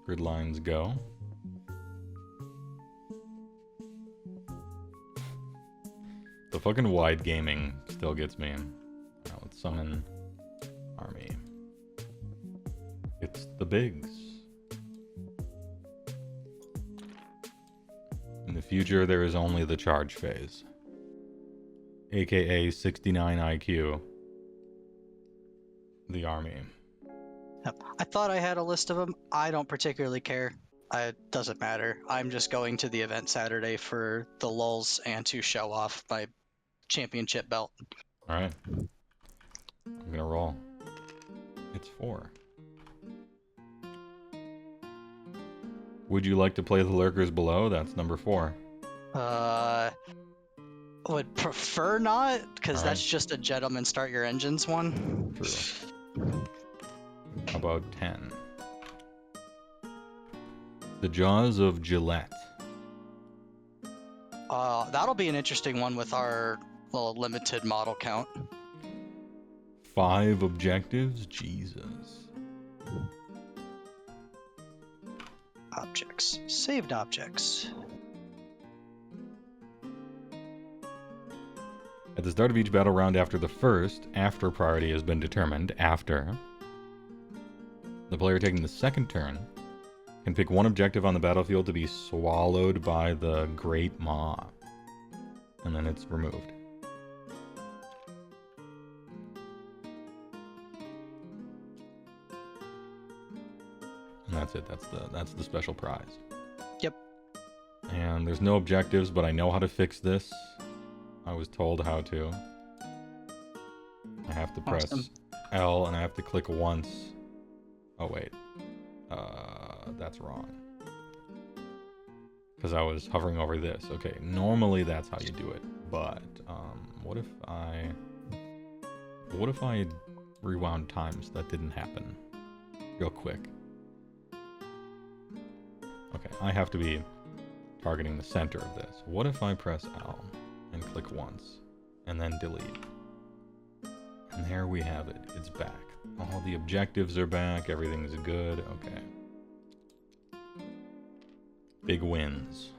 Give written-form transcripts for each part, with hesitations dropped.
Grid lines go. The fucking wide gaming still gets me. Now let's summon army. It's the bigs. In the future, there is only the charge phase. AKA 69 IQ. The army. Yep. I thought I had a list of them. I don't particularly care. It doesn't matter. I'm just going to the event Saturday for the lulz and to show off my championship belt. Alright. I'm gonna roll. It's 4. Would you like to play the lurkers below? That's number 4. Would prefer not, because All that's right. just a gentleman start your engines one. True. How about 10? The Jaws of Gillette. That'll be an interesting one with our little limited model count. 5 objectives? Jesus. Objects. Saved objects. At the start of each battle round after the first, after priority has been determined, after, the player taking the second turn can pick one objective on the battlefield to be swallowed by the Great Maw. And then it's removed. And that's it. That's the special prize. Yep. And there's no objectives, but I know how to fix this. I was told how to. I have to press Awesome. L and I have to click once. Oh wait. That's wrong. Because I was hovering over this. Okay, normally that's how you do it. But what if I rewound times? That didn't happen. Real quick. Okay, I have to be targeting the center of this. What if I press L and click once and then delete? And there we have it. It's back. All the objectives are back. Everything's good. Okay. Big wins.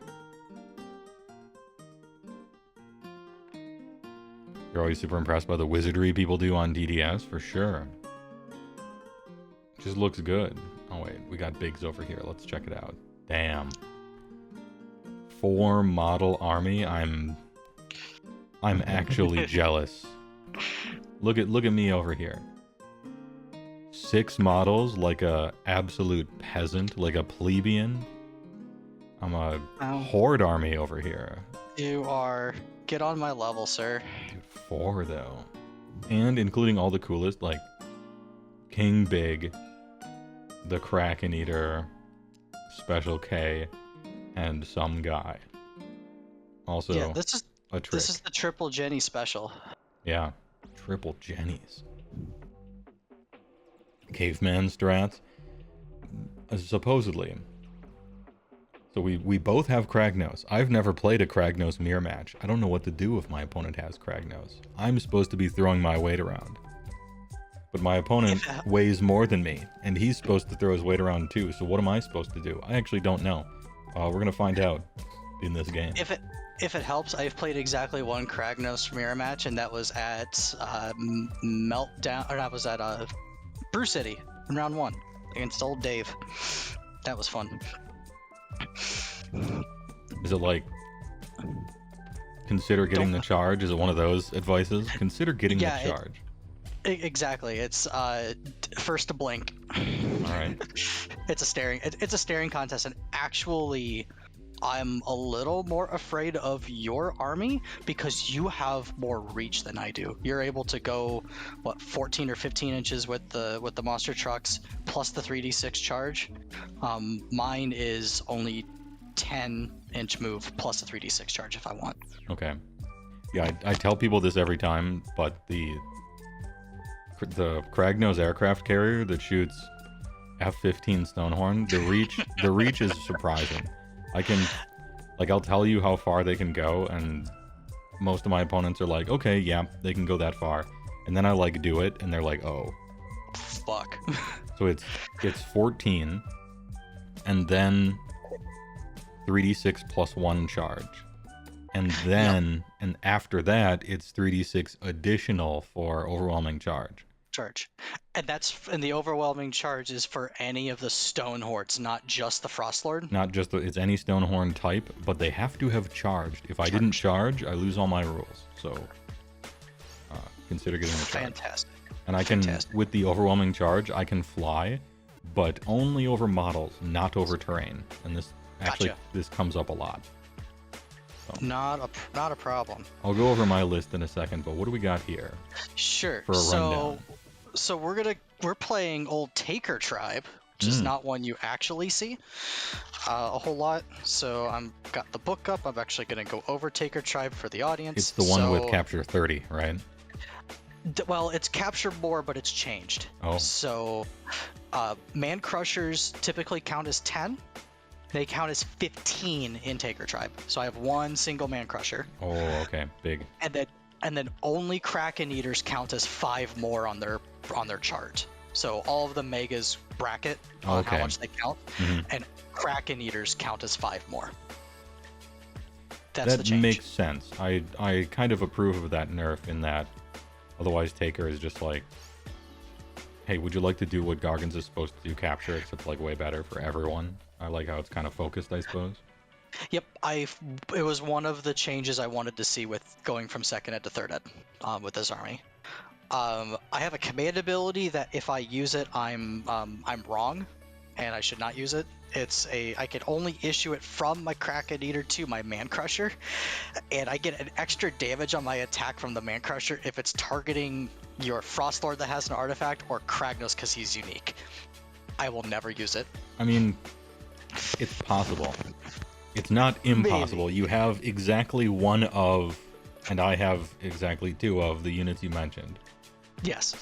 You're always super impressed by the wizardry people do on TTS, for sure. Just looks good. Oh wait, we got bigs over here. Let's check it out. Damn. 4 model army. I'm actually jealous. Look at me over here. 6 models, like a absolute peasant, like a plebeian. I'm a horde army over here. You are... Get on my level, sir. Dude, 4 though. And including all the coolest, like King Big, the Kraken Eater, Special K, and some guy. Also, Yeah, this is a trick. this is the triple Jenny special. Yeah, triple Jennies. Caveman strats. Supposedly. So we both have Kragnos. I've never played a Kragnos mirror match. I don't know what to do if my opponent has Kragnos. I'm supposed to be throwing my weight around. But my opponent weighs more than me, and he's supposed to throw his weight around too, so what am I supposed to do? I actually don't know. We're going to find out in this game. If it helps, I've played exactly one Kragnos mirror match, and that was at Meltdown, or that was at Brew City in round 1 against old Dave. That was fun. Is it like, consider getting the charge? Is it one of those advices? Consider getting the charge. Exactly. It's first to blink. All right. It's a staring contest, and actually I'm a little more afraid of your army because you have more reach than I do. You're able to go 14 or 15 inches with the monster trucks plus the 3d6 charge. Mine is only 10-inch move plus a 3d6 charge if I want. Okay. Yeah, I tell people this every time, but the Kragnos aircraft carrier that shoots F-15 Stonehorn, the reach is surprising. I'll tell you how far they can go, and most of my opponents are like, okay, yeah, they can go that far. And then I do it, and they're like, oh. Fuck. So it's 14, and then 3d6 plus 1 charge. And then, and after that, it's 3d6 additional for overwhelming charge. Charge. And the overwhelming charge is for any of the stone hordes, not just the Frostlord. Not just it's any Stonehorn type, but they have to have charged. If I didn't charge, I lose all my rules. So consider getting a charge. Fantastic. And I can, with the overwhelming charge, I can fly, but only over models, not over terrain. And this actually this comes up a lot. So. Not a problem. I'll go over my list in a second, but what do we got here? Sure. For a rundown. So we're playing Old Taker Tribe, which is not one you actually see a whole lot. So I'm got the book up. I'm actually gonna go over Taker Tribe for the audience. It's the one with capture 30, right? Well, it's capture more, but it's changed. Oh. So Man Crushers typically count as 10. They count as 15 in Taker Tribe. So I have one single Man Crusher. Oh, okay, big. And then only Kraken Eaters count as 5 more on their chart. So all of the megas bracket on how much they count, and Kraken Eaters count as 5 more. That's the change. That makes sense. I kind of approve of that nerf in that otherwise Taker is just like, hey, would you like to do what Gargans is supposed to do, capture, except like way better for everyone? I like how it's kind of focused, I suppose. Yep, it was one of the changes I wanted to see with going from second ed to third ed with this army. I have a command ability that if I use it, I'm wrong, and I should not use it. I can only issue it from my Kraken Eater to my Man Crusher, and I get an extra damage on my attack from the Man Crusher if it's targeting your Frostlord that has an artifact or Kragnos because he's unique. I will never use it. I mean, it's possible. It's not impossible. Maybe. You have exactly one of, and I have exactly 2 of the units you mentioned. Yes.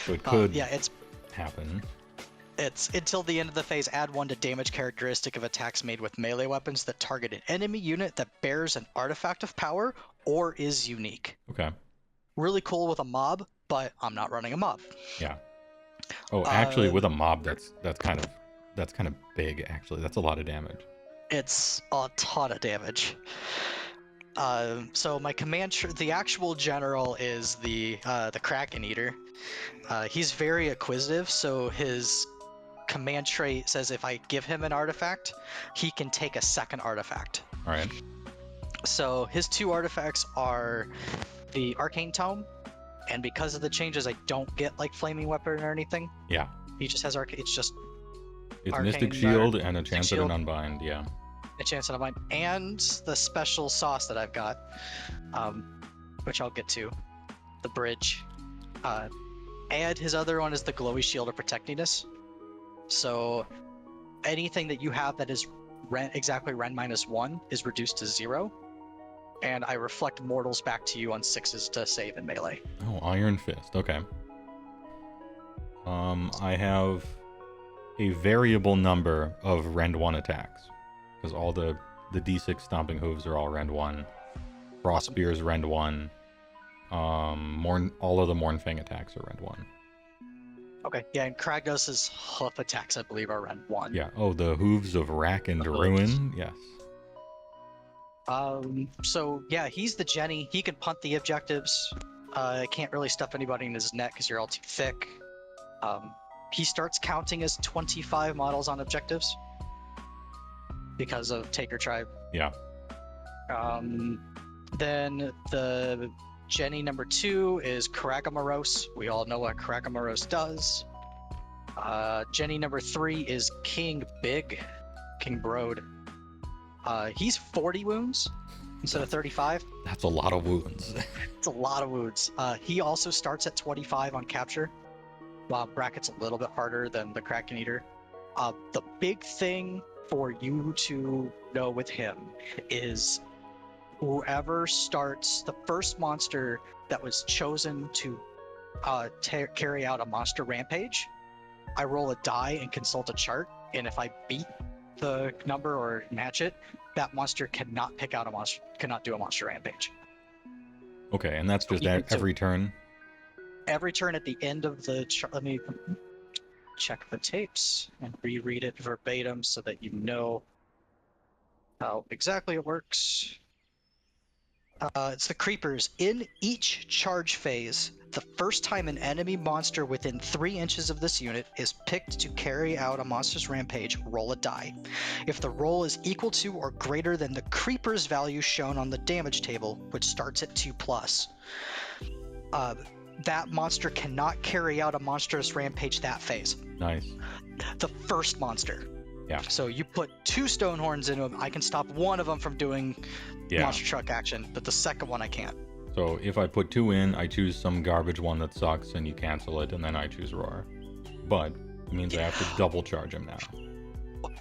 So it could it's happen. It's until the end of the phase, add 1 to damage characteristic of attacks made with melee weapons that target an enemy unit that bears an artifact of power or is unique. Okay. Really cool with a mob, but I'm not running a mob. Yeah. Oh, actually, with a mob, that's kind of big. Actually, that's a lot of damage. It's a ton of damage. So my command, the actual general is the Kraken Eater. He's very acquisitive, so his command trait says if I give him an artifact, he can take a second artifact. All right. So his 2 artifacts are the Arcane Tome, and because of the changes, I don't get like Flaming Weapon or anything. Yeah. He just has it's just It's Arcane, Mystic Shield and a chance at an Unbind. Yeah. a chance at a mine, and the special sauce that I've got, which I'll get to, the bridge. And his other one is the Glowy Shield of Protectiness. So anything that you have that is exactly Ren -1 is reduced to 0, and I reflect mortals back to you on 6s to save in melee. Oh, Iron Fist. Okay. I have a variable number of Rend 1 attacks, because all the D6 Stomping Hooves are all Rend 1. Frost Spears Rend 1. All of the Mournfang attacks are Rend 1. Okay, yeah, and Kragnos' hoof attacks, I believe, are Rend 1. Yeah. Oh, the Hooves of Rack and Ruin. Yes. So yeah, he's the Jenny. He can punt the objectives. Can't really stuff anybody in his net because you're all too thick. He starts counting as 25 models on objectives because of Taker Tribe. Yeah. Then the Jenny number 2 is Karagamoros. We all know what Karagamoros does. Jenny number 3 is King Broad. He's 40 wounds instead of 35. That's a lot of wounds. It's a lot of wounds. He also starts at 25 on capture. Bracket's a little bit harder than the Kraken Eater. The big thing for you to know with him is whoever starts the first monster that was chosen to carry out a monster rampage, I roll a die and consult a chart, and if I beat the number or match it, that monster cannot pick out a monster, cannot do a monster rampage. Okay, and that's just every turn? Every turn at the end of the chart. Let me check the tapes and reread it verbatim so that you know how exactly it works. It's the creepers. In each charge phase, the first time an enemy monster within 3 inches of this unit is picked to carry out a monster's rampage, roll a die. If the roll is equal to or greater than the creeper's value shown on the damage table, which starts at 2+, that monster cannot carry out a monstrous rampage that phase. Nice. The first monster. Yeah. So you put 2 stone horns into him, I can stop one of them from doing monster truck action, but the second one I can't. So if I put 2 in, I choose some garbage one that sucks and you cancel it, and then I choose roar. But it means I have to double charge him now.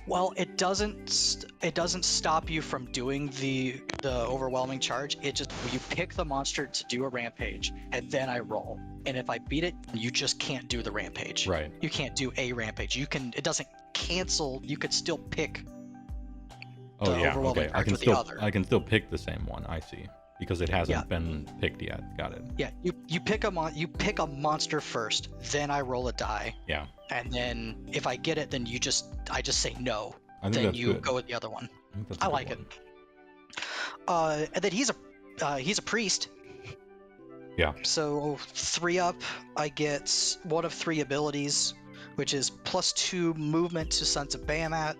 Well, it doesn't stop you from doing the overwhelming charge. It just, you pick the monster to do a rampage, and then I roll. And if I beat it, you just can't do the rampage. Right. You can't do a rampage. It doesn't cancel. You could still pick. Oh yeah. Okay. I can still pick the same one. I see. Because it hasn't been picked yet. Got it. Yeah. You pick a monster first, then I roll a die. Yeah. And then if I get it, then I just say no. I think then that's you good. go with the other one. I like one. it. And then he's a priest. Yeah. So 3 up, I get one of 3 abilities, which is +2 movement to Sons of Bahamut.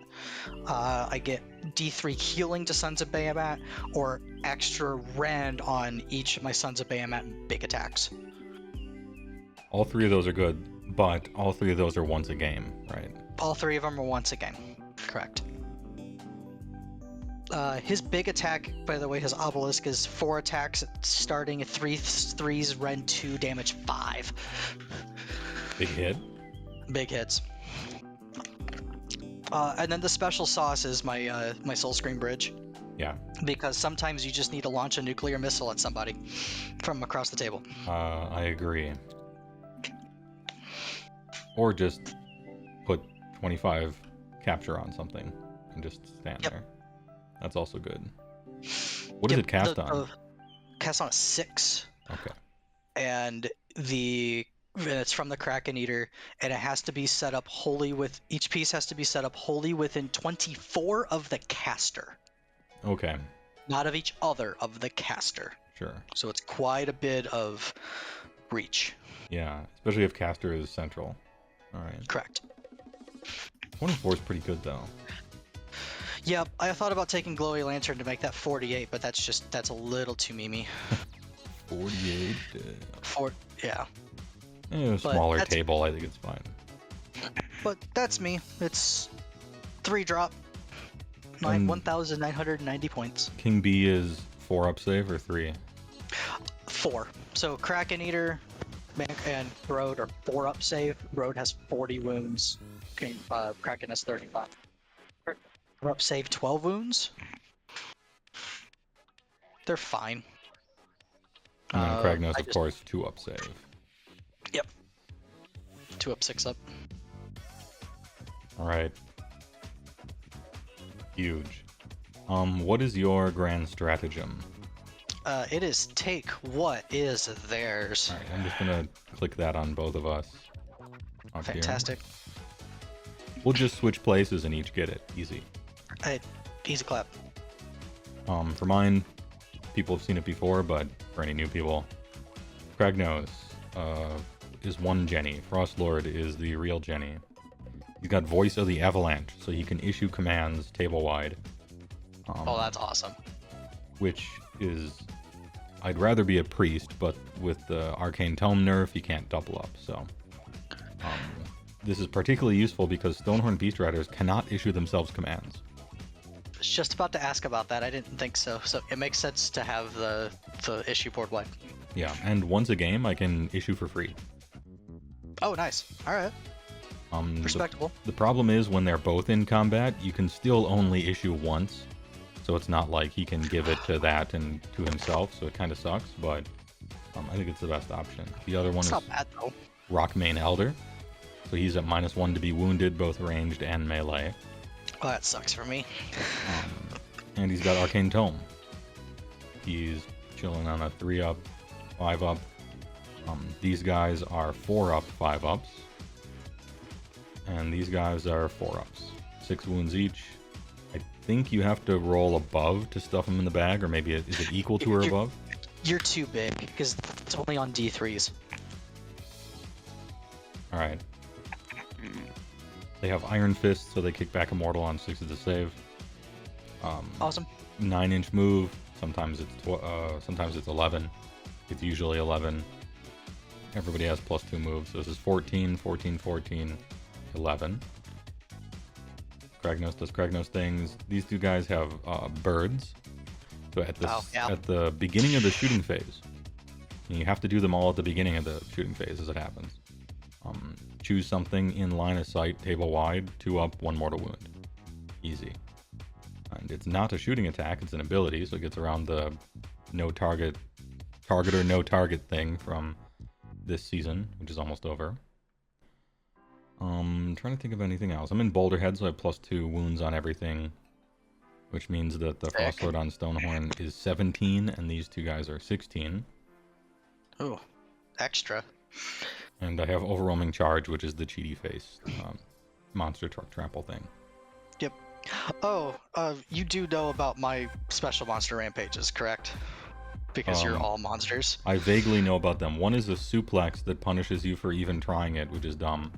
I get D3 healing to Sons of Bahamut, or extra rend on each of my Sons of Bahamut big attacks. All 3 of those are good, but all 3 of those are once a game, right? All 3 of them are once a game. Correct. His big attack, by the way, his obelisk is 4 attacks, starting at 3s, rend 2, damage 5. Big hit. Big hits. And then the special sauce is my my Soul Scream Bridge. Yeah. Because sometimes you just need to launch a nuclear missile at somebody from across the table. I agree. Or just put 25 capture on something and just stand there. That's also good. What does it cast on? Cast on a 6. Okay. And it's from the Kraken Eater, and it has to be set up wholly with, each piece has to be set up wholly within 24 of the caster. Okay. Not of each other, of the caster. Sure. So it's quite a bit of reach. Yeah, especially if caster is central. All right. Correct. 24 is pretty good though. Yeah, I thought about taking Glowy Lantern to make that 48, but that's a little too memey. 48. Yeah. A smaller table, I think it's fine. But that's me. It's 3 drop. 1,990 points. King B is 4 up save or 3? 4. So Kraken Eater and Road are 4 up save. Road has 40 wounds. Kraken has 35. Up save 12 wounds. They're fine. And then Kragnos, of course, 2 up save. Yep. 2 up, 6 up. All right. Huge. What is your grand stratagem? It is take what is theirs. All right, I'm just gonna click that on both of us. Up Fantastic. Here. We'll just switch places and each get it. Easy. Easy clap. For mine, people have seen it before, but for any new people, Kragnos is one Jenny. Frostlord is the real Jenny. He's got Voice of the Avalanche, so he can issue commands table-wide. That's awesome. Which is... I'd rather be a priest, but with the Arcane Tome nerf, you can't double up, so... this is particularly useful because Stonehorn Beast Riders cannot issue themselves commands. I was just about to ask about that. I didn't think so. So it makes sense to have the issue board wide. Yeah, and once a game, I can issue for free. Oh, nice. All right. Respectable. The problem is when they're both in combat, you can still only issue once. So it's not like he can give it to that and to himself, so it kind of sucks, but I think it's the best option. The other one is not bad, though. Rockmane Elder. So he's at -1 to be wounded, both ranged and melee. Well, that sucks for me. And he's got Arcane Tome. He's chilling on a 3 up, 5 up. These guys are 4 up, 5 ups. and these guys are 4-ups. 6 wounds each. I think you have to roll above to stuff them in the bag, or maybe is it equal to or above? You're too big, because it's only on D3s. Alright. They have Iron Fist, so they kick back Immortal on 6 to save. Awesome. 9-inch move. Sometimes it's 11. It's usually 11. Everybody has +2 moves. So this is 14, 14, 14, 11. Kragnos does Kragnos things. These two guys have birds. So at the beginning of the shooting phase, and you have to do them all at the beginning of the shooting phase as it happens. Choose something in line of sight, table wide, 2 up, 1 mortal wound. Easy. And it's not a shooting attack, it's an ability, so it gets around the no target or no target thing from this season, which is almost over. Trying to think of anything else. I'm in Boulderhead, so I have +2 wounds on everything, which means that the Frost Lord on Stonehorn is 17, and these two guys are 16. Ooh, extra. And I have Overwhelming Charge, which is the cheaty face monster truck trample thing. Yep. Oh, you do know about my special monster rampages, correct? Because you're all monsters. I vaguely know about them. One is a suplex that punishes you for even trying it, which is dumb.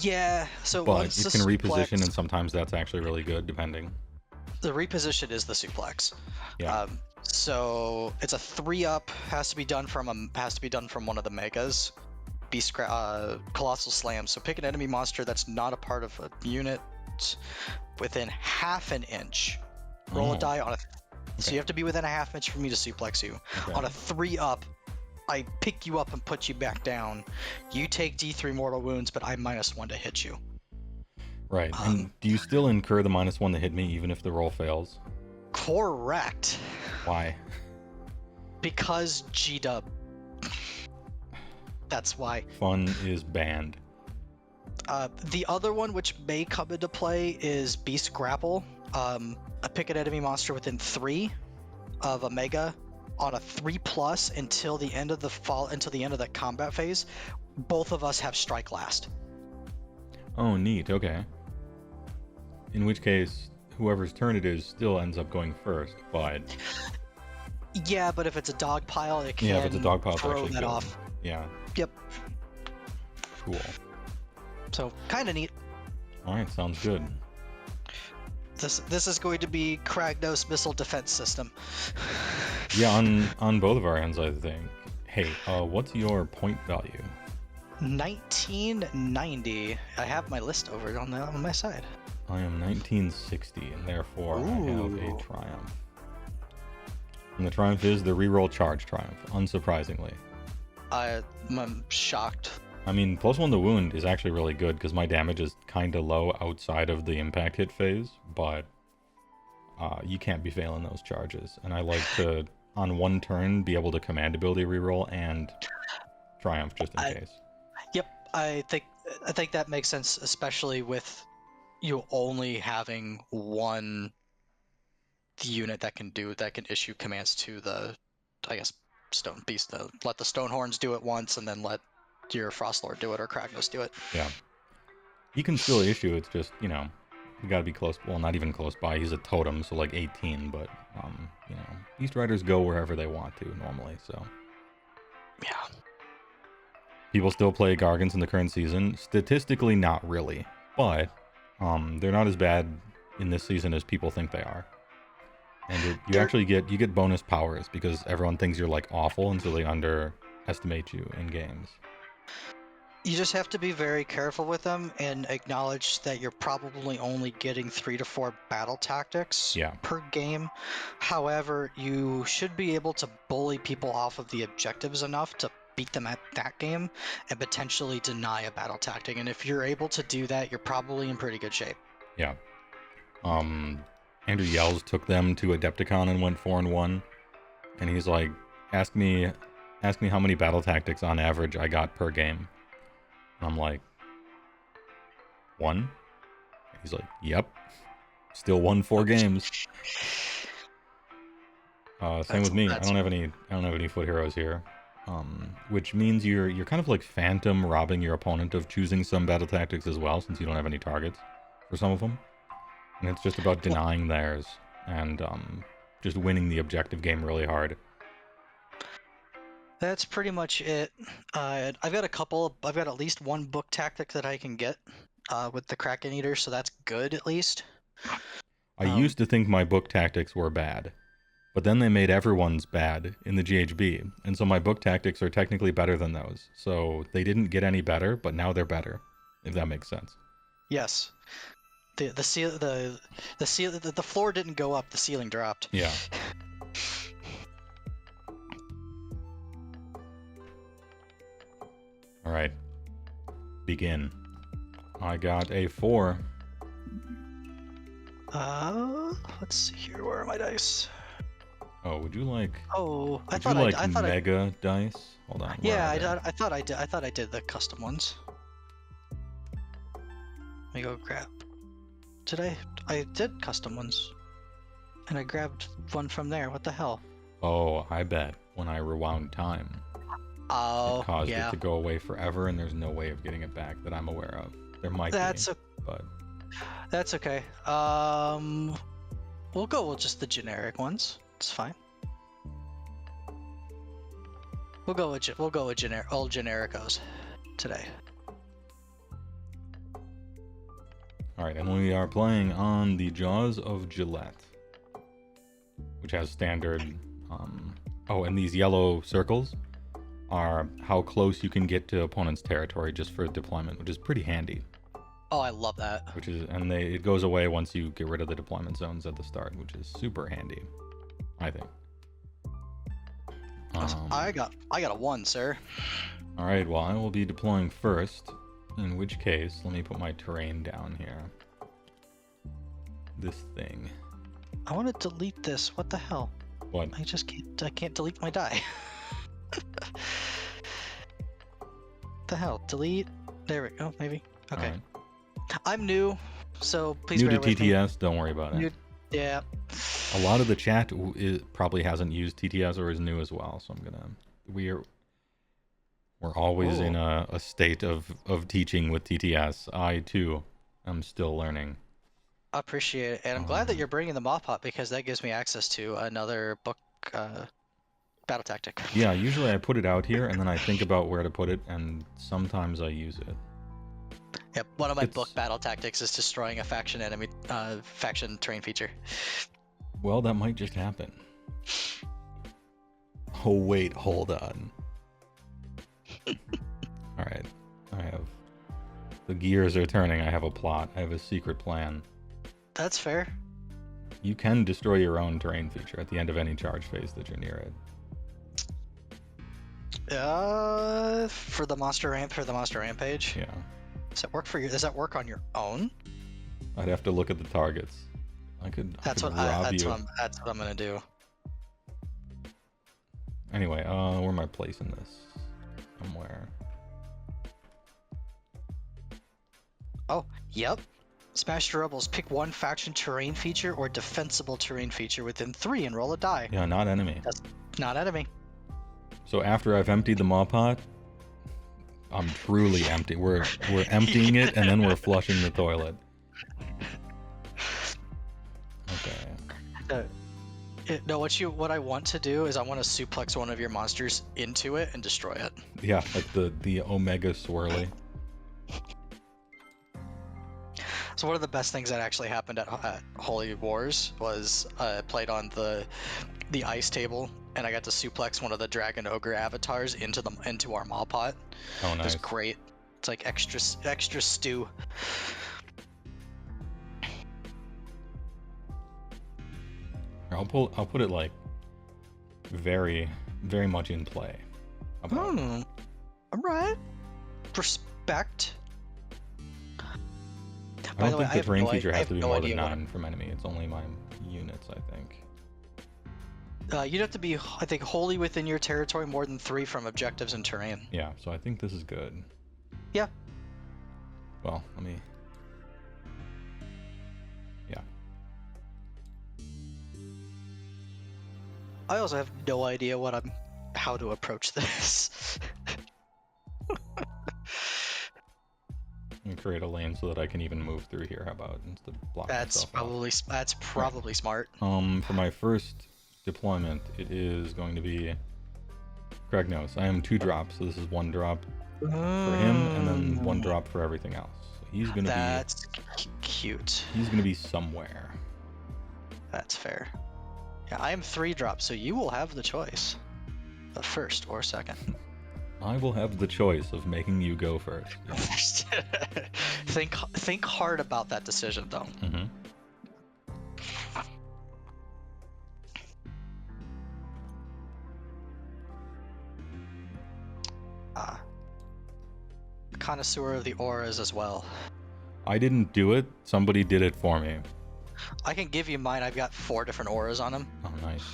Yeah, so but you can reposition, suplex, and sometimes that's actually really good, depending. The reposition is the suplex. Yeah. So it's a 3-up, has to be done from one of the megas. Beast Colossal Slam. So pick an enemy monster that's not a part of a unit within half an inch. Roll a die on so you have to be within a half inch for me to suplex you. Okay. On a 3-up, I pick you up and put you back down. You take D3 mortal wounds, but I -1 to hit you. Right. And do you still incur the -1 to hit me even if the roll fails? Correct. Why? Because G-dub. That's why. Fun is banned. The other one, which may come into play, is Beast Grapple. I pick an enemy monster within 3 of a mega on a 3+ until the end of the combat phase. Both of us have strike last. Oh, neat. Okay. In which case, whoever's turn it is still ends up going first, but... Yeah, but if it's a dog pile, it can if it's a dog pile, throw actually that good. off. Yeah. Yep. Cool. So, kind of neat. Alright, sounds good. This is going to be Kragnos missile defense system. Yeah, on both of our ends, I think. Hey, what's your point value? 1990. I have my list over on my side. I am 1960, and therefore I have a triumph. And the triumph is the reroll charge triumph, unsurprisingly. I'm shocked. I mean, +1 to wound is actually really good, because my damage is kind of low outside of the impact hit phase, but you can't be failing those charges. And I like to, on one turn, be able to command ability reroll and triumph just in case. Yep, I think that makes sense, especially with you only having one unit that can issue commands to the, I guess, Stone Beast. Let the Stonehorns do it once, and then let your Frostlord do it, or Kragnos do it. Yeah. He can still issue, it's just, you gotta be close, well, not even close by, he's a totem, so like 18, but, Beast Riders go wherever they want to, normally, so. Yeah. People still play Gargants in the current season. Statistically, not really, but, they're not as bad in this season as people think they are. And you actually get bonus powers, because everyone thinks you're, like, awful, and so they underestimate you in games. You just have to be very careful with them and acknowledge that you're probably only getting 3 to 4 battle tactics per game. However, you should be able to bully people off of the objectives enough to beat them at that game and potentially deny a battle tactic. And if you're able to do that, you're probably in pretty good shape. Yeah. Andrew Yells took them to Adepticon and went 4-1. And he's like, ask me how many battle tactics on average I got per game. I'm like, 1? He's like, yep. Still won 4 games. Same with me. I don't have any foot heroes here. which means you're kind of like phantom robbing your opponent of choosing some battle tactics as well, since you don't have any targets for some of them. And it's just about denying theirs and just winning the objective game really hard. That's pretty much it. I've got at least one book tactic that I can get with the Kraken Eater, so that's good at least. I used to think my book tactics were bad, but then they made everyone's bad in the GHB, and so my book tactics are technically better than those. So they didn't get any better, but now they're better, if that makes sense. Yes. The floor didn't go up, the ceiling dropped. Yeah. All right. Begin. I got a 4. Let's see here. Where are my dice? Oh, would you like? Oh, I Would thought you like I thought mega dice? Hold on. Yeah, I thought I did the custom ones. Let me go grab. Did I? I did custom ones, and I grabbed one from there. What the hell? Oh, I bet when I rewound time, Oh, it caused yeah. it to go away forever, and there's no way of getting it back that I'm aware of. There might That's be, but That's okay. We'll go with just the generic ones. It's fine. We'll go with old genericos today. all right. And we are playing on the Jaws of Gillette, which has standard. Oh, and these yellow circles are how close you can get to opponent's territory just for deployment, which is pretty handy. Oh, I love that. It goes away once you get rid of the deployment zones at the start, which is super handy, I think. I got a 1, sir. All right, well, I will be deploying first, in which case, let me put my terrain down here. This thing. I want to delete this. What the hell? What? I can't delete my die. The hell? Delete. There we go. Maybe. Okay. Right. I'm new, so please New bear to with me. TTS, don't worry about it. Yeah. A lot of the chat probably hasn't used TTS or is new as well, so we're always in a state of teaching with TTS. I too am still learning. I appreciate it, and I'm glad that you're bringing the Moth Pot because that gives me access to another book battle tactic. Yeah, usually I put it out here and then I think about where to put it, and sometimes I use it. Yep, one of my book battle tactics is destroying a faction terrain feature. Well, that might just happen. Oh wait, hold on. All right, the gears are turning. I have a plot. I have a secret plan. That's fair. You can destroy your own terrain feature at the end of any charge phase that you're near it. For the monster rampage. Yeah. Does that work on your own? I'd have to look at the targets. That's what I'm gonna do. Anyway, where am I placing this? Somewhere. Oh, yep. Smash the Rebels. Pick one faction terrain feature or defensible terrain feature within 3 and roll a die. Yeah, not enemy. That's not enemy. So after I've emptied the Maw Pot, I'm truly empty. We're emptying it and then we're flushing the toilet. Okay. No, what I want to do is I want to suplex one of your monsters into it and destroy it. Yeah, like the Omega Swirly. So one of the best things that actually happened at Holy Wars was I played on the ice table and I got to suplex one of the Dragon Ogre avatars into our Maw Pot. Oh, nice. It was great. It's like extra stew. I'll put it like very, very much in play. All right. Respect. I don't think the terrain feature has to be more than 9 from enemy. It's only my units, I think. You'd have to be, I think, wholly within your territory more than 3 from objectives and terrain. Yeah, so I think this is good. Yeah. Well, let me... Yeah. I also have no idea how to approach this. And create a lane so that I can even move through here. How about instead of blocking That's myself off? probably smart. For my first deployment, it is going to be Kragnos. I am 2 drops, so this is 1 drop for him, and then 1 drop for everything else. So he's gonna That's cute. He's gonna be somewhere. That's fair. Yeah, I am 3 drops, so you will have the choice of first or second. I will have the choice of making you go first. Yeah. Think hard about that decision, though. Mm-hmm. Connoisseur of the auras as well. I didn't do it. Somebody did it for me. I can give you mine. I've got 4 different auras on them. Oh, nice.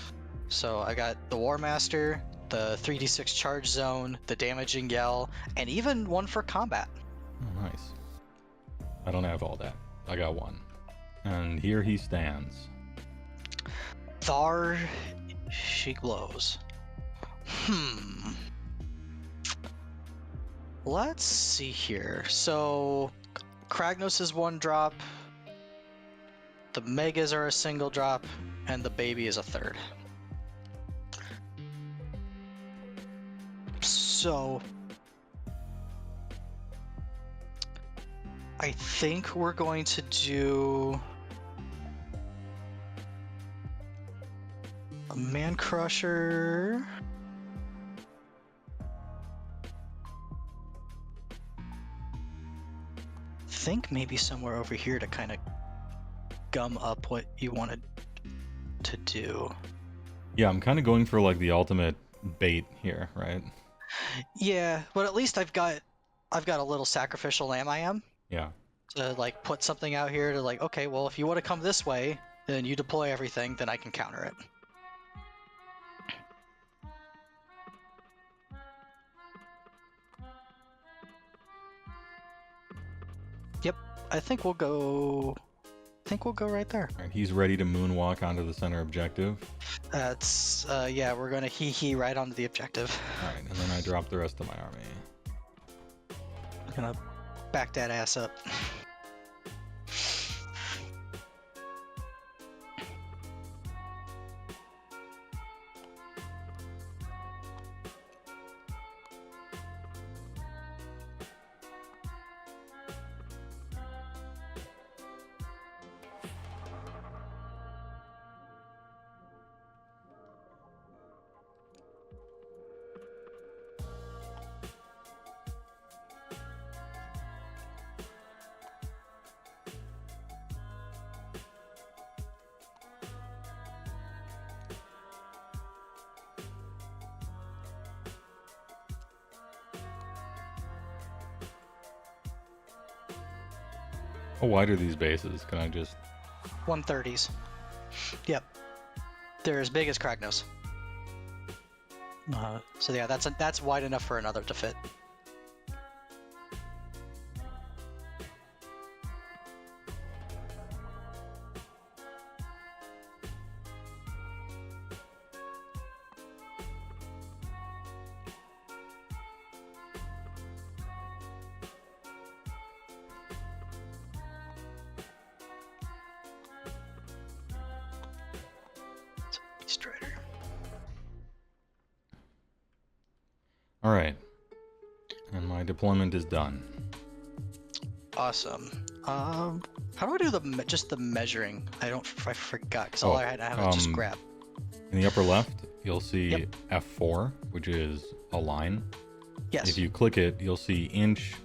So I got the War Master, the 3d6 charge zone, the damaging yell, and even one for combat. Oh, nice. I don't have all that. I got 1. And here he stands. Thar, she glows. Let's see here. So, Kragnos is 1 drop, the Megas are a single drop, and the baby is a 3rd. So, I think we're going to do a Man Crusher. Think maybe somewhere over here to kind of gum up what you wanted to do. Yeah, I'm kind of going for like the ultimate bait here, right? Yeah, but at least I've got a little sacrificial lamb I am. Yeah. To like put something out here to like, okay, well if you want to come this way, then you deploy everything, then I can counter it. Yep, I think we'll go right there. All right, he's ready to moonwalk onto the center objective. That's yeah, we're gonna hee right onto the objective. All right, and then I drop the rest of my army. I'm gonna back that ass up. How wide are these bases? Can I just... 130s. Yep. They're as big as Kragnos. So yeah, that's wide enough for another to fit. Strider. All right. And my deployment is done. Awesome. How do I do just the measuring? I forgot because all I had to have is just grab. In the upper left, you'll see Yep. F4, which is a line. Yes. If you click it, you'll see inch,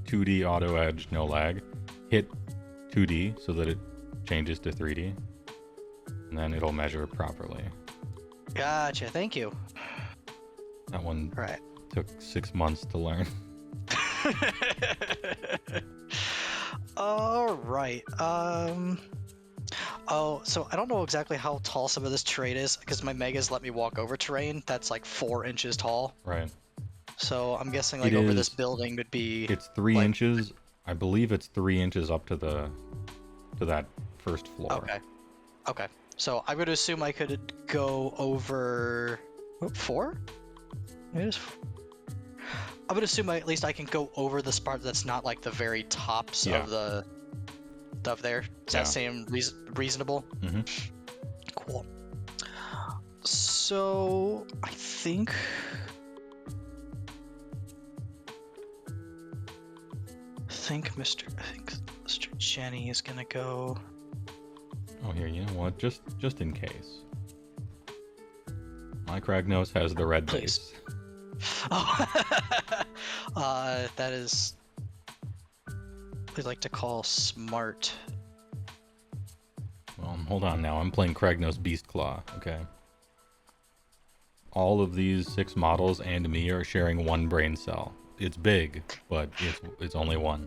2D auto edge, no lag. Hit 2D so that it changes to 3D. And then it'll measure properly. Gotcha. Thank you. That one All right. took 6 months to learn. All right. Oh, so I don't know exactly how tall some of this terrain is because my megas let me walk over terrain that's like 4 inches tall. Right. So I'm guessing like over this building would be. It's 3 inches. I believe it's 3 inches up to that first floor. Okay. Okay. So I'm going to assume I could go over 4? It is. I'm gonna assume at least I can go over the spot that's not like the very tops Yeah. of the stuff there. Does Yeah. that seem reasonable? Mm-hmm. Cool. So I think Mr. Jenny is gonna go. Oh, here, you know what? Just in case. My Kragnos has the red Please. base. Oh, that is we like to call smart. Well, hold on now. I'm playing Kragnos Beast Claw, okay? All of these 6 models and me are sharing one brain cell. It's big, but it's only one.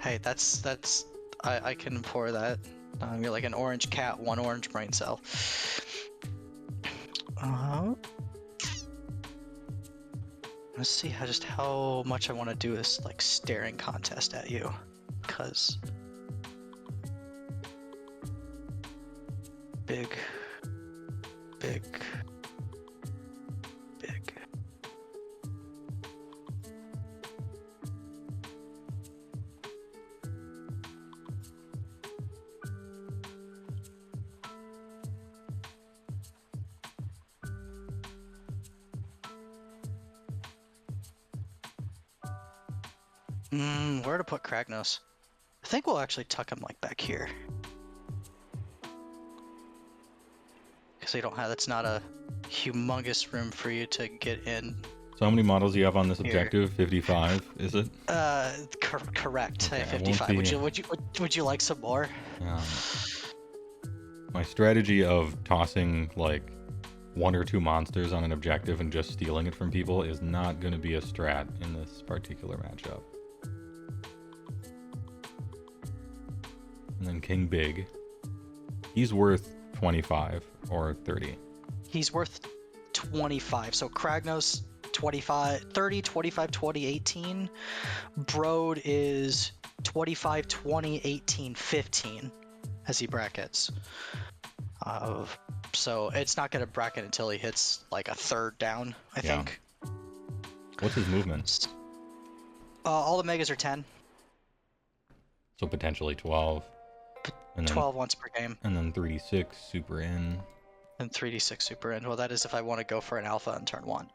Hey, that's I can pour that. You're like an orange cat, one orange brain cell. Let's see how much I want to do this like staring contest at you, cause big. Where to put Kragnos? I think we'll actually tuck him like back here. Because they don't have, that's not a humongous room for you to get in. So how many models do you have on this Here. objective? 55, is it? Correct. Okay, I won't 55. be- Would you like some more? My strategy of tossing like 1 or 2 monsters on an objective and just stealing it from people is not going to be a strat in this particular matchup. And then King Big. He's worth 25 or 30. He's worth 25. So Kragnos 25, 30, 25, 20, 18. Broad is 25, 20, 18, 15 as he brackets. So it's not going to bracket until he hits like a third down, I think. What's his movement? All the megas are 10. So potentially 12. And then, 12 once per game. And then 3d6 super in. And 3d6 super in. Well, that is if I want to go for an alpha on turn 1.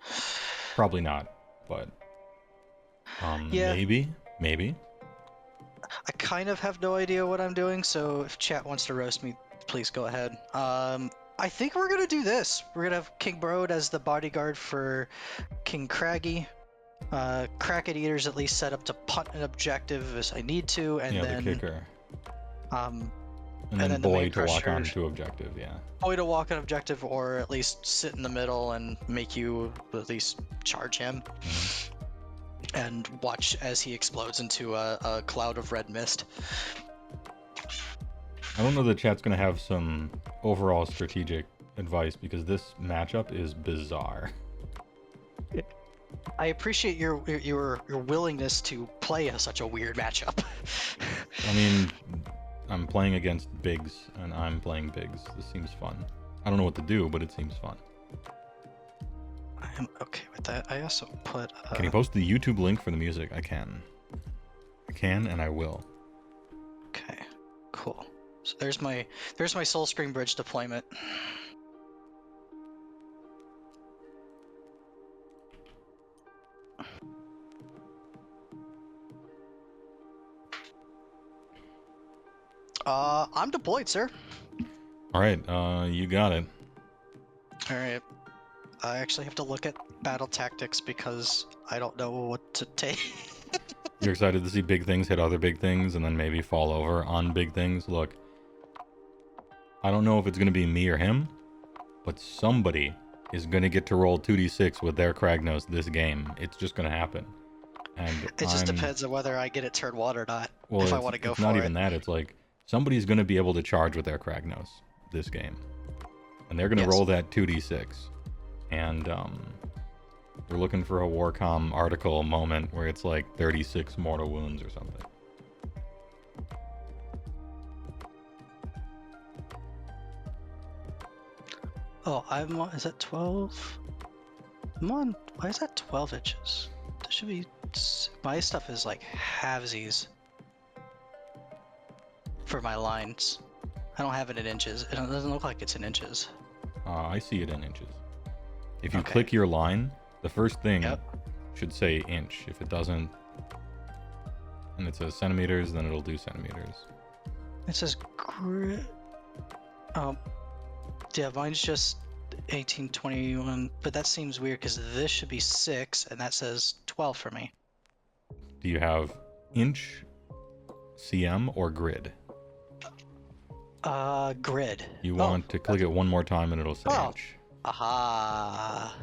Probably not, but Yeah. maybe. I kind of have no idea what I'm doing, so if chat wants to roast me, please go ahead. I think we're gonna do this. We're gonna have King Broad as the bodyguard for King Craggy. Cracket Eaters at least set up to punt an objective as I need to, and then the kicker. And then then the boy main to walk crusher- on to objective, yeah. boy to walk an objective, or at least sit in the middle and make you at least charge him. And watch as he explodes into a cloud of red mist. I don't know that chat's gonna have some overall strategic advice because this matchup is bizarre. I appreciate your willingness to play such a weird matchup. I mean, I'm playing against bigs and I'm playing bigs. This seems fun. I don't know what to do, but it seems fun. I am okay with that. I also put. Can you post the YouTube link for the music? I can. I can and I will. Okay, cool. So there's my Soul Screen Bridge deployment. I'm deployed, sir. All right, you got it. All right. I actually have to look at battle tactics because I don't know what to take. You're excited to see big things hit other big things and then maybe fall over on big things. Look, I don't know if it's going to be me or him, but somebody is going to get to roll 2d6 with their Kragnos this game. It's just going to happen. And It just depends on whether I get it turn 1 or not. Well, if I want to go it's for not it. even that. It's like somebody's going to be able to charge with their Kragnos this game. And they're going to Yes. roll that 2d6. And we're looking for a Warcom article moment where it's like 36 mortal wounds or something. Oh, is that 12? Come on, why is that 12 inches? That should be. My stuff is like halvesies for my lines. I don't have it in inches. It doesn't look like it's in inches. I see it in inches. If you Okay. click your line, the first thing Yep. should say inch. If it doesn't, and it says centimeters, then it'll do centimeters. It says grid. Oh, yeah, mine's just 1821, but that seems weird because this should be 6 and that says 12 for me. Do you have inch, cm, or grid? Grid. You want to click it one more time and it'll say Oh. inch. Aha.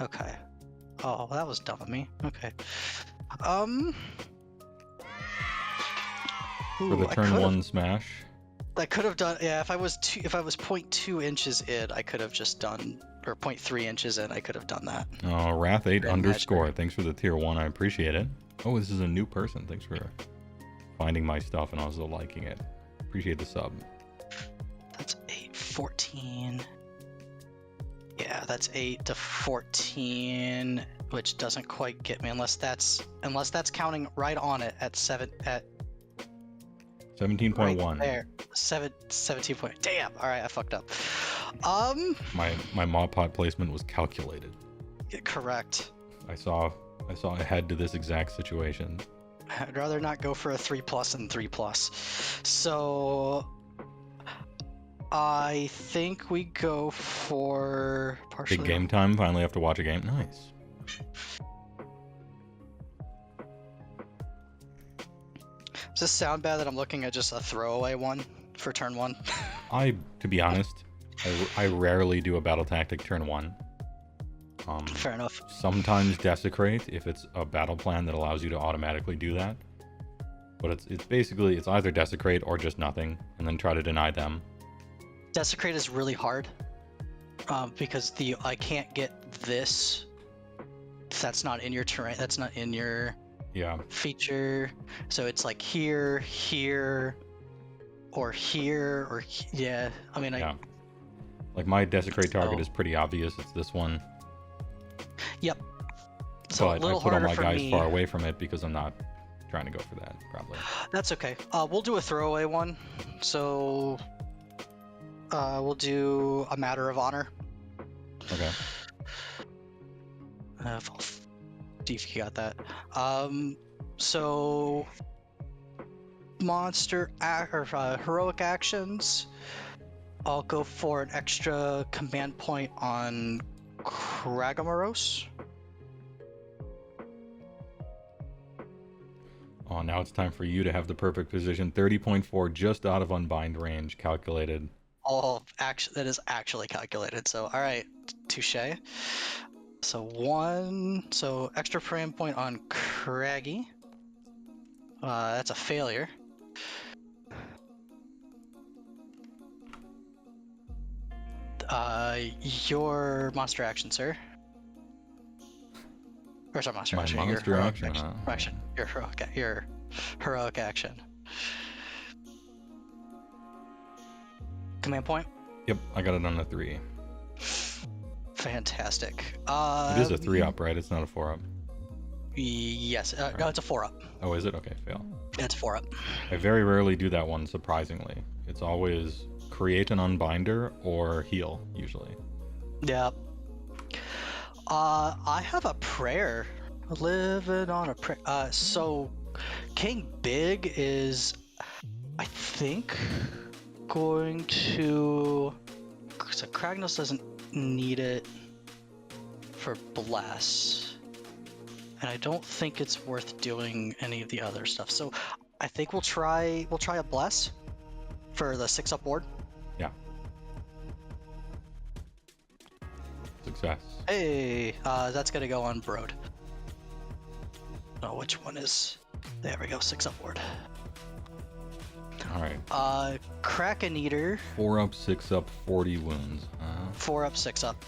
Okay. Oh, that was dumb of me. Okay. For the turn 1 smash, I could have done, yeah. If I was 0.2 inches in, I could have just done, or 0.3 inches in, I could have done that. Wrath8 Grand underscore. Thanks for the tier 1. I appreciate it. Oh, this is a new person. Thanks for finding my stuff and also liking it. Appreciate the sub. That's 814. Yeah, that's 8 to 14, which doesn't quite get me unless that's counting right on it at 17.1. right there. 17 point. Damn. All right, I fucked up. My mod pot placement was calculated. Correct. I saw ahead to this exact situation. I'd rather not go for a 3+ than 3+. So I think we go for partially. Big game time. Finally have to watch a game. Nice. Does this sound bad that I'm looking at just a throwaway one for turn 1? To be honest, I rarely do a battle tactic turn 1. Fair enough. Sometimes desecrate if it's a battle plan that allows you to automatically do that. But it's basically it's either desecrate or just nothing, and then try to deny them. Desecrate is really hard because I can't get this. That's not in your terrain. That's not in your feature. So it's like here, or here, or yeah. I mean, like my desecrate target is pretty obvious. It's this one. Yep. So but a little I put all harder my for guys me. far away from it because I'm not trying to go for that. Probably. That's okay. We'll do a throwaway one. So we'll do a matter of honor. Okay. See if you got that. So monster heroic actions. I'll go for an extra command point on Kragamoros. Oh, now it's time for you to have the perfect position. 30.4, just out of unbind range, calculated. Oh, actually, that is actually calculated. So, all right, touche. So extra frame point on Craggy. That's a failure. Your monster action, sir. Or sorry, monster My action. monster your action, heroic huh? action. Your heroic action. Command point. Yep, I got it on a 3. Fantastic. It is a 3-up, right? It's not a 4-up. Yes. No, it's a 4-up. Oh, is it? Okay, fail. It's a 4-up. I very rarely do that one, surprisingly. It's always create an unbinder or heal, usually. Yeah. I have a prayer. Living on a prayer. So King Big is, I think, going to. So Kragnos doesn't need it for bless, and I don't think it's worth doing any of the other stuff. So I think we'll try a bless for the 6-up ward. Yeah. Success. Hey, that's gonna go on Broad. Oh, which one is? There we go, 6-up ward. All right. Kraken Eater. 4-up, 6-up, 40 wounds. 4-up, 6-up.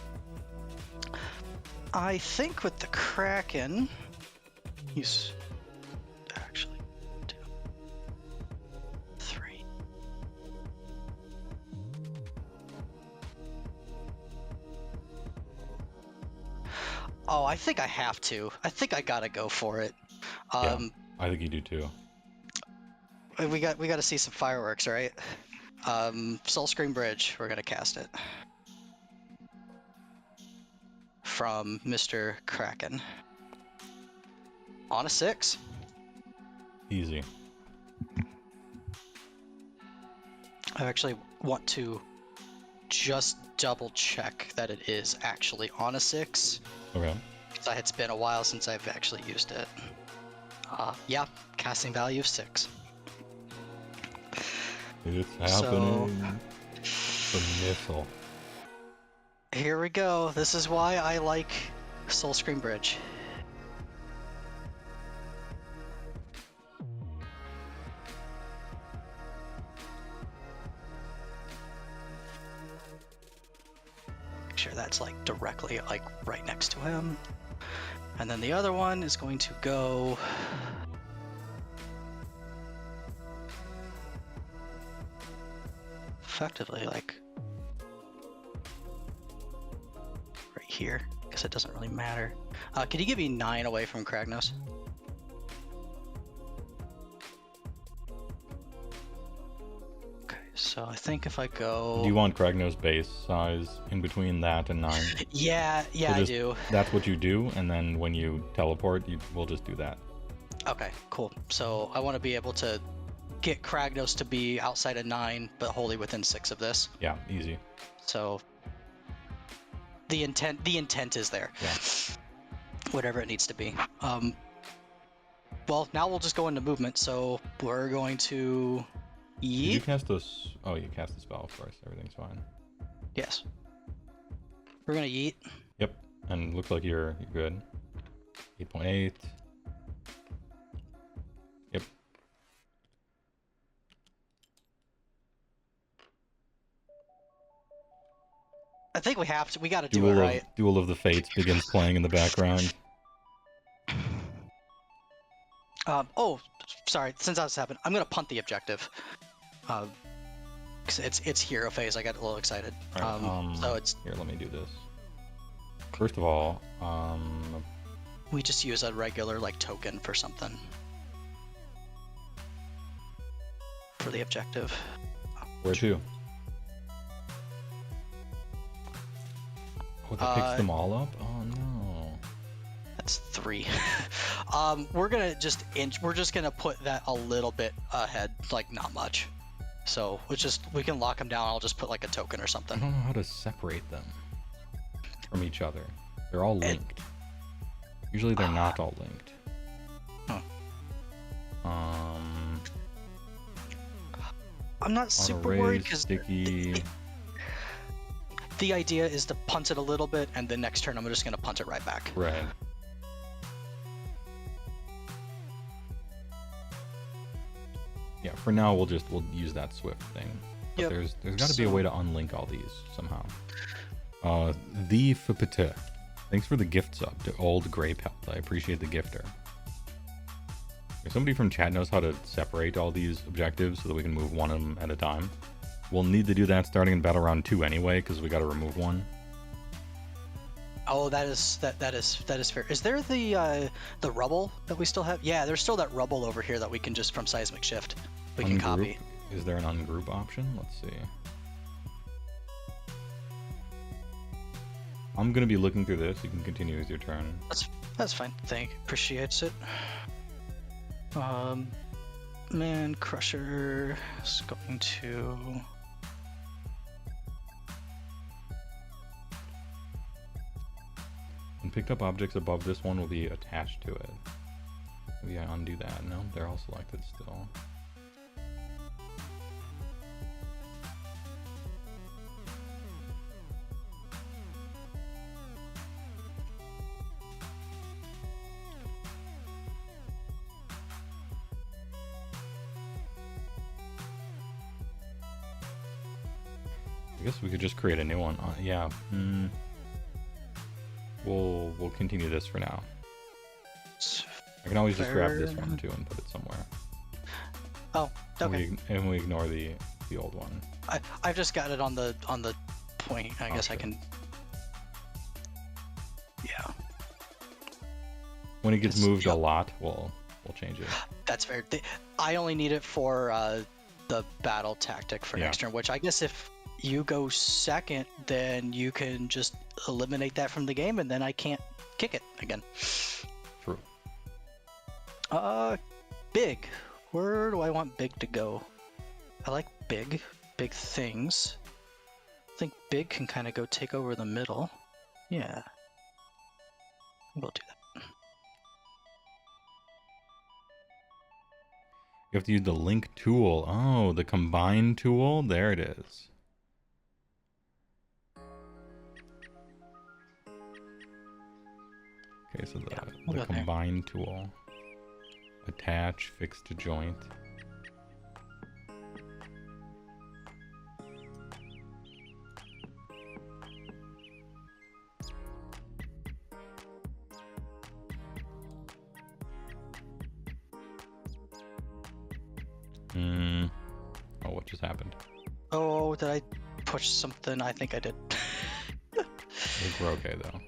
I think with the Kraken, he's actually 2, 3. Oh, I think I have to. I think I gotta go for it. Yeah, I think you do too. We got to see some fireworks, right? Soul Scream Bridge. We're gonna cast it from Mr. Kraken on a 6. Easy. I actually want to just double check that it is actually on a 6. Okay. Because it's been a while since I've actually used it. Yeah, casting value of 6. It's happening. The missile. Here we go. This is why I like Soul Scream Bridge. Make sure that's like directly like right next to him. And then the other one is going to go effectively like right here, because it doesn't really matter. Can you give me 9 away from Kragnos? Okay, so I think if I go... Do you want Kragnos base size in between that and 9? Yeah, So I do. That's what you do, and then when you teleport, we'll just do that. Okay, cool. So I want to be able to get Kragnos to be outside of 9, but wholly within 6 of this. Yeah, easy. So the intent is there. Yeah. Whatever it needs to be. Well, now we'll just go into movement. So we're going to Did you yeet. cast this? Oh, you cast the spell, of course. Everything's fine. Yes. We're gonna yeet. Yep, and looks like you're good. 8.8. Yep. I think we have to. We got to do it right. Duel of the Fates begins playing in the background. Oh, sorry. Since that's happened, I'm gonna punt the objective. Cause it's hero phase. I got a little excited. All right, So it's here. Let me do this. First of all, we just use a regular like token for something for the objective. where to? Oh, that picks them all up. Oh no. That's 3. We're gonna just we're just gonna put that a little bit ahead, like not much. So we can lock them down. I'll just put like a token or I something. don't know how to separate them from each other. They're all linked. Usually they're not all linked. Huh. On I'm not a super raise, worried because sticky. the idea is to punt it a little bit, and the next turn I'm just gonna punt it right back. Right. Yeah, for now we'll use that Swift thing. But Yep. there's got to be a way to unlink all these somehow. The FPT. Thanks for the gift sub to Old Grey Pelt. I appreciate the gifter. If somebody from chat knows how to separate all these objectives so that we can move one of them at a time, we'll need to do that starting in Battle Round 2 anyway, because we got to remove one. Oh, that is fair. Is there the rubble that we still have? Yeah, there's still that rubble over here that we can just from seismic shift we can copy. Is there an ungroup option? Let's see. I'm gonna be looking through this. You can continue with your turn. That's fine. Appreciates it. Man Crusher is going to. And picked up objects above this one will be attached to it. Maybe I undo that. No, they're all selected still. I guess we could just create a new one. Yeah. We'll continue this for now. I can always just grab this one too and put it somewhere. Oh, okay. And we ignore the old one. I've just got it on the point. I guess I can. Yeah. When it gets 'Cause, moved a yep, lot, we'll change it. that's fair. I only need it for the battle tactic for Yeah. next turn, which I guess if you go second, then you can just eliminate that from the game, and then I can't kick it again. True. Big. Where do I want big to go? I like big things. I think big can kind of go take over the middle. Yeah. We'll do that. You have to use the link tool. Oh, the combine tool. There it is. Okay, so we'll the go there. combine tool. Attach, fix to joint. Oh, what just happened? Oh, did I push something? I think I did. I think we're okay though.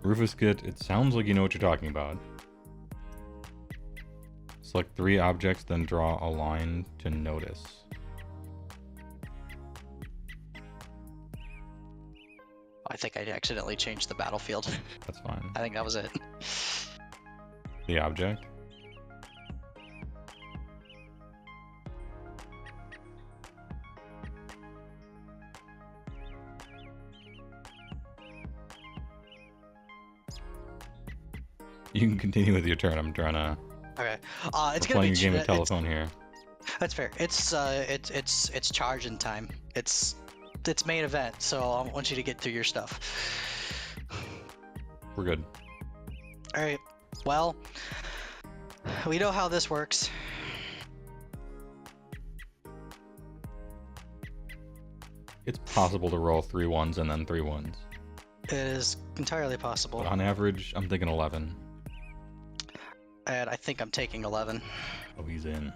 Rufus Kit, it sounds like you know what you're talking about. Select 3 objects, then draw a line to notice. I think I accidentally changed the battlefield. That's fine. I think that was it. The object? You can continue with your turn. I'm trying to. Okay. It's We're gonna playing be a game of it's- telephone here. That's fair. It's charging time. It's main event, so I want you to get through your stuff. We're good. All right. Well, we know how this works. It's possible to roll 3 ones and then 3 ones. It is entirely possible, But on average, I'm thinking 11. and I think I'm taking 11. Oh, he's in.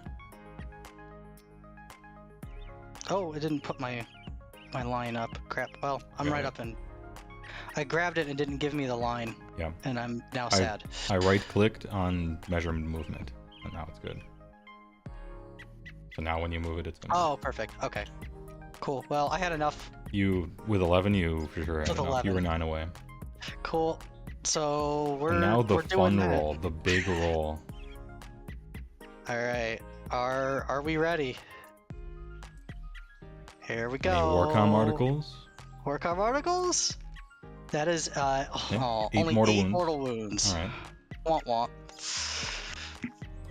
Oh, it didn't put my line up. Crap. Well, I'm Got right it. up and I grabbed it and didn't give me the line. Yeah. And I'm now sad. I right-clicked on measure movement, and now it's good. So now when you move it, it's gonna. Oh, perfect. Okay. Cool. Well, I had enough. You with 11, you for sure had With enough. You were 11. 9 away. Cool. So And now the we're doing fun that. roll, the big roll. All right. Are we ready? Here we go. Any Warcom articles? Warcom articles? That is Yeah, eight only mortal 8 wounds. mortal wounds. All right. Womp womp.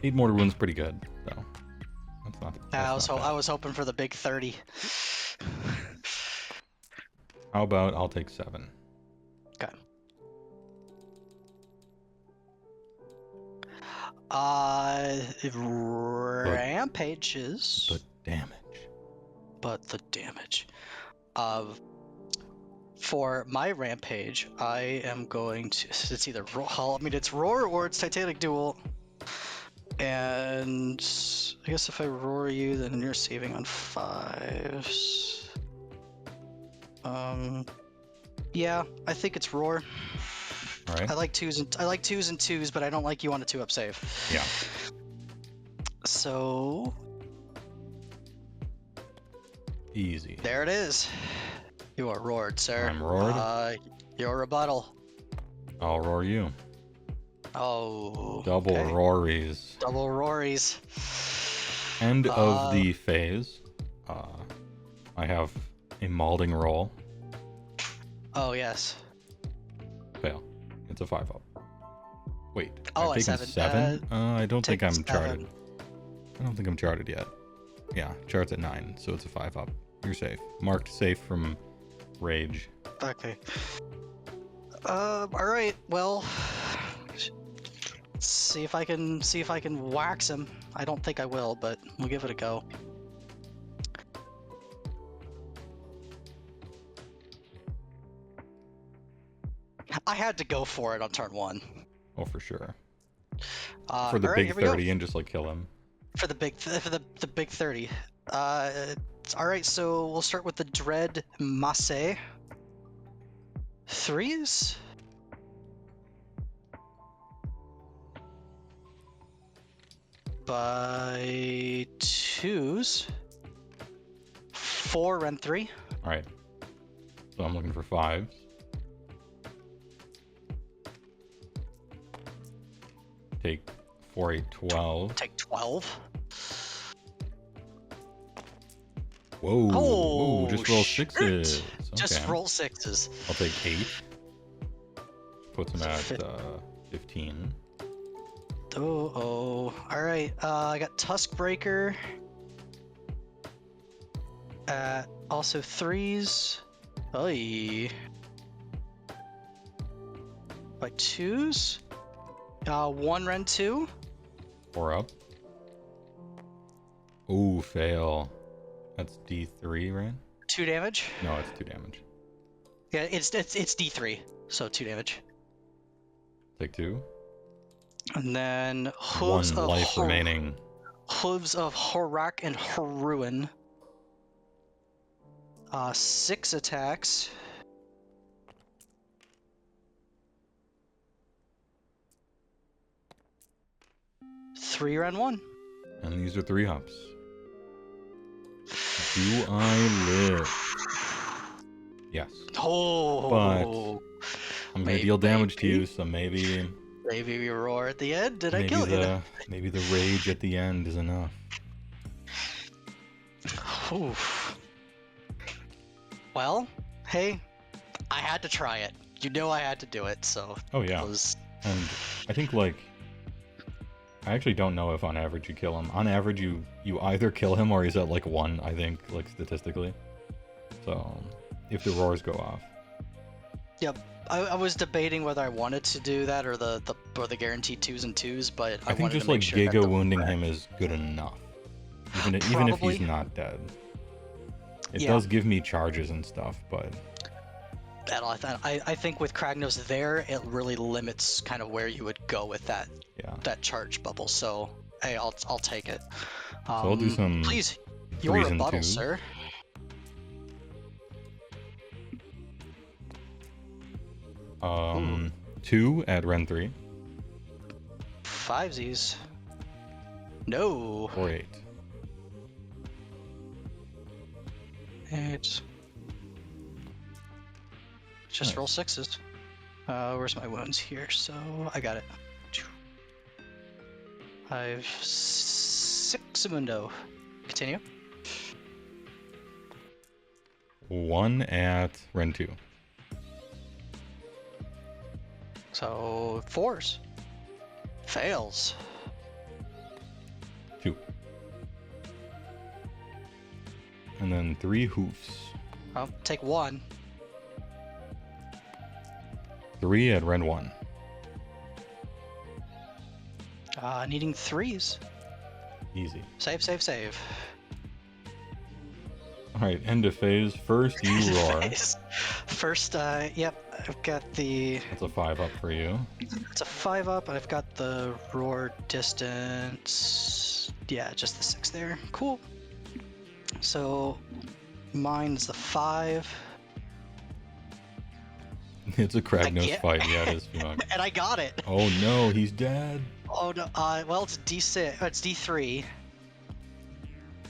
8 mortar wounds, pretty good though. That's not. That's not I bad. was hoping for the big 30. How about I'll take 7. Okay. Rampages. The damage. But the damage of for my rampage, I am going to. It's either it's roar or it's Titanic Duel. And I guess if I roar you, then you're saving on 5s. Yeah, I think it's roar. All right. I like 2s and 2s, but I don't like you on a 2-up save. Yeah. So Easy. there it is. You are roared, sir. I'm roared. Your rebuttal. I'll roar you. Oh. Double okay. roaries. Double roaries. End of the phase. I have a malding roll. Oh yes. Fail. It's a 5-up. Wait. Oh, I've a taken 7. 7? I don't think take I'm 7. charted. I don't think I'm charted yet. Yeah, chart's at 9, so it's a 5-up. You're safe. Marked safe from rage. Okay. All right. Well, see if I can wax him. I don't think I will, but we'll give it a go. I had to go for it on turn 1. Oh, for sure. all For the right, big here we go. 30 and just like kill him. For the big big 30. All right, so we'll start with the Dread Masse. 3s. By 2s. 4 and 3. All right. So I'm looking for 5s. Take 4, 8, 12. Take 12. Whoa. Oh, Whoa, just roll shoot. 6s. Just Okay. roll 6s. I'll take 8. Puts him at 15. Oh. All right. I got Tusk Breaker. Also 3s. Oy. By 2s. 1 Ren 2. 4 up. Ooh, fail. That's D3, right? 2 damage. No, it's 2 damage. Yeah, it's D3, so 2 damage. Take 2. And then 1 Hooves of life remaining. Hooves of Horak and Haruin. 6 attacks. Three Ren 1. And these are 3 ups. Do I live? Yes. Oh. I'm gonna deal damage to you, so maybe Maybe we roar at the end. Did I kill you? Maybe the rage at the end is enough. Oof. Well, hey, I had to try it. You know I had to do it, so. Oh yeah. And I think like I actually don't know if on average you kill him. On average you either kill him or he's at like 1, I think, like statistically. So if the roars go off. Yep. I was debating whether I wanted to do that or the guaranteed 2s and 2s, but I think just like Giga wounding him is good enough. Even if he's not dead. It does give me charges and stuff, but I think with Kragnos there, it really limits kind of where you would go with that charge bubble. So hey, I'll take it. So I'll do some please, your 3s and rebuttal, 2s. sir. Ooh. 2 at Ren 3. 5s. No. 4, 8. 8. Just Nice. roll 6s. Where's my wounds here? So I got it. 5, 6 mundo. Continue. 1 at Ren 2. So 4s. Fails. 2. And then 3 hoofs. Oh, take 1. 3 at Ren 1. Needing 3s. Easy. Save. Alright, end of phase. First you roar. First, yep, I've got the... That's a 5 up for you. It's a 5 up, and I've got the roar distance. Yeah, just the 6 there. Cool. So, mine's the 5. It's a Kragnos fight, yeah, it is. And I got it. Oh no, he's dead. Oh no, well, it's D6, it's D3.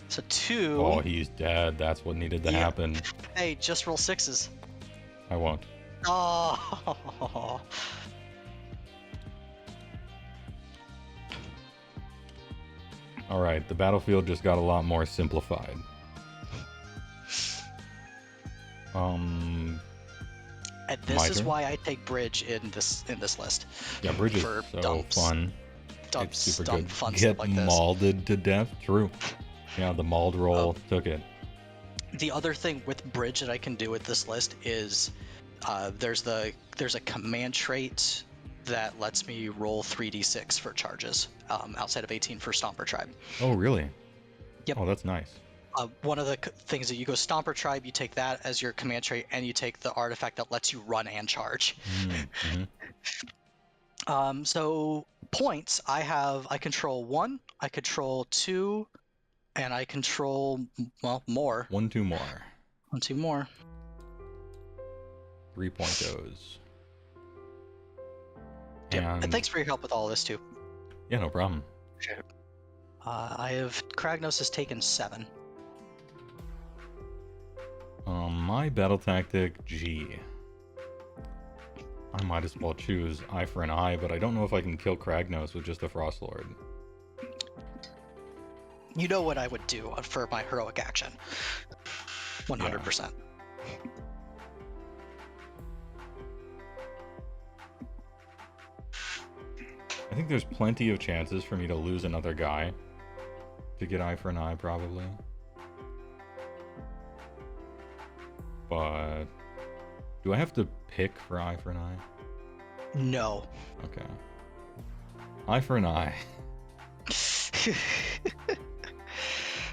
So 2. Oh, he's dead. That's what needed to happen. Hey, just roll 6s. I won't. Oh. Alright, the battlefield just got a lot more simplified. And this is turn? why I take bridge in this list. Yeah, Bridge is For so dumps. fun. Dumps, It's super dump good. fun Get stuff like this. mauled to death. True. Yeah, the mauled roll took it. The other thing with bridge that I can do with this list is there's a command trait that lets me roll 3d6 for charges outside of 18 for Stomper Tribe. Oh, really? Yep. Oh, that's nice. One of the things that you go Stomper Tribe, you take that as your command trait, and you take the artifact that lets you run and charge. Mm-hmm. So points, I control 1, I control 2, and I control, well, more. 1, 2 more. 1, 2 more. 3.0s. Yeah, and thanks for your help with all this too. Yeah, no problem. Sure. I have Kragnos has taken 7. My battle tactic, G. I might as well choose eye for an eye, but I don't know if I can kill Kragnos with just a Frost Lord. You know what I would do for my heroic action. 100%. I think there's plenty of chances for me to lose another guy to get eye for an eye, probably. But do I have to pick for eye for an eye? No. Okay. Eye for an eye.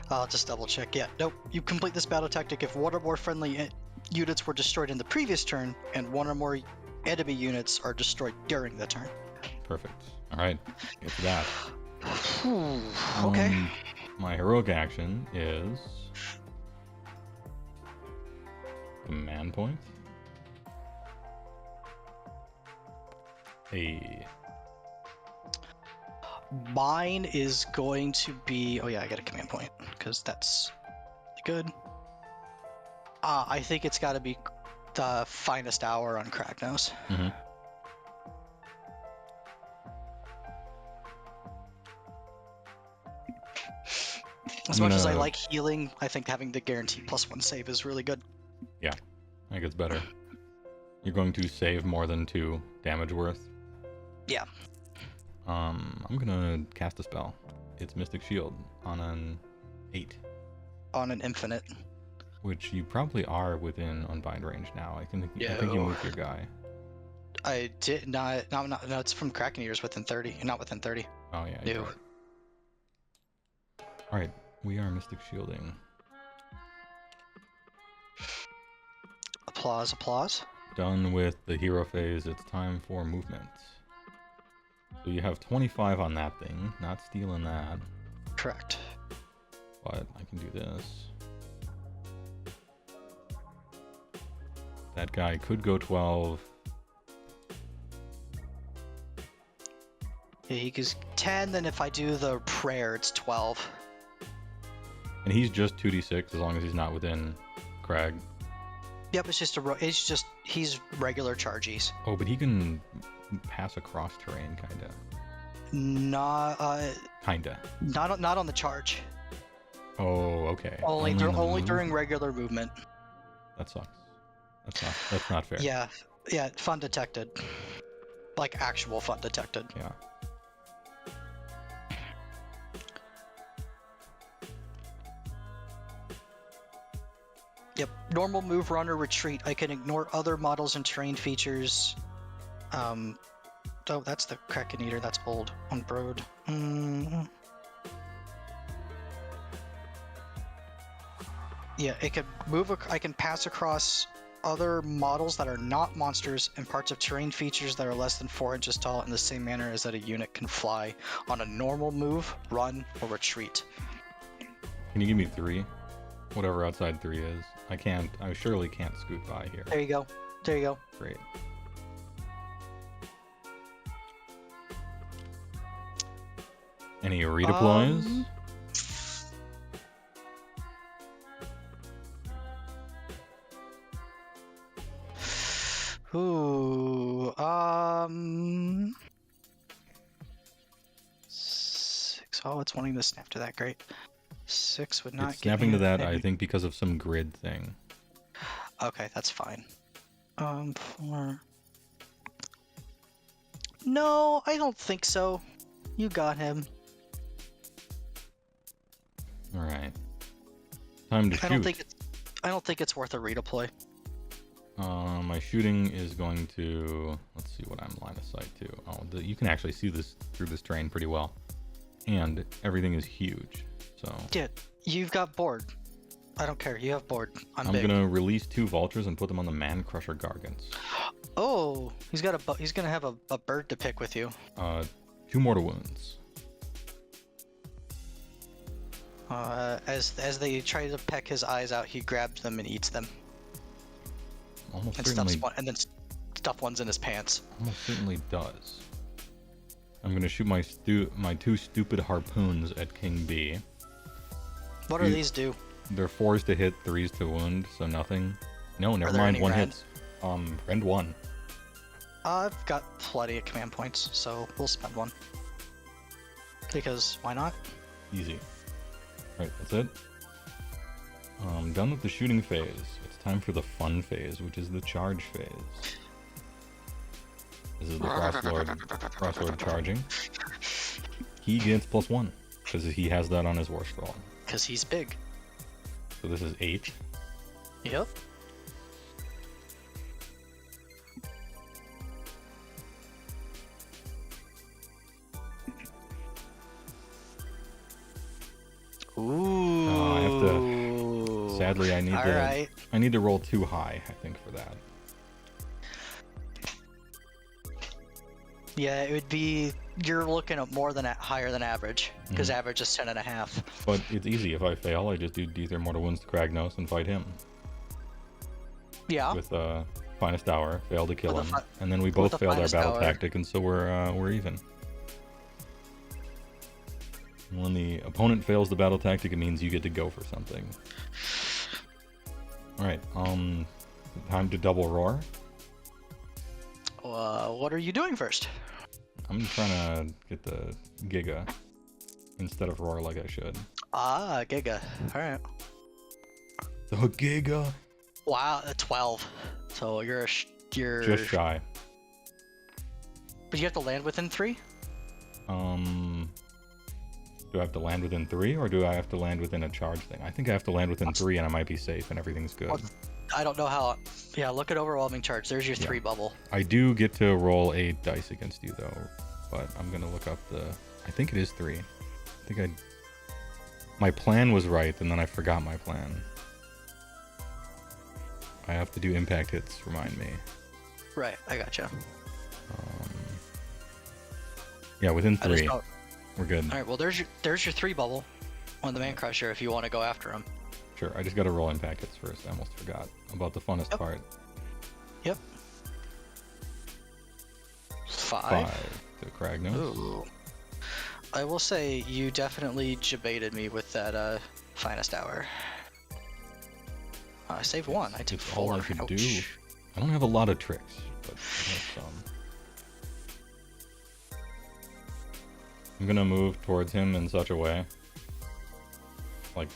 I'll just double check. Yeah, nope. You complete this battle tactic if one or more friendly units were destroyed in the previous turn, and one or more enemy units are destroyed during the turn. Perfect. All right, get to that. Okay. My heroic action is command point. Mine is going to be. Oh yeah, I got a command point because that's good. I think it's got to be the finest hour on Kragnos. Mm-hmm. As much as I like healing, I think having the guaranteed +1 save is really good. Yeah, I think it's better. You're going to save more than 2 damage worth? Yeah. I'm gonna cast a spell. It's Mystic Shield on an 8. On an infinite. Which you probably are within Unbind range now. I think you moved your guy. I did not. No, it's from Kraken Eaters within 30. You're not within 30. Oh yeah. You're right. All right, we are Mystic Shielding. Applause, applause. Done with the hero phase. It's time for movement. So you have 25 on that thing. Not stealing that. Correct. But I can do this. That guy could go 12. Yeah, he goes 10, then if I do the prayer, it's 12. And he's just 2d6 as long as he's not within Crag. Yep, it's just he's regular charges. Oh, but he can pass across terrain, kinda. Kinda. Not on the charge. Oh, okay. Only during regular movement. That sucks. That's not fair. Yeah, fun detected. Like actual fun detected. Yeah. Yep. Normal move, run, or retreat. I can ignore other models and terrain features. Oh, that's the Kraken Eater. That's old on Broad. Yeah, it can move. I can pass across other models that are not monsters and parts of terrain features that are less than 4 inches tall in the same manner as that a unit can fly on a normal move, run, or retreat. Can you give me 3? Whatever outside 3 is. I surely can't scoot by here. There you go. There you go. Great. Any redeploys? Ooh, 6. Oh, it's wanting to snap to that. Great. 6 would not. It's snapping to that, I think, because of some grid thing. Okay, that's fine. 4. No, I don't think so. You got him. All right. Time to shoot. I don't think it's worth a redeploy. My shooting is going to. Let's see what I'm line of sight to. Oh, you can actually see this through this terrain pretty well, and everything is huge. So. Yeah, you've got board. I don't care. You have board. I'm big. Gonna release 2 vultures and put them on the Man Crusher Gargants. Oh, he's gonna have a bird to pick with you. 2 mortal wounds. As they try to peck his eyes out, he grabs them and eats them. Almost and certainly. stuff one's in his pants. Almost certainly does. I'm gonna shoot my two stupid harpoons at King B. What do these do? They're 4s to hit, 3s to wound, so nothing. No, never there mind. any One red? hits. Rend 1. I've got plenty of command points, so we'll spend one. Because why not? Easy. Right, that's it. Done with the shooting phase. It's time for the fun phase, which is the charge phase. This is the Frostlord charging. He gets +1 because he has that on his war scroll. Because he's big. So this is 8. Yep. Ooh. I have to. Sadly, I need to roll too high, I think, for that. Yeah, it would be. You're looking at higher than average, because average is 10.5. But it's easy. If I fail, I just do D3 mortal wounds to Kragnos and fight him. Yeah. With finest hour, fail to kill him, and then we both failed our battle tactic, and so we're even. When the opponent fails the battle tactic, it means you get to go for something. Alright, time to double roar. What are you doing first? I'm trying to get the Giga instead of roar like I should. Ah, Giga. Alright. The Giga! Wow, 12. So you're just shy. But you have to land within 3? Do I have to land within 3, or do I have to land within a charge thing? I think I have to land within 3 and I might be safe and everything's good. I don't know how. Yeah, look at overwhelming charge. There's your 3 bubble. I do get to roll 8 dice against you though, but I'm gonna look up I think it is 3. My plan was right, and then I forgot my plan. I have to do impact hits, remind me. Right, I gotcha. Yeah, within 3. We're good. Alright, well there's your 3 bubble on the Man Crusher if you want to go after him. Sure, I just gotta roll impact hits first. I almost forgot about the funnest part. Yep. 5 to Kragnos. Ooh. I will say you definitely debated me with that finest hour. I saved 1. I took 4. All I could do. I don't have a lot of tricks, but I have some. I'm gonna move towards him in such a way, like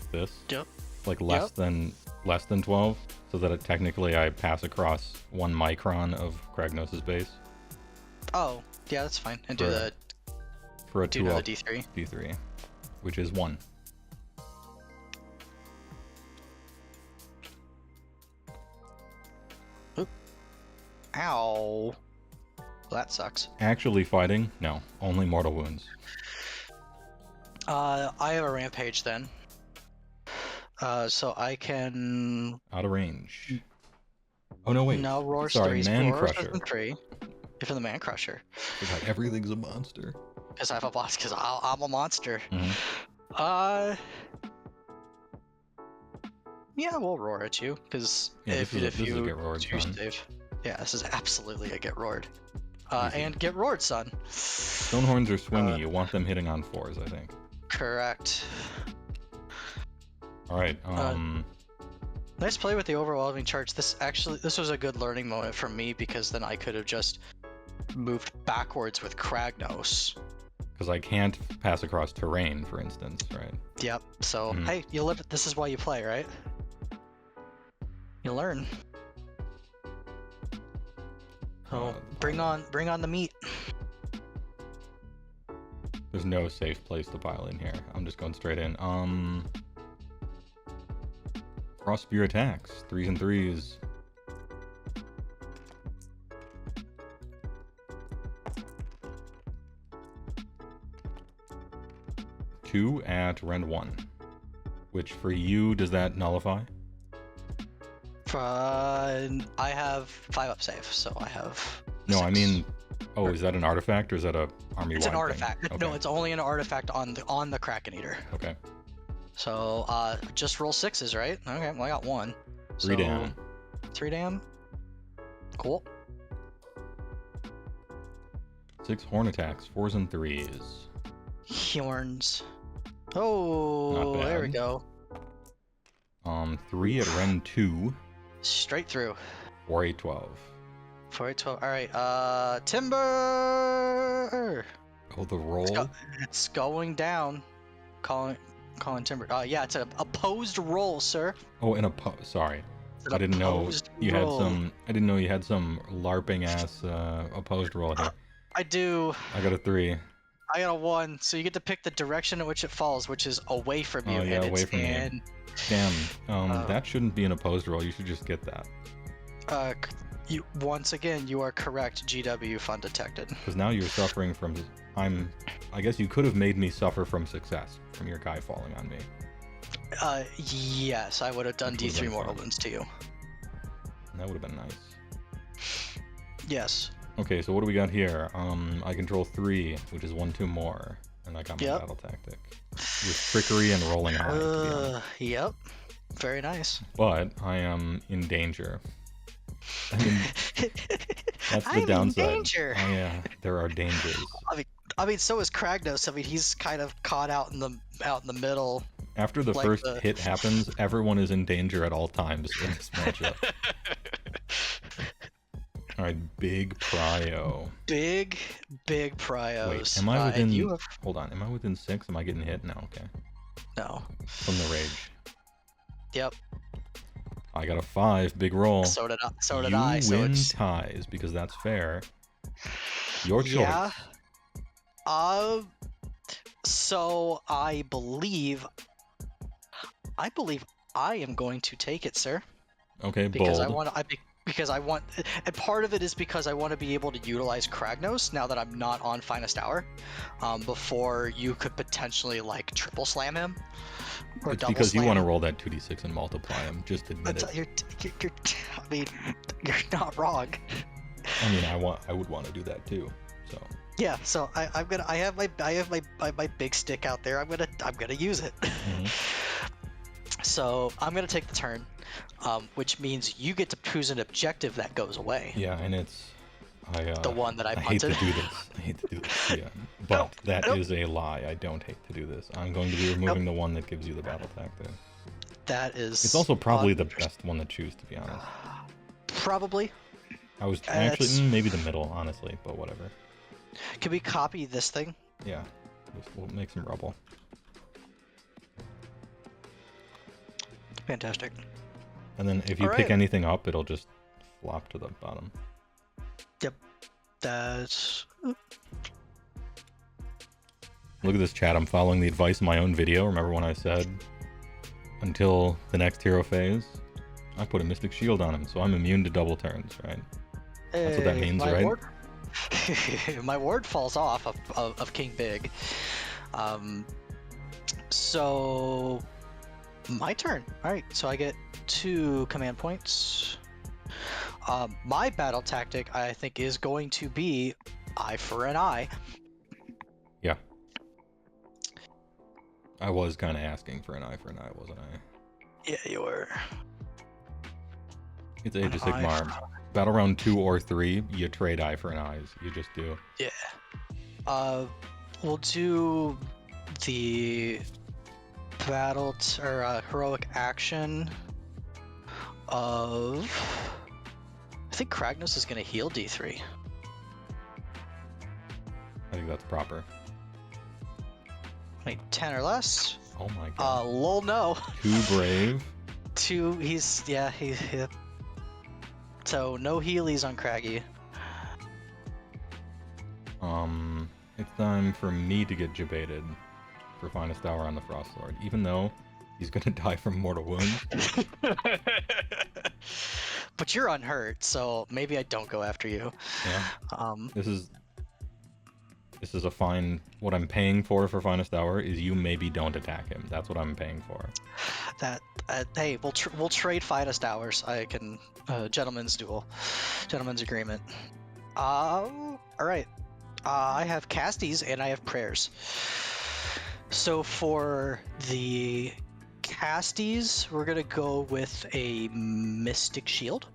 this. Yep. Like less than 12, so that technically I pass across 1 micron of Kragnos' base. Oh, yeah, that's fine. And do another D3. D3, which is 1. Oop. Ow. Well, that sucks. Actually fighting? No, only mortal wounds. I have a rampage then. So I can... Out of range. Oh no, wait. No, roar's Sorry, 3. Man Roar's Crusher. 3. You're for the Man Crusher. Like everything's a monster. Because I have a boss, because I'm a monster. Mm-hmm. Yeah, we'll roar at you, because if you get roared, son. save. Yeah, this is absolutely a get roared. And get roared, son. Stonehorns are swingy. You want them hitting on 4s, I think. Correct. Alright, Nice play with the overwhelming charge. This was a good learning moment for me, because then I could have just moved backwards with Kragnos. Because I can't pass across terrain, for instance, right? Yep. So hey, you live. This is why you play, right? You learn. Oh, bring on the meat. There's no safe place to pile in here. I'm just going straight in. Cross spear attacks, 3s and 3s. Two at rend 1, which for you, does that nullify? I have 5 up save, so I have. No, 6. I mean, is that an artifact or is that a army? It's an artifact. Okay. No, it's only an artifact on the Kraken Eater. Okay. So just roll 6s, right? Okay, well I got 1. 3 down. 3 dam. Cool. 6 horn attacks, 4s and 3s. Horns. Oh, Not there we bad. go. 3 at Ren 2, Straight through. 4 8 12. 4 8 12. All right. Timber. Oh, the roll. It's going down. Calling timber. Yeah, it's an opposed roll, sir. Oh, and sorry. It's I an didn't know opposed you had roll. some. I didn't know you had some LARPing ass opposed roll here. I do. I got a 3. I got a 1, so you get to pick the direction in which it falls, which is away from you. Oh, yeah, and away it's from me. in, Damn. That shouldn't be an opposed roll. You should just get that. Once again, you are correct. GW fun detected. Because now you're suffering from. I guess you could have made me suffer from success from your guy falling on me. Yes, I would have done Which would've D3 been mortal fun. wounds to you. That would have been nice. Yes. Okay, so what do we got here? I control 3, which is 1 2 more, and I got my Yep. battle tactic with trickery and rolling high. To be honest. Yep. Very nice. But I am in danger. I mean, that's the I'm downside. in danger. There are dangers. I mean, so is Kragnos. I mean, he's kind of caught out in the middle. After the Like first the- hit happens, everyone is in danger at all times in this matchup. All right, big prio. Big prios. Wait, am I and within? you have Hold on, am I within 6? Am I getting hit? No, okay. no. From the rage. Yep. I got a 5, big roll. So did I. So did you I. So win it's ties because that's fair. Your choice. Yeah. So I believe I am going to take it, sir. Okay, Because bold. because I want, and part of it is because I want to be able to utilize Kragnos now that I'm not on Finest Hour, before you could potentially like triple slam him, or It's double because you slam want to him. roll that 2d6 and multiply them. Just admit it. You're, I mean, you're not wrong. I mean, I would want to do that too. So Yeah, so I have my big stick out there. I'm gonna use it. Mhm. So I'm gonna take the turn, which means you get to choose an objective that goes away. yeah, and it's The one that I hate to punted. do this. I hate to do this. Yeah, but that nope. is a lie. I don't hate to do this. I'm going to be removing the one that gives you the battle tactic. That is. It's also probably the best one to choose, to be honest. Probably. I was That's- actually maybe the middle, honestly, but whatever. Can we copy this thing? Yeah, we'll make some rubble. Fantastic. And then if you All pick right. anything up, it'll just flop to the bottom. That's. Look at this chat. I'm following the advice in my own video. Remember when I said until the next hero phase, I put a Mystic Shield on him, so I'm immune to double turns, right? That's what that Hey, means, my right? Ward, my ward falls off of King Big. So my turn. All right, so I get 2 command points. My battle tactic, I think, is going to be eye for an eye. Yeah. I was kind of asking for an eye, wasn't I? Yeah, you were. It's Age of An eye Sigmar. Battle round 2 or 3, you trade eye for an eyes. You just do. Yeah. We'll do the heroic action of. I think Kragnos is going to heal D3. I think that's proper. Wait, 10 or less? Oh my god. Lol, no. 2 brave. 2, he's. So, no Heelys on Craggy. It's time for me to get jebaited for Finest Hour on the Frost Lord, even though he's gonna die from mortal wounds. But you're unhurt, so maybe I don't go after you. Yeah. This is a fine. What I'm paying for Finest Hour is you maybe don't attack him. That's what I'm paying for. Hey, we'll trade Finest Hours. I can gentleman's duel, gentleman's agreement. All right. I have casties and I have prayers. So for the casties, we're gonna go with a Mystic Shield.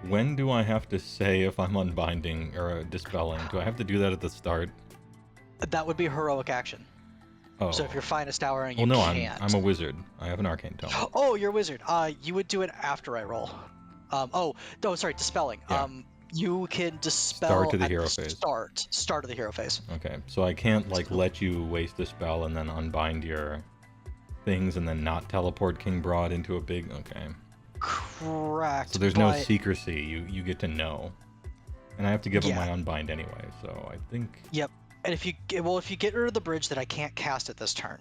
When do I have to say if I'm unbinding or dispelling? Do I have to do that at the start? That would be heroic action. Oh. So if you're finest hour and Well, you no, can't. I'm a wizard. I have an arcane tome. Oh, you're a wizard. You would do it after I roll. Oh, no, sorry, dispelling. Yeah. You can dispel Start to the at hero the phase. Start of the hero phase. Okay, so I can't like let you waste a spell and then unbind your things and then not teleport King Broad into a big. Okay. Correct. So there's no secrecy. You get to know, and I have to give him Yeah. my unbind anyway. So I think. Yep. And if you get rid of the bridge, then I can't cast it this turn,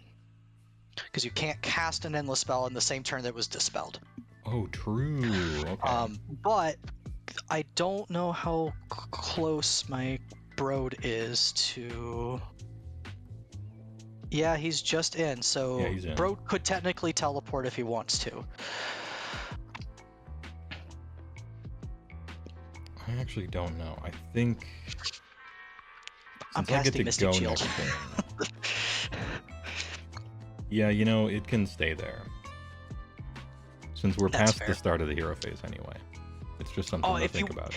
because you can't cast an endless spell in the same turn that was dispelled. Oh, true. Okay. But I don't know how close my Broad is to. Yeah, he's just in. So Yeah, he's in. Broad could technically teleport if he wants to. I actually don't know. I think. I'm Since I get casting to Mystic go Shield. next turn. Yeah, it can stay there. Since we're That's past fair. the start of the hero phase anyway. It's just something to think about.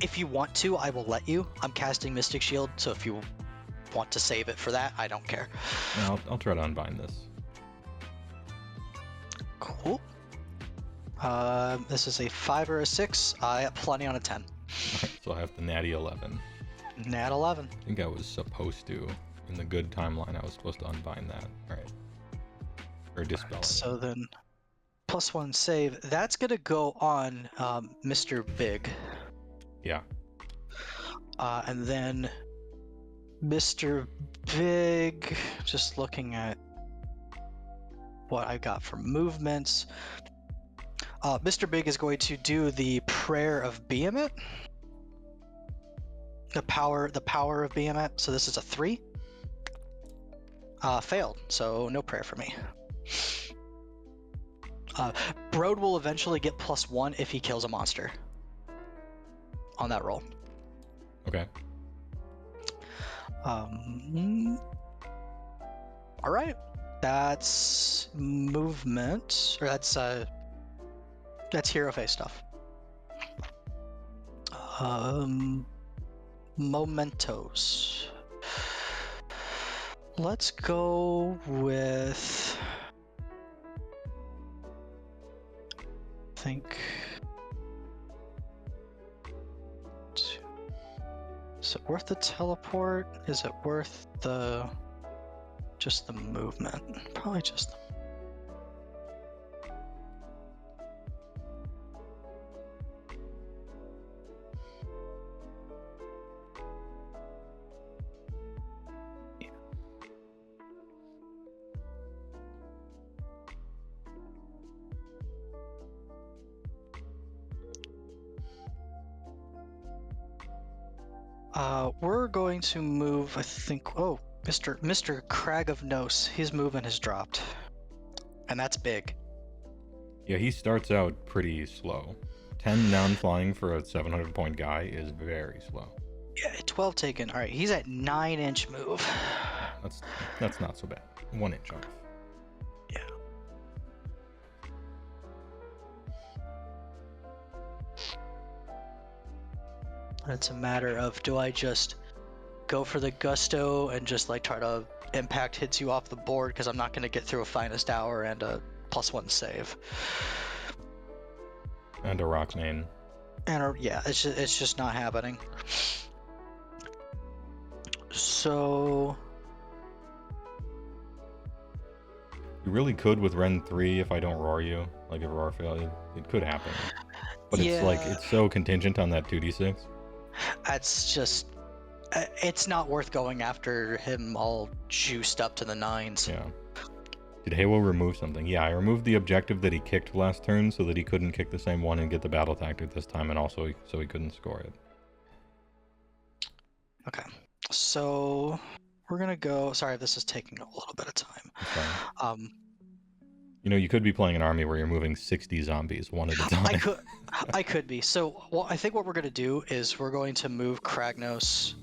If you want to, I will let you. I'm casting Mystic Shield, so if you want to save it for that, I don't care. No, I'll try to unbind this. Cool. This is a 5 or a 6. I have plenty on a 10. Alright, so I have the natty 11. Nat 11. I think I was supposed to, in the good timeline, I was supposed to unbind that. Alright. Or dispel it. So then, +1 save. That's gonna go on Mr. Big. Yeah. And then Mr. Big, just looking at what I got for movements. Mr. Big is going to do the Prayer of Behemoth. The power of Behemoth. So this is a 3. Failed, so no prayer for me. Broad will eventually get +1 if he kills a monster on that roll. Okay. All right, that's movement, or that's hero phase stuff. Mementos. Let's go with. I think. Is it worth the teleport? Is it worth just the movement? Probably just the. We're going to move, I think. Oh, Mr. Crag of Nos, his movement has dropped, and that's big. Yeah, he starts out pretty slow. 10 down flying for a 700 point guy is very slow. Yeah, 12 taken. All right, he's at 9-inch move. That's not so bad. 1 inch off. Yeah. It's a matter of, do I just go for the gusto and just like try to impact hits you off the board, because I'm not going to get through a finest hour and a +1 save. And a rock main. And yeah, it's just not happening. So You really could with Ren 3 if I don't roar you. Like if roar fail, it could happen. But yeah, it's so contingent on that 2d6. that's just, it's not worth going after him all juiced up to the 9s. Yeah. Did Heywoah remove something? Yeah, I removed the objective that he kicked last turn so that he couldn't kick the same one and get the battle tactic this time, and also so he couldn't score it. Okay, so we're gonna go. Sorry, this is taking a little bit of time. Okay. You could be playing an army where you're moving 60 zombies one at a time. I could be. So, I think what we're gonna do is we're going to move Kragnos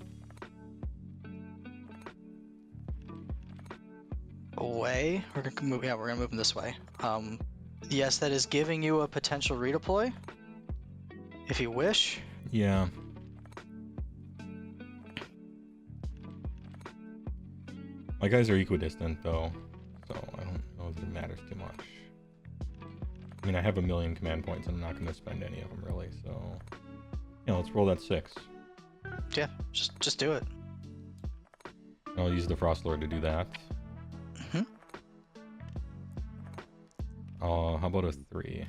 away. We're gonna move. Yeah, we're gonna move him this way. Yes, that is giving you a potential redeploy, if you wish. Yeah. My guys are equidistant though, so I don't know if it matters too much. I mean, I have 1,000,000 command points, and I'm not going to spend any of them really. So, yeah, let's roll that 6. Yeah, just do it. I'll use the Frost Lord to do that. Mm-hmm. How about a 3?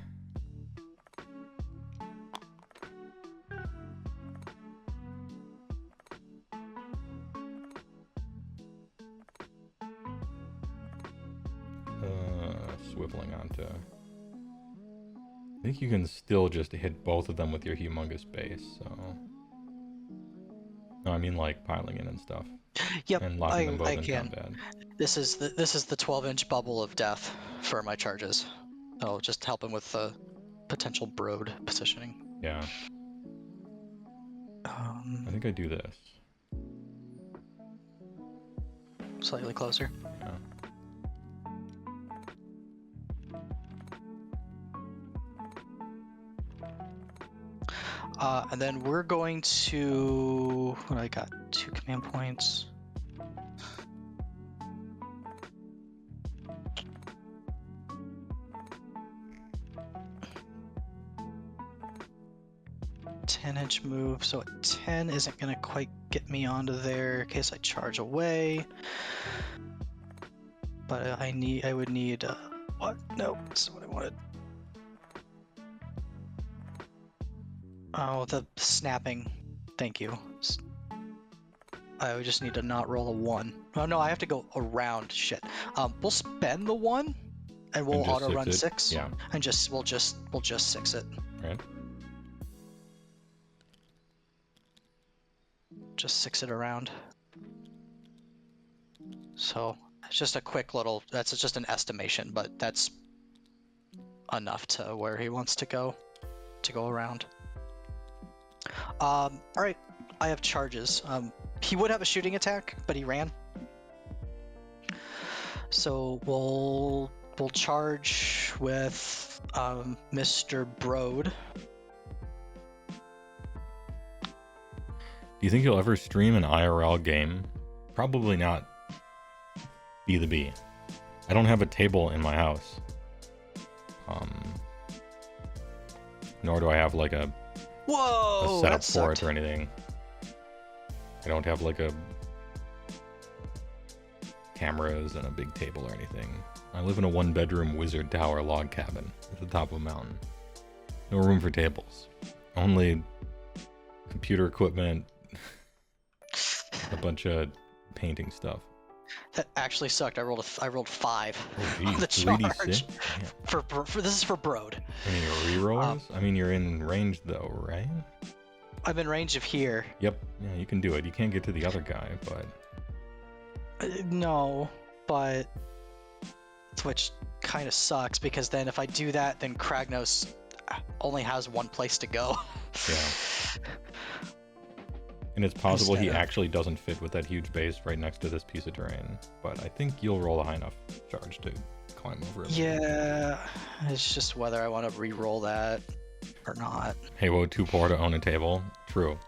Swiveling onto... I think you can still just hit both of them with your humongous base, so... No, I mean like piling in and stuff. Yep, And locking them both I in can. combat. This is the 12-inch bubble of death for my charges. So just help him with the potential brood positioning. Yeah. I think I do this. Slightly closer. Yeah. And then we're going to... I got 2 command points. Inch move, so a 10 isn't gonna quite get me onto there in case I charge away. But I would need what? No, that's what I wanted. Oh, the snapping. Thank you. I would just need to not roll a 1. Oh no, I have to go around. Shit. We'll spend the 1, and we'll auto run 6. Yeah. And we'll just 6 it. Right. Just 6 it around. So it's just a quick little. That's just an estimation, but that's enough to where he wants to go around. All right, I have charges. He would have a shooting attack, but he ran. So we'll charge with Mr. Broad. Do you think you'll ever stream an IRL game? Probably not. Be the B. I don't have a table in my house. Nor do I have like a setup for it or anything. I don't have like a cameras and a big table or anything. I live in a 1-bedroom wizard tower log cabin at the top of a mountain. No room for tables. Only computer equipment, a bunch of painting stuff. That actually sucked. I rolled 5 Oh, on the geez, charge. 3d6? For this is for Broad. Any rerolls? I mean, you're in range though, right? I'm in range of here. Yep. Yeah, you can do it. You can't get to the other guy, but... No, but... Which kind of sucks, because then if I do that, then Kragnos only has one place to go. Yeah. And it's possible he actually doesn't fit with that huge base right next to this piece of terrain. But I think you'll roll a high enough charge to climb over it. Yeah, it's just whether I want to re-roll that or not. Heywoah, too poor to own a table. True.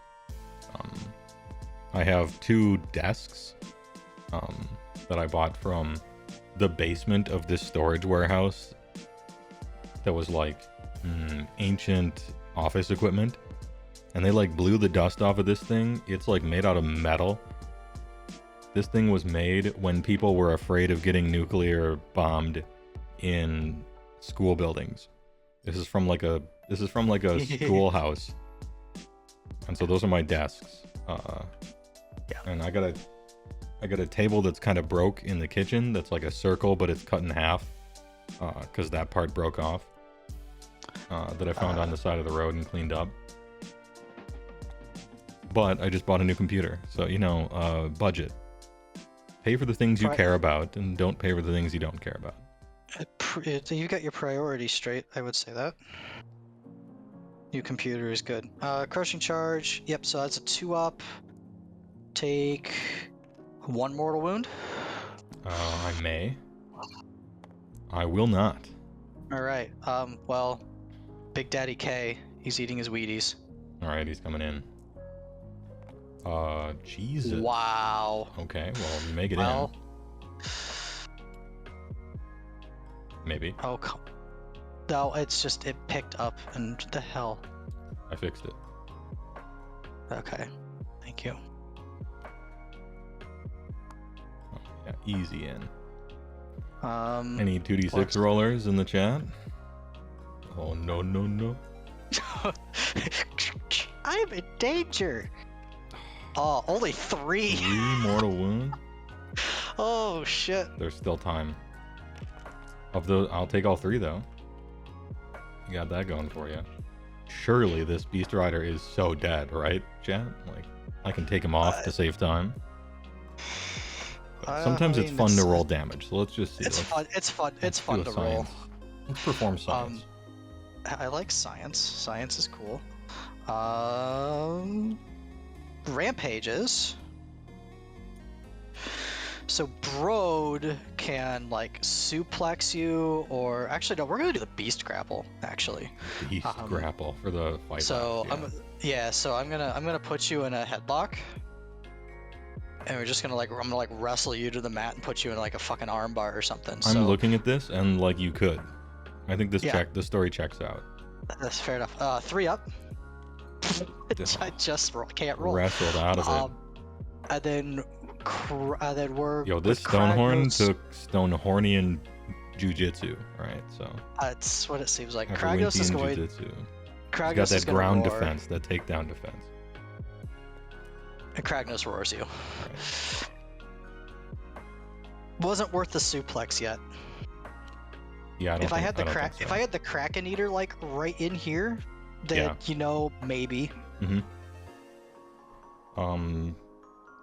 I have 2 desks that I bought from the basement of this storage warehouse that was like ancient office equipment. And they like blew the dust off of this thing. It's like made out of metal. This thing was made when people were afraid of getting nuclear bombed in school buildings. This is from like a schoolhouse. And so those are my desks. Yeah. And I got a table that's kind of broke in the kitchen. That's like a circle, but it's cut in half because that part broke off. That I found on the side of the road and cleaned up. But I just bought a new computer, so budget. Pay for the things you care about, and don't pay for the things you don't care about. You got your priorities straight, I would say that. New computer is good. Crushing charge, yep, so that's a 2-up. Take 1 mortal wound. I may. I will not. All right. Well, Big Daddy K, he's eating his Wheaties. All right, he's coming in. Jesus. Wow. Okay, well, you make it Well. in. Maybe. Oh, no, it's just, it picked up, and what the hell? I fixed it. Okay, thank you. Oh, yeah, easy in. Um, Any 2d6 what's- rollers in the chat? Oh, no, no, no. I'm in danger. Oh, only 3. 3 mortal wounds? Oh, shit. There's still time. Of those, I'll take all 3 though. You got that going for you. Surely this Beast Rider is so dead, right, chat? Like, I can take him off to save time. Sometimes it's fun to roll damage, so let's just see. It's fun. It's fun. It's fun to roll. Let's perform science. I like science. Science is cool. Rampages. So Broad can like suplex you, or actually no, we're gonna do the beast grapple actually. Beast grapple for the fight. So left, yeah. so I'm gonna put you in a headlock, and we're just gonna I'm gonna wrestle you to the mat and put you in like a fucking armbar or something. I'm looking at this and like you could. I think this the story checks out. That's fair enough. 3 up. I just can't roll. Wrestled out of it. And then we're. Yo, this Stonehorn took Stonehornian Jiu-Jitsu, right? So. That's what it seems like. Kragnos is going. Jiu-Jitsu. Kragnos He's got that ground roar. defense, that takedown defense. And Kragnos roars you. Right. Wasn't worth the suplex yet. Yeah, I don't if I had the think so. if I had the Kraken Eater like right in here, then maybe.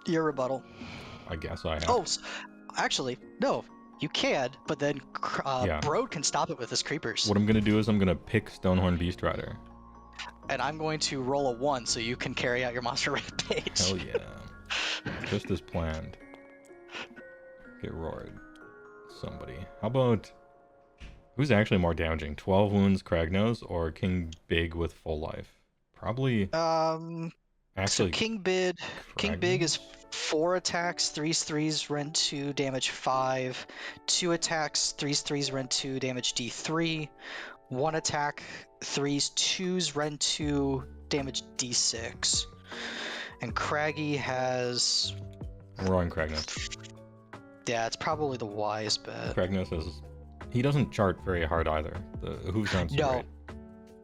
Your rebuttal. I guess I have. Oh, actually, no. You can, but then Broad can stop it with his creepers. What I'm gonna do is I'm gonna pick Stonehorn Beast Rider. And I'm going to roll a 1 so you can carry out your monster rampage. Hell yeah. Just as planned. Get roared. Somebody. How about... Who's actually more damaging? 12 wounds Kragnos or King Big with full life? Probably... Actually, so King Big is 4 attacks, 3s, rend 2, damage 5. 2 attacks, 3s, rend 2, damage D3. 1 attack, 3s, 2s, rend 2, damage D6. And Craggy has... Roaring Kragnos. Yeah, it's probably the wise bet. Kragnos is... He doesn't chart very hard either. The hooves aren't so great.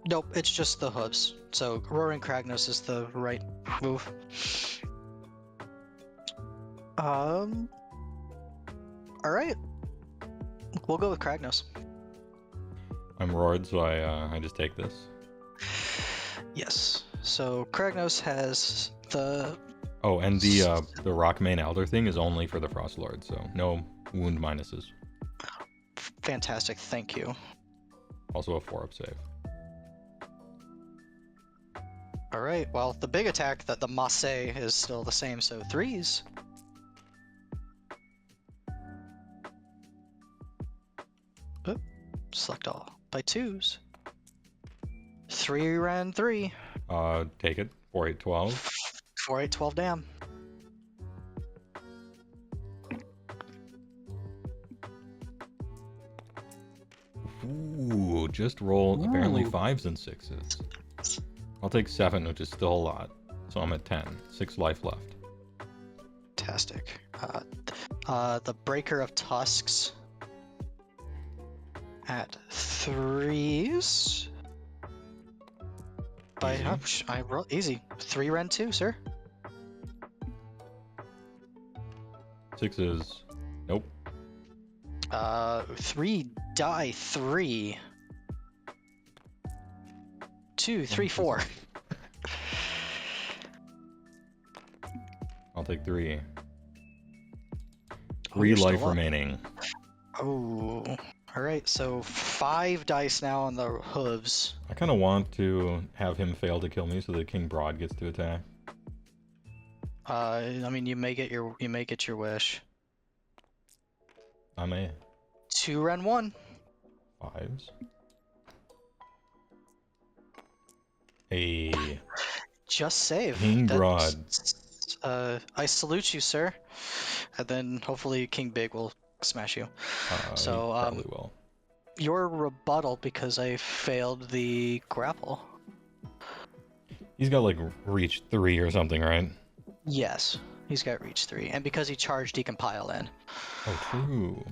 Nope, it's just the hooves. So Roaring Kragnos is the right move. Alright. We'll go with Kragnos. I'm roared, so I just take this. Yes. So Kragnos has the... Oh, and the Rockmane Elder thing is only for the Frost Lord, so no wound minuses. Fantastic, thank you. Also a 4-up save. Alright, well, the big attack, the Masse, is still the same, so 3s. Oop, select all. By 2s. 3 ran 3. Take it. 4, 8, 12. 4, 8, 12 damn. Ooh, just rolled apparently 5s and 6s. I'll take 7, which is still a lot. So I'm at 10. 6 life left. Fantastic. The Breaker of Tusks at 3s. I roll easy. 3 rend 2, sir. 6s. Nope. 3 die 3. 2, 3, 4. I'll take 3. 3 life remaining. Oh, alright, so 5 dice now on the hooves. I kind of want to have him fail to kill me so that King Broad gets to attack. I mean, you may get your wish. I may. 2 rend 1. 5s. A Just save. King Broad. I salute you, sir. And then hopefully King Big will smash you. So, he probably will. your rebuttal because I failed the grapple. He's got like reach 3 or something, right? Yes, he's got reach 3, and because he charged, he can pile in. Oh, true.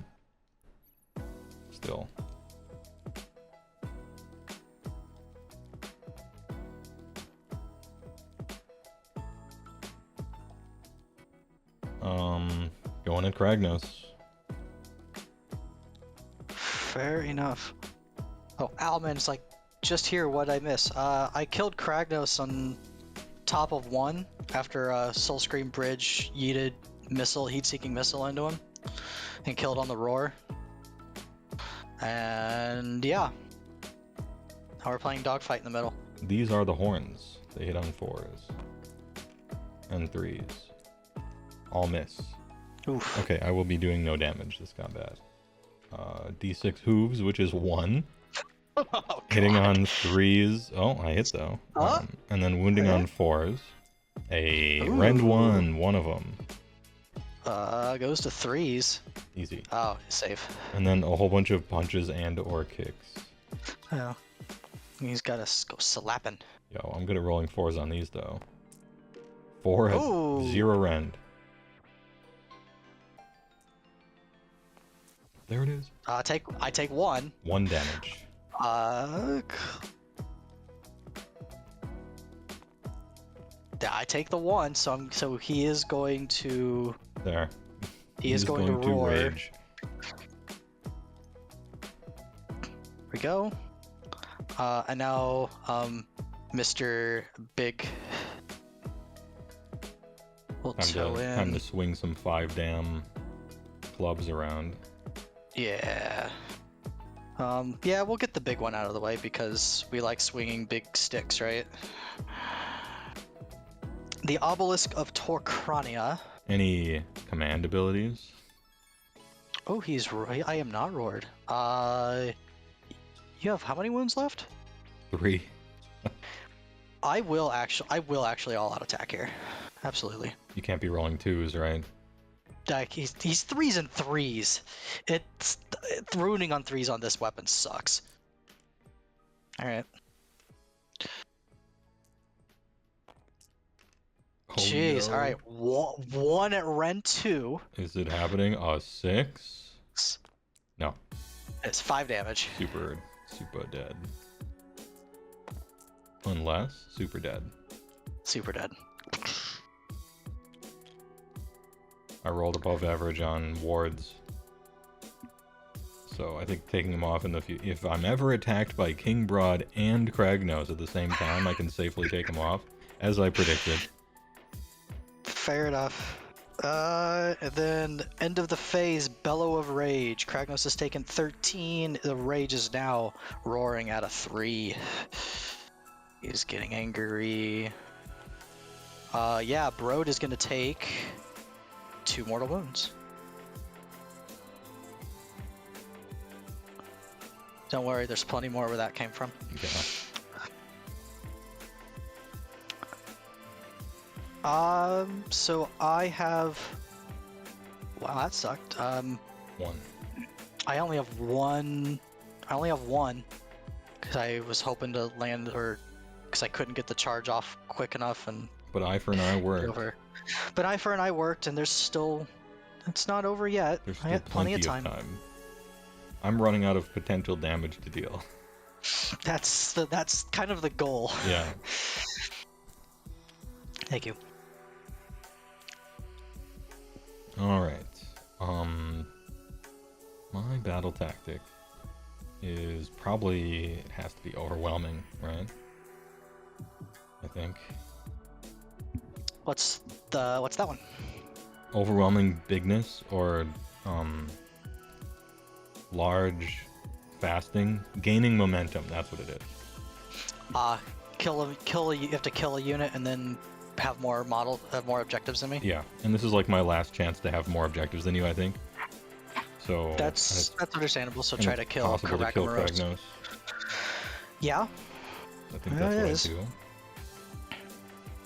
Still. Going at Kragnos. Fair enough. Oh, Alman's like, just here, what'd I miss? I killed Kragnos on top of 1 after Soulscream Bridge yeeted heat-seeking missile into him and killed on the roar. And yeah, now we're playing dogfight in the middle. These are the horns. They hit on 4s and 3s. All miss. Oof. Okay, I will be doing no damage this combat. D6 hooves, which is 1. Oh, Hitting God. on 3s. Oh, I hit though. And then wounding on 4s. A Ooh. rend 1 of them. Goes to 3s. Easy. Oh, safe. And then a whole bunch of punches and or kicks. Oh. He's got to go slapping. Yo, I'm good at rolling 4s on these though. 4 at Ooh. 0 rend. There it is. I take 1. 1 damage. Yeah, I take the 1, so he is going to. There. He is going to roar. rage. Here we go. And now, Mr. Big will toe in. Time to swing some 5 damn clubs around. Yeah. Yeah, we'll get the big one out of the way because we like swinging big sticks, right? The Obelisk of Torcrania. Any command abilities? Oh, he's right. I am not roared. You have how many wounds left? 3. I will actually all out attack here. Absolutely. You can't be rolling 2s, right? Like he's 3s and 3s. It's ruining on 3s on this weapon sucks. All right. Oh, Jeez. no. All right. 1 at Ren 2. Is it happening? A 6? No. It's 5 damage. Super dead. Unless super dead. Super dead. I rolled above average on wards. So I think taking them off in the future. If I'm ever attacked by King Broad and Kragnos at the same time, I can safely take them off, as I predicted. Fair enough. And then end of the phase, Bellow of Rage. Kragnos has taken 13. The rage is now roaring at a 3. He's getting angry. Yeah, Broad is gonna take 2 mortal wounds. Don't worry, there's plenty more where that came from. Okay. So I have. Wow, that sucked. 1. I only have one. Because I was hoping to land, or because I couldn't get the charge off quick enough and But eye for an eye worked. over. But eye for an eye worked, and there's still. It's not over yet. There's I still got plenty of plenty time. I'm running out of potential damage to deal. That's kind of the goal. Yeah. Thank you. Alright. My battle tactic is probably, it has to be overwhelming, right? I think. What's that one? Overwhelming bigness or large fasting, gaining momentum, that's what it is. You have to kill a unit and then have more objectives than me. Yeah, and this is like my last chance to have more objectives than you, I think. So and That's it's understandable. So and try it's to kill possible to kill Karakamoros. Kragnos. Yeah. I think Yeah, that's it what is. I do.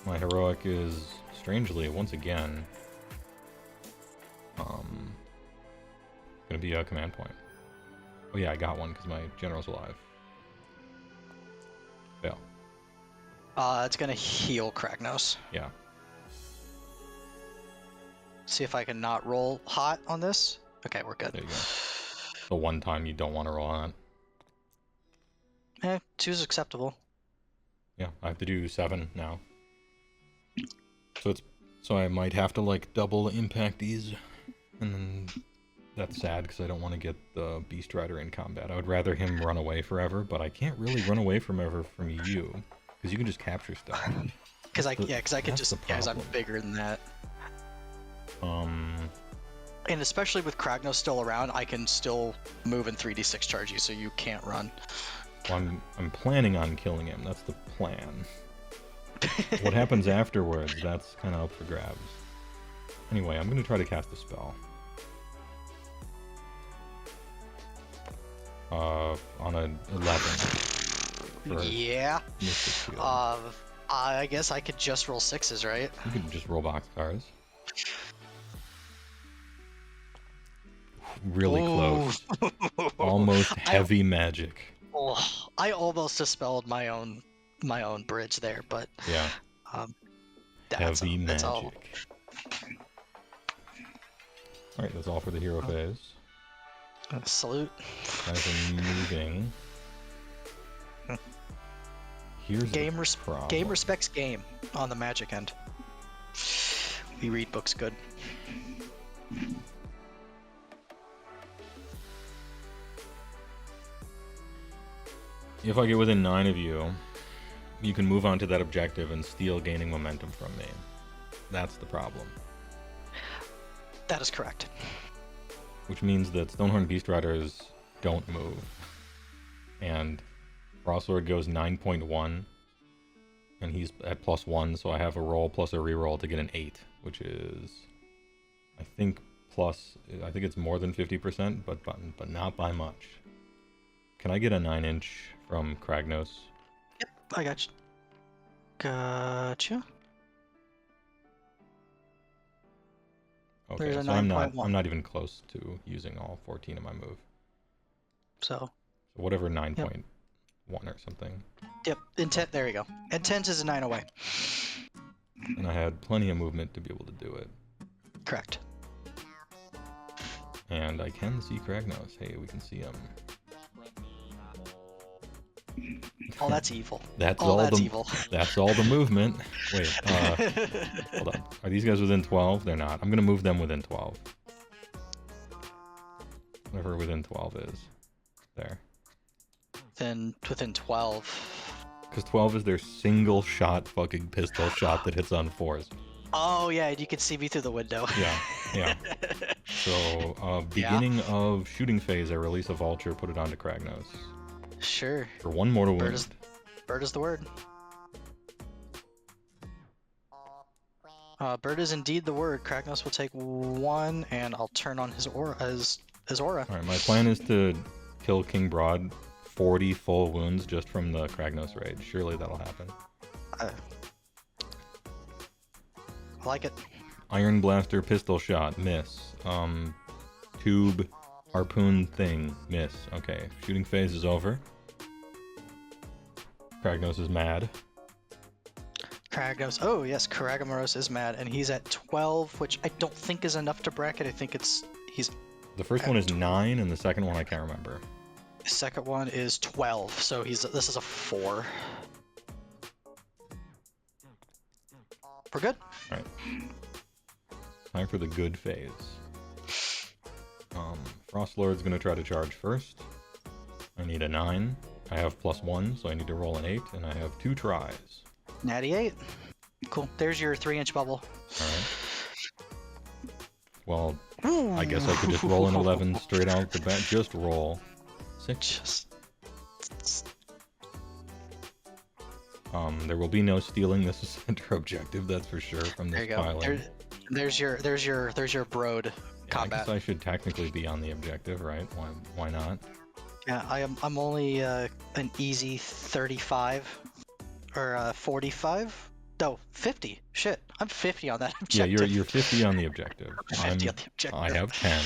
My heroic is strangely once again gonna be a command point. Oh yeah, I got one because my general's alive. Fail. It's gonna heal Kragnos. Yeah. See if I can not roll hot on this. Okay, we're good. There you go. The one time you don't want to roll on. 2 is acceptable. Yeah, I have to do 7 now. So I might have to like double impact these, and then that's sad because I don't want to get the Beast Rider in combat. I would rather him run away forever, but I can't really run away from you because you can just capture stuff. Because I could just because I'm problem. bigger than that. And especially with Kragnos still around, I can still move and 3d6 charge you, so you can't run. Well, I'm planning on killing him. That's the plan. What happens afterwards, that's kind of up for grabs. Anyway, I'm going to try to cast a spell. On a 11. Yeah. Mystic Shield. I guess I could just roll 6s, right? You can just roll boxcars. Really close. Almost heavy magic. I almost dispelled my own bridge there, but Yeah. Heavy magic. that's all. Alright, that's all for the hero phase. Salute. Guys are moving. Here's Game the problem. Game respects game on the magic end. We read books good. If I get within 9 of you, you can move on to that objective and steal gaining momentum from me. That's the problem. That is correct. Which means that Stonehorn Beast Riders don't move. And Frostlord goes 9.1, and he's at +1, so I have a roll plus a reroll to get an 8, which is, I think it's more than 50%, but not by much. Can I get a 9-inch from Kragnos? Yep, I got you. Gotcha. Okay, There's a so I'm 9.1. not even close to using all 14 of my move. So Whatever 9.1 or something. Yep, intent. There you go. Intent is a 9 away. And I had plenty of movement to be able to do it. Correct. And I can see Kragnos. Hey, we can see him. Oh, that's evil. That's evil. That's all the movement. Wait, hold on. Are these guys within 12? They're not. I'm gonna move them within 12. Whatever within 12 is. There. Then within 12. Because 12 is their single shot fucking pistol shot that hits on 4s. Oh yeah, you can see me through the window. Yeah. So, beginning of shooting phase, I release a vulture, put it onto Kragnos. Sure. For 1 more to wound. Bird is the word. Bird is indeed the word. Kragnos will take 1, and I'll turn on his aura. Alright, my plan is to kill King Broad 40 full wounds just from the Kragnos raid. Surely that'll happen. I like it. Iron Blaster pistol shot, miss. Tube harpoon thing, miss. Okay, shooting phase is over. Kragnos is mad. Kragnos. Oh yes, Karagamoros is mad, and he's at 12, which I don't think is enough to bracket. I think he's. The first one is 9, and the second one I can't remember. The second one is 12, so this is a 4. We're good. All right. Time for the good phase. Frostlord's gonna try to charge first. I need a 9. I have +1, so I need to roll an 8, and I have 2 tries. Natty 8. Cool. There's your 3-inch bubble. Alright. Well, I guess I could just roll an 11 straight out the bat. Just roll. 6. There will be no stealing this center objective, that's for sure, from this There you go. pile. There's your broad I guess combat. I should technically be on the objective, right? Why not? Yeah, I'm only an easy 35 or 45. No, 50. Shit, I'm 50 on that Yeah, objective. you're 50 on the objective. 50 on the objective. I have 10.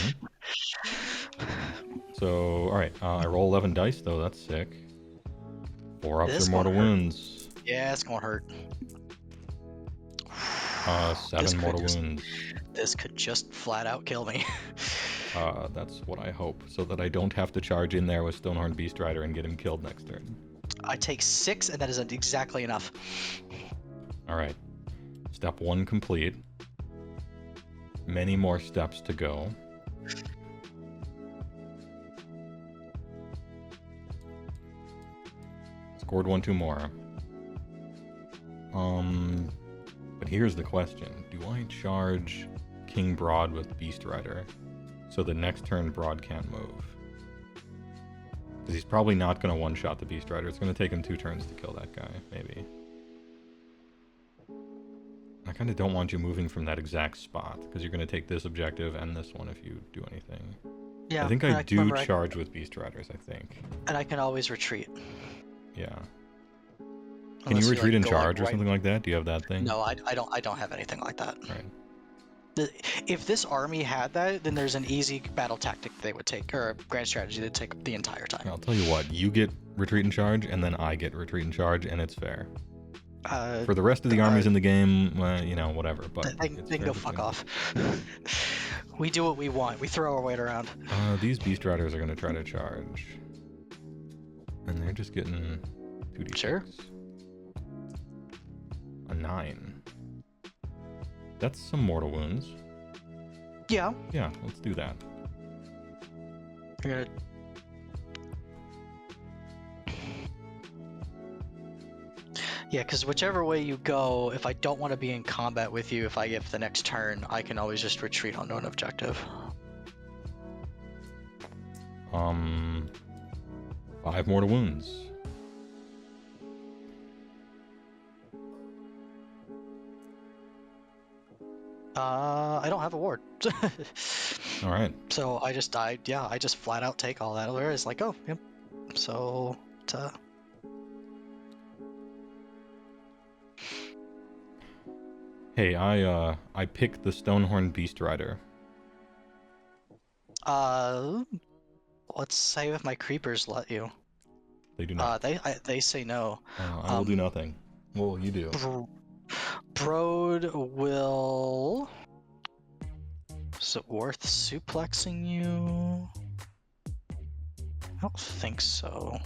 So, all right, I roll 11 dice though. That's sick. 4 ups This or mortal gonna hurt. wounds. Yeah, it's gonna hurt. 7 mortal wounds. This could just flat out kill me. That's what I hope, so that I don't have to charge in there with Stonehorn Beast Rider and get him killed next turn. I take 6, and that is exactly enough. All right, step 1 complete. Many more steps to go. Scored 1, 2 more. But here's the question: do I charge King Broad with Beast Rider, so the next turn Broad can't move? Because he's probably not going to one-shot the Beast Rider. It's going to take him 2 turns to kill that guy, maybe. I kind of don't want you moving from that exact spot, because you're going to take this objective and this one if you do anything. Yeah, I think I do charge with Beast Riders, I think. And I can always retreat. Yeah. Can Unless you retreat like, in go, charge like, or something like that? Do you have that thing? No, I don't have anything like that. Right. If this army had that, then there's an easy battle tactic they would take, or a grand strategy they'd take the entire time. I'll tell you what, you get retreat in charge, and then I get retreat in charge, and it's fair. For the rest of the armies in the game, you know, whatever. But they can go fuck off. We do what we want. We throw our weight around. These Beast Riders are going to try to charge. And they're just getting 2d6. Sure. A 9. That's some mortal wounds. Yeah. Yeah, let's do that. You're gonna... Yeah, because whichever way you go, if I don't want to be in combat with you, if I get the next turn, I can always just retreat onto an objective. 5 mortal wounds. I don't have a ward. All right. So I just died. Yeah, I just flat out take all that. Whereas like, oh, yep. So, Hey, I picked the Stonehorn Beast Rider. let's say if my creepers let you. They do not. They say no. I will do nothing. Well, you do. Broad will... Is it worth suplexing you? I don't think so.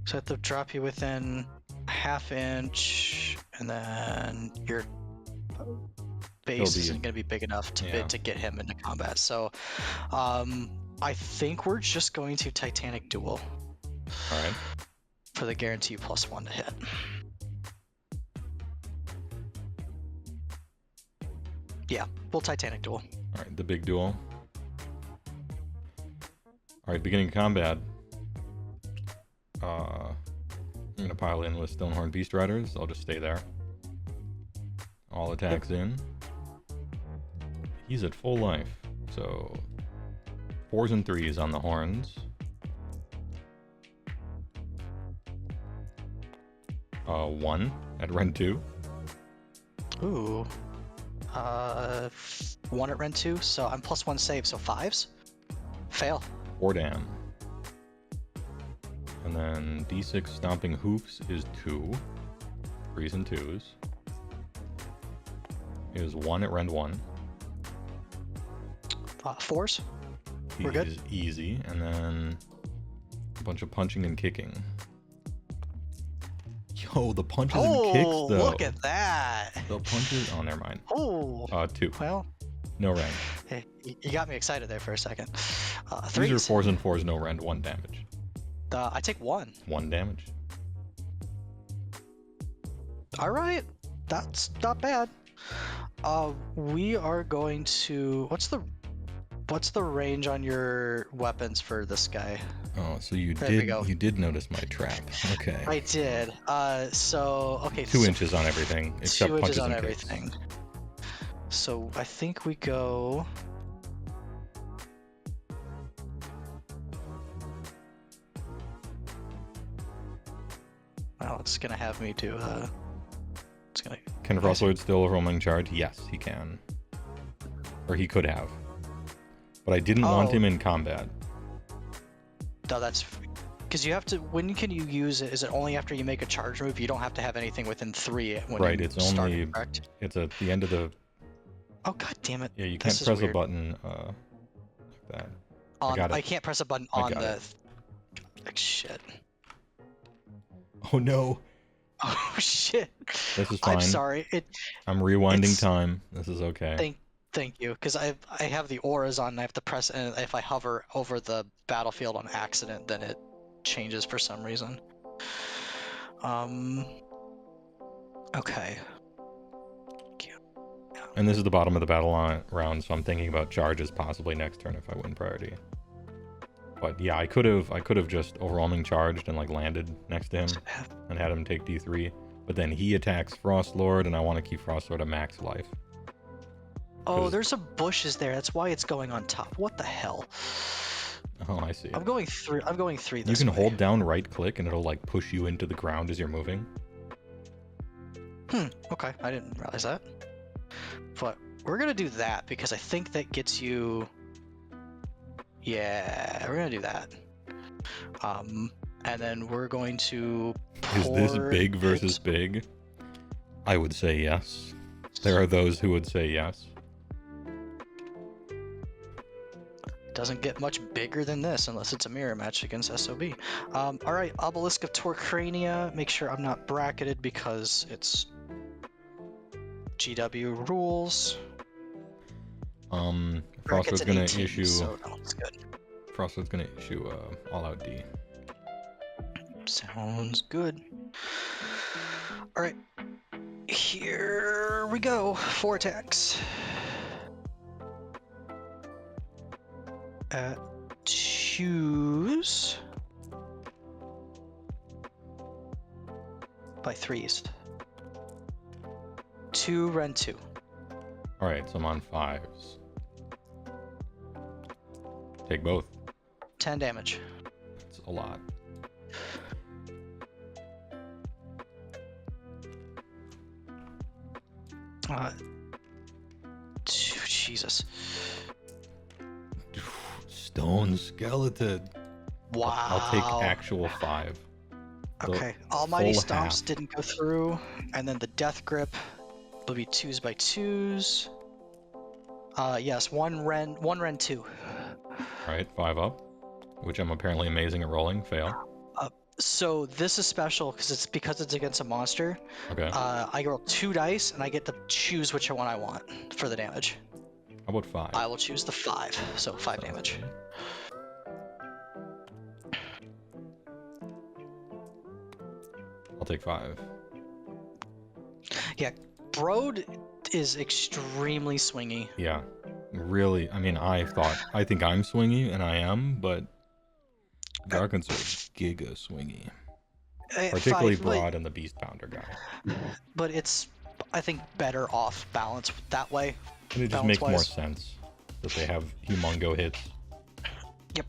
So I have to drop you within a half inch, and then your base isn't going to be big enough to get him into combat. So I think we're just going to Titanic Duel. Alright. For the guarantee +1 to hit. Yeah, we'll Titanic Duel. Alright, the big duel. Alright, beginning combat. I'm gonna pile in with Stonehorn Beast Riders. I'll just stay there. All attacks in. He's at full life, so 4s and 3s on the horns. 1 at Ren 2. Ooh. 1 at Ren 2, so I'm +1 save, so 5s. Fail. 4 dam. And then D6 Stomping Hoops is 2. 3s and 2s. Is 1 at Ren 1. 4s. We're good. Is easy, and then a bunch of punching and kicking. Yo, the punches and kicks though. Look at that. The punches. Oh, never mind. Oh. 2. Well. No rend. Hey, you got me excited there for a second. 3s. These are 4s and 4s, no rend, 1 damage. I take 1. 1 damage. All right, that's not bad. We are going to. What's the range on your weapons for this guy? Oh, so you did notice my trap. Okay. I did. So okay. 2 inches on everything except 2 inches punches on and everything. kicks. So I think we go. Well, it's gonna have me do. It's gonna. Can Frostlord still roaming charge? Yes, he can. Or he could have. But I didn't want him in combat. No, that's because you have to. When can you use it? Is it only after you make a charge move? You don't have to have anything within 3 when right, you it's start, only. correct? It's at the end of the. Oh god damn it! Yeah, you can't press a button like that. I can't press a button on the. Like, shit. Oh no. Oh shit. This is fine. I'm sorry. I'm rewinding time. This is okay. Thank you, because I have the auras on. And I have to press, and if I hover over the battlefield on accident, then it changes for some reason. Okay. And this is the bottom of the battle round, so I'm thinking about charges possibly next turn if I win priority. But yeah, I could have just overwhelming charged and like landed next to him and had him take D3. But then he attacks Frostlord, and I want to keep Frostlord at max life. Oh, there's some bushes there. That's why it's going on top. What the hell? Oh, I see. I'm going 3 this You can way. hold down right click and it'll like push you into the ground as you're moving. Okay, I didn't realize that. But we're gonna do that because I think that gets you. Yeah, we're gonna do that. And then we're going to. Is this big versus big? I would say yes. There are those who would say yes. Doesn't get much bigger than this unless it's a mirror match against SOB. Alright, Obelisk of Torcrania. Make sure I'm not bracketed because it's GW rules. Frostwood's gonna 18, issue. So no, it's good. Frostwood's gonna issue all-out D. Sounds good. Alright. Here we go. 4 attacks. Choose by 3s. 2 Ren 2. Alright, so I'm on 5s. Take both. 10 damage. That's a lot. Jesus. Stone skeleton. Wow. I'll take actual 5. Okay. Almighty full Stomps half. didn't go through, and then the Death Grip will be 2s by 2s. Yes, 1 Ren 2. Alright, 5 up. Which I'm apparently amazing at rolling. Fail. So this is special because it's against a monster. Okay. How I roll 2 dice and I get to choose which one I want for the damage. about 5? I will choose the 5, so 5 damage. I'll take 5. Yeah, Broad is extremely swingy. Yeah. Really, I mean, I think I'm swingy, and I am, but Garkins are giga swingy. Particularly 5, Broad and the Beast Pounder guy. but it's, I think, better off balance that way. And it just makes more balance-wise. sense that they have humongo hits. Yep.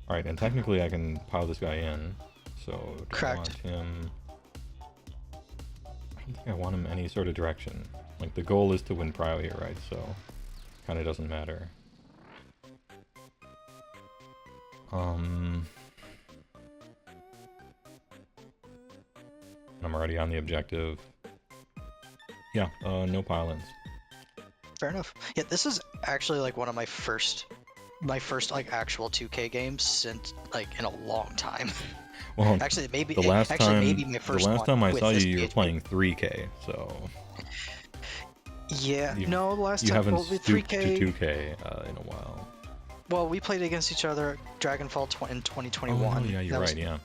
Alright, and technically I can pile this guy in. So, do I Correct. want him... I don't think I want him any sort of direction. Like, the goal is to win prio here, right? So, kind of doesn't matter. I'm already on the objective. Yeah, no pile-ins. Fair enough. Yeah, this is actually like one of my first like actual 2K games since like in a long time. Well, Actually, maybe the last maybe my first the last one time I with saw this you were PHP. playing 3K, so Yeah, no, the last you time haven't well, with stooped 3K. to 2K in a while. Well, we played against each other at Dragonfall in 2021. Oh, yeah, you're That was- right,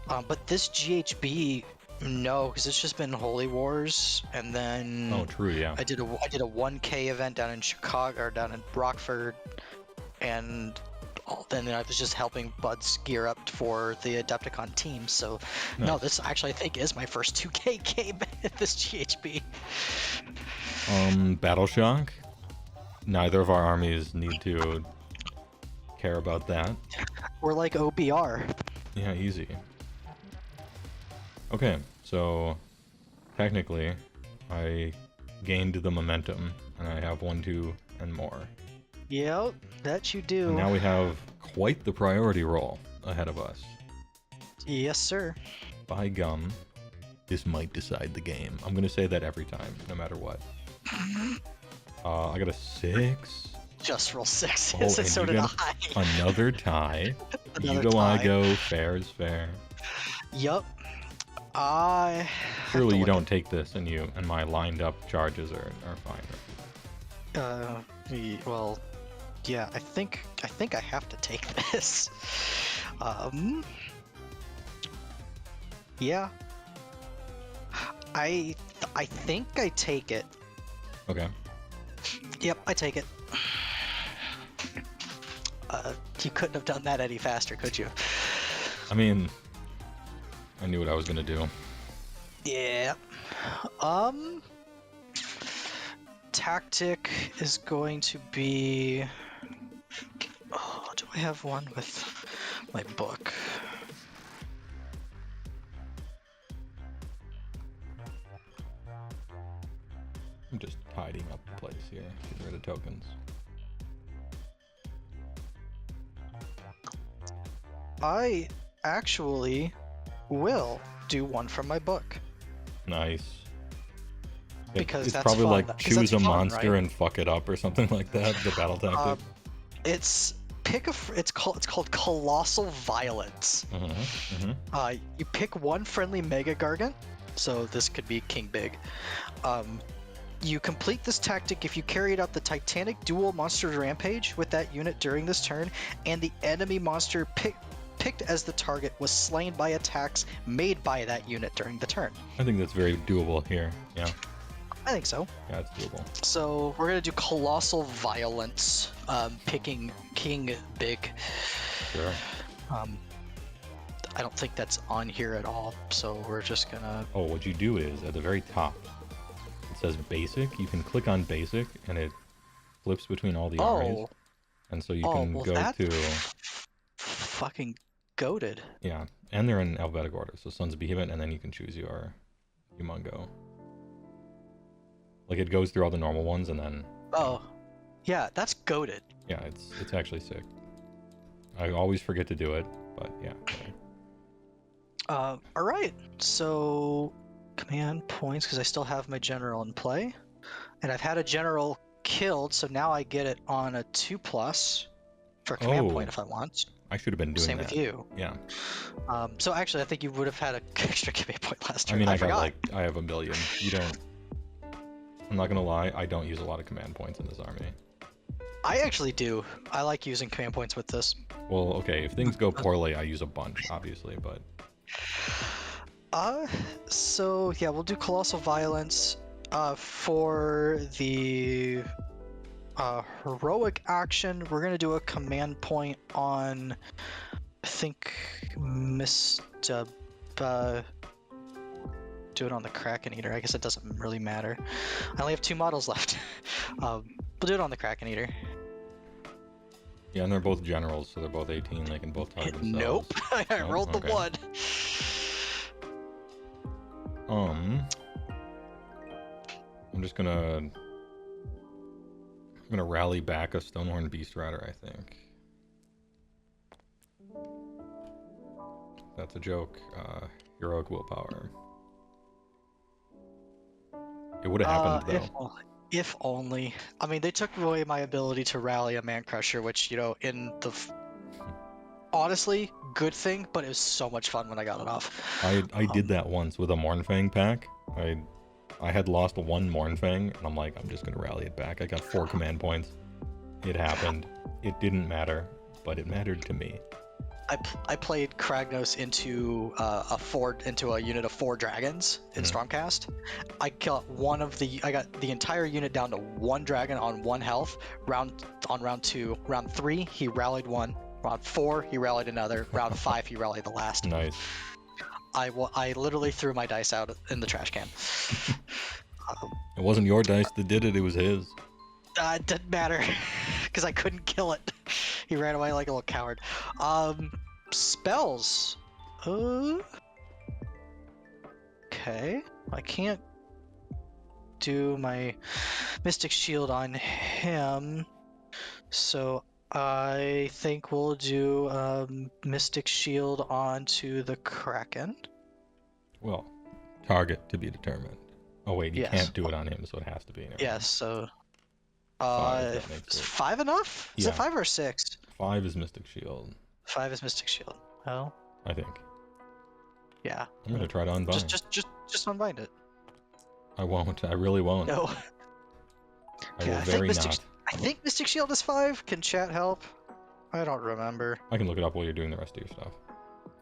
yeah. But this GHB, no, because it's just been Holy Wars, and then Oh, true, yeah. I did a 1K event down in Chicago or down in Rockford, and then I was just helping Buds gear up for the Adepticon team. So no, Nice. this actually I think is my first 2K game at this GHB. Battle Shock. Neither of our armies need to care about that. We're like OBR. Yeah, easy. Okay, so technically, I gained the momentum, and I have 1, 2, and more. Yep, that you do. And now we have quite the priority roll ahead of us. Yes, sir. By gum, this might decide the game. I'm gonna say that every time, no matter what. I got a 6. Just roll 6s, Oh, and and so you did got I. another tie. Another You go, I tie. go. Fair is fair. Yup. I have Surely to you look don't take this, and my lined up charges are fine. well, yeah, I think I have to take this. Yeah. I think I take it. Okay. Yep, I take it. You couldn't have done that any faster, could you? I mean, I knew what I was gonna do. Yeah. Tactic is going to be. Oh, do I have one with my book? I'm just tidying up the place here. Get rid of tokens. I actually will do one from my book. Nice. Because it's that's probably fun. like 'Cause choose that's a fun, monster right? and fuck it up or something like that. The battle tactic. It's it's called Colossal Violence. You pick one friendly Mega Gargant, so this could be King Big. You complete this tactic if you carried out the Titanic Dual Monster Rampage with that unit during this turn, and the enemy monster picked as the target was slain by attacks made by that unit during the turn. I think that's very doable here. Yeah. I think so. Yeah, it's doable. So we're gonna do Colossal Violence, picking King Big. Sure. I don't think that's on here at all, so we're just gonna. Oh, what you do is at the very top, it says basic. You can click on basic, and it flips between all the armies, Oh, and so you oh, can well, go that's to fucking goated. yeah, and they're in alphabetic order. So Sons of Behemoth, and then you can choose your Humongo. Like it goes through all the normal ones, and then Oh, yeah, that's goated. yeah, it's actually sick. I always forget to do it, but yeah. Okay. All right. So command points because I still have my general in play, and I've had a general killed, so now I get it on a 2+ for command point if I want. I should have been doing Same that. with you. Yeah. So actually, I think you would have had an extra command point last turn. I mean, I forgot. I have a million. You don't. I'm not gonna lie. I don't use a lot of command points in this army. I actually do. I like using command points with this. Well, okay. If things go poorly, I use a bunch, obviously, but. So yeah, we'll do Colossal Violence. For the heroic action, we're gonna do a command point on, I think, Mr. Do it on the Kraken Eater. I guess it doesn't really matter. I only have 2 models left. We'll do it on the Kraken Eater. Yeah, and they're both generals, so they're both 18. They can both target themselves. Nope. I Nope? rolled the Okay. 1. I'm just gonna. I'm gonna rally back a Stonehorn Beast Rider, I think. That's a joke. Heroic willpower. It would have happened though. If only. I mean, they took away my ability to rally a Man Crusher, which, you know, in the honestly, good thing, but it was so much fun when I got it off. I did that once with a Mournfang pack. I had lost 1 Mournfang, and I'm like, I'm just gonna rally it back. I got 4 command points. It happened. It didn't matter, but it mattered to me. I played Kragnos into a unit of 4 dragons in Stormcast. I got the entire unit down to 1 dragon on 1 health. Round 2, round 3, he rallied 1, Round 4, he rallied another. Round 5, he rallied the last. Nice. I literally threw my dice out in the trash can. It wasn't your dice that did it, it was his. It didn't matter, because I couldn't kill it. He ran away like a little coward. Spells. Okay. I can't do my Mystic Shield on him, so I think we'll do Mystic Shield onto the Kraken. Well, target to be determined. Oh wait, you Yes. can't do it on him, so it has to be. Never mind. Yes, so... 5, that makes is it. 5 enough? Is Yeah. it 5 or 6? 5 is Mystic Shield, 5 is Mystic Shield. Oh, I think. yeah. I'm gonna try to unbind. Just unbind it. I won't. I really won't. No. I Yeah, will I think very Mystic- not. I think Mystic Shield is 5. Can chat help? I don't remember. I can look it up while you're doing the rest of your stuff.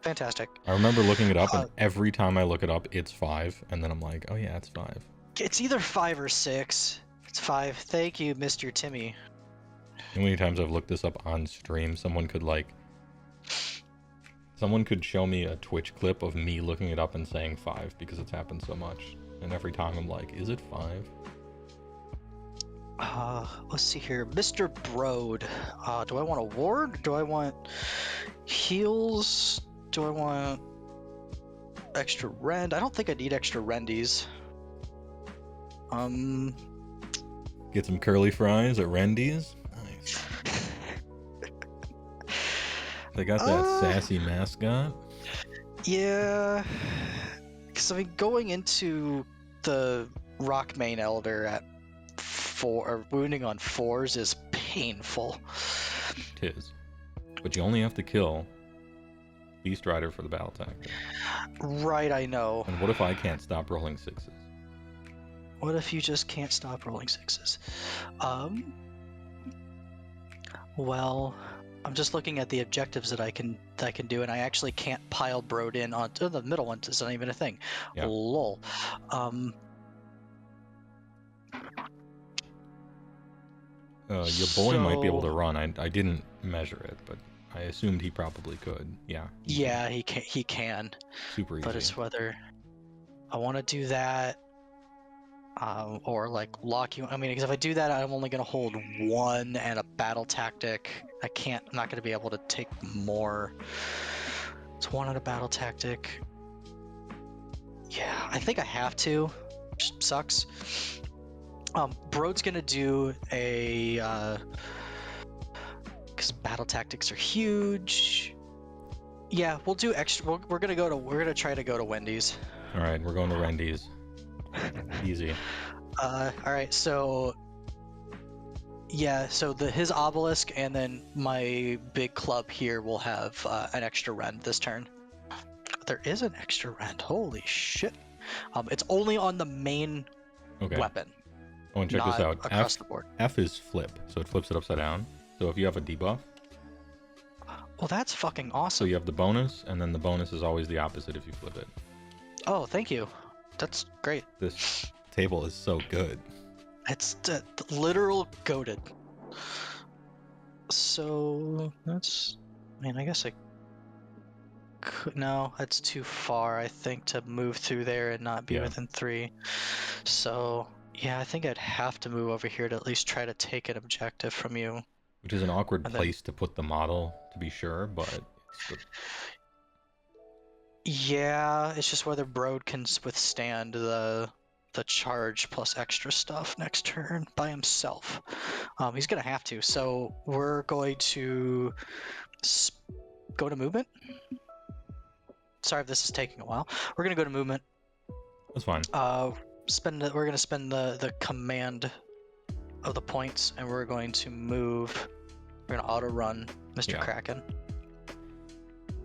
Fantastic. I remember looking it up, and every time I look it up, it's 5, and then I'm like, oh yeah, it's 5. It's either 5 or 6. It's 5. Thank you, Mr. Timmy. How many times I've looked this up on stream, someone could show me a Twitch clip of me looking it up and saying 5 because it's happened so much. And every time I'm like, is it 5? Let's see here. Mr. Broad. Do I want a ward? Do I want heals? Do I want extra rend? I don't think I need extra rendies. Get some curly fries at Rendy's. Nice. They got that sassy mascot. Yeah. Because I mean, going into the Rock Main Elder at 4, or wounding on 4s is painful. Tis. But you only have to kill Beast Rider for the battle tactic. Right, I know. And what if I can't stop rolling 6s? What if you just can't stop rolling 6s? Well, I'm just looking at the objectives that I can do, and I actually can't pile Broad in on the middle one. It's not even a thing. Yeah. Lol. Your boy might be able to So- run. I didn't measure it, but I assumed he probably could. Yeah. Yeah, he can. He can. Super easy. But it's whether I want to do that, or like lock you. I mean, because if I do that, I'm only gonna hold 1 and a battle tactic. I can't. I'm not gonna be able to take more. It's 1 and a battle tactic. Yeah, I think I have to. Which sucks. Broad's gonna do a. Because battle tactics are huge. Yeah, we'll do extra. We're gonna try to go to Wendy's. All right, we're going to Rendy's. Easy. All right, so yeah, so his obelisk and then my big club here will have an extra rend this turn. There is an extra rend. Holy shit! It's only on the main Okay. weapon, Oh, and check not this out. across the board. F is flip, so it flips it upside down. So if you have a debuff, Well, that's fucking so awesome. you have the bonus, and then the bonus is always the opposite if you flip it. Oh, thank you. That's great. This table is so good. It's literal goated. So that's. I mean, I guess I could. No, that's too far. I think to move through there and not be Yeah. within 3. So yeah, I think I'd have to move over here to at least try to take an objective from you. Which is an awkward And then- place to put the model, to be sure, but it's the... Yeah, it's just whether Broad can withstand the charge plus extra stuff next turn by himself. He's gonna have to. So we're going to go to movement. Sorry if this is taking a while. We're gonna go to movement. That's fine. We're gonna spend the command of the points, and we're going to move. We're gonna auto run Mr. Yeah. Kraken.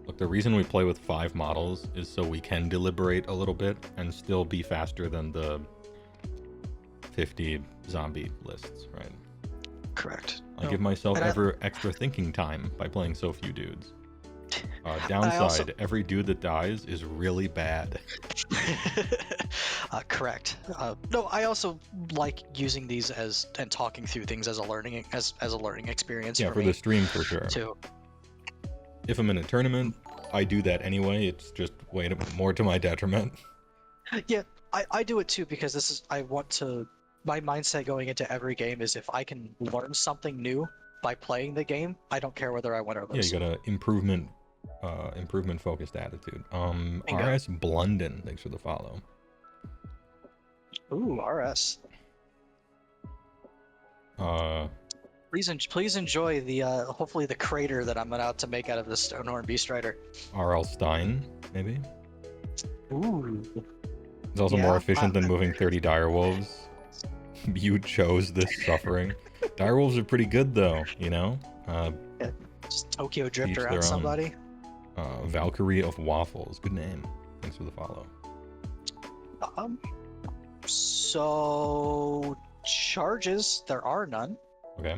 Look, the reason we play with 5 models is so we can deliberate a little bit and still be faster than the 50 zombie lists, right? Correct. I give myself and extra thinking time by playing so few dudes. Downside, also- every dude that dies is really bad. Correct. No, I also like using these and talking through things as a learning experience. Yeah, for me the stream for sure. too. If I'm in a tournament, I do that anyway. It's just way more to my detriment. Yeah, I do it too because this is I want to. My mindset going into every game is if I can learn something new by playing the game, I don't care whether I win or Yeah, lose. you got a improvement focused attitude. Bingo. RS Blunden, thanks for the follow. Ooh, RS. Please enjoy the hopefully the crater that I'm about to make out of this Stonehorn Beast Rider. RL Stein, maybe. Ooh. It's also more efficient than moving 30 direwolves. You chose this suffering. Direwolves are pretty good though, you know. Just Tokyo drift each around their own. somebody. Valkyrie of Waffles, good name. Thanks for the follow. So charges, there are none. Okay.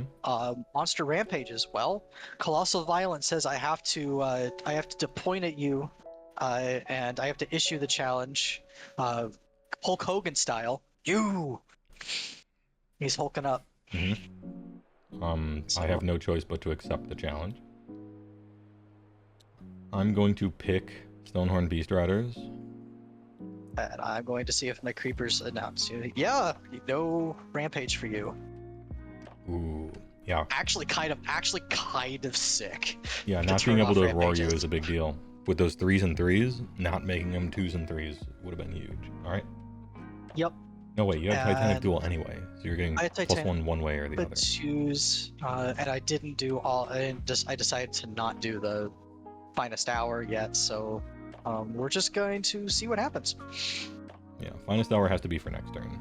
Monster rampages, well, Colossal Violence says I have to point at you, and I have to issue the challenge, Hulk Hogan style. He's hulking up. I have no choice but to accept the challenge. I'm going to pick Stonehorn Beast Riders. And I'm going to see if my creepers announce you. Yeah, no rampage for you. Ooh, yeah. Actually kind of sick. Yeah, to not being turn able off to roar you rampages. is a big deal. With those 3s and 3s, not making them 2s and 3s would have been huge. All right. Yep. No, wait, you had Titanic And Duel anyway, so you're getting I had plus Titanic, one way or the but other. twos, and I didn't do all. I decided to not do the finest hour yet, so we're just going to see what happens. Yeah, finest hour has to be for next turn.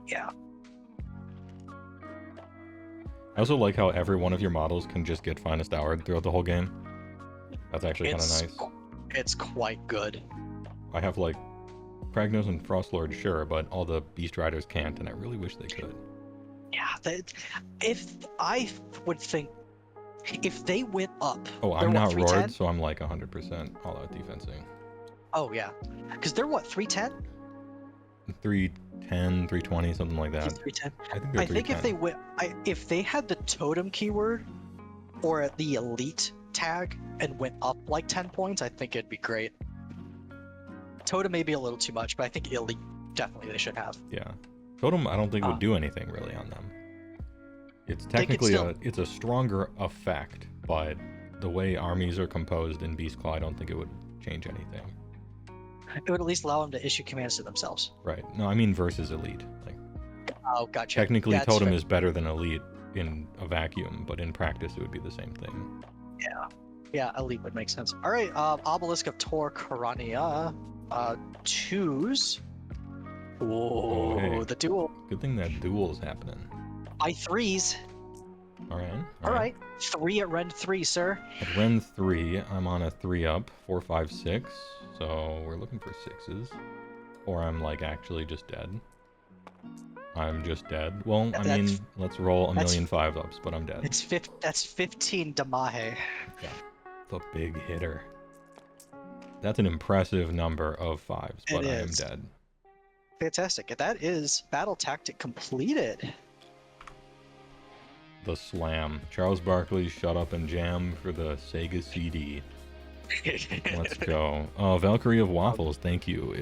Yeah. I also like how every one of your models can just get finest hour throughout the whole game. That's actually kind of nice. It's quite good. I have like Kragnos and Frostlord, sure, but all the Beast Riders can't, and I really wish they could. Yeah, if I would think if they went up. Oh, they're I'm what, not 310? roared, so I'm like 100% all out defensing. Oh yeah, because they're what 310? 310, 320, something like that. 310. I think they're I think if 310. they went, if they had the totem keyword or the elite tag and went up like 10 points, I think it'd be great. Totem may be a little too much, but I think elite definitely they should have. Yeah. Totem, I don't think would do anything really on them. It's They could technically still- it's a stronger effect, but the way armies are composed in Beastclaw, I don't think it would change anything. It would at least allow them to issue commands to themselves. Right. No, I mean versus elite. Like Oh, gotcha. technically That's Totem fair. is better than elite in a vacuum, but in practice it would be the same thing. Yeah, elite would make sense. All right, Obelisk of Tor Karania, twos. Whoa, Oh, hey. the duel. Good thing that duel is happening. By threes. All right. All right, 3 at Rend 3, sir. At Ren 3, I'm on a 3-up, 4, 5, 6. So we're looking for 6s. Or I'm like actually just dead. I'm just dead. Well, I mean, let's roll a million 5-ups, but I'm dead. That's 15 Damahe. Yeah, the big hitter. That's an impressive number of 5s, but I am dead. Fantastic. That is battle tactic completed. The slam. Charles Barkley, shut up and jam for the Sega CD. Let's go. Oh, Valkyrie of Waffles, thank you.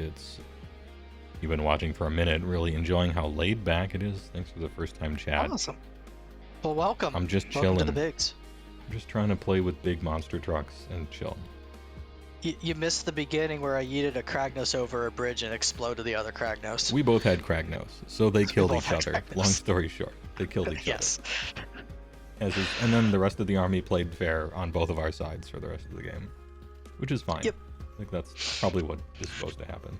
You've been watching for a minute, really enjoying how laid back it is. Thanks for the first time chat. Awesome. Well, welcome. I'm just Welcome chilling. to the bigs. I'm just trying to play with big monster trucks and chill. You missed the beginning where I yeeted a Kragnos over a bridge and exploded the other Kragnos. We both had Kragnos, so they killed both each had other. Kragnos. Long story short, they killed each Yes. other. And then the rest of the army played fair on both of our sides for the rest of the game, which is fine. Yep. I think that's probably what is supposed to happen.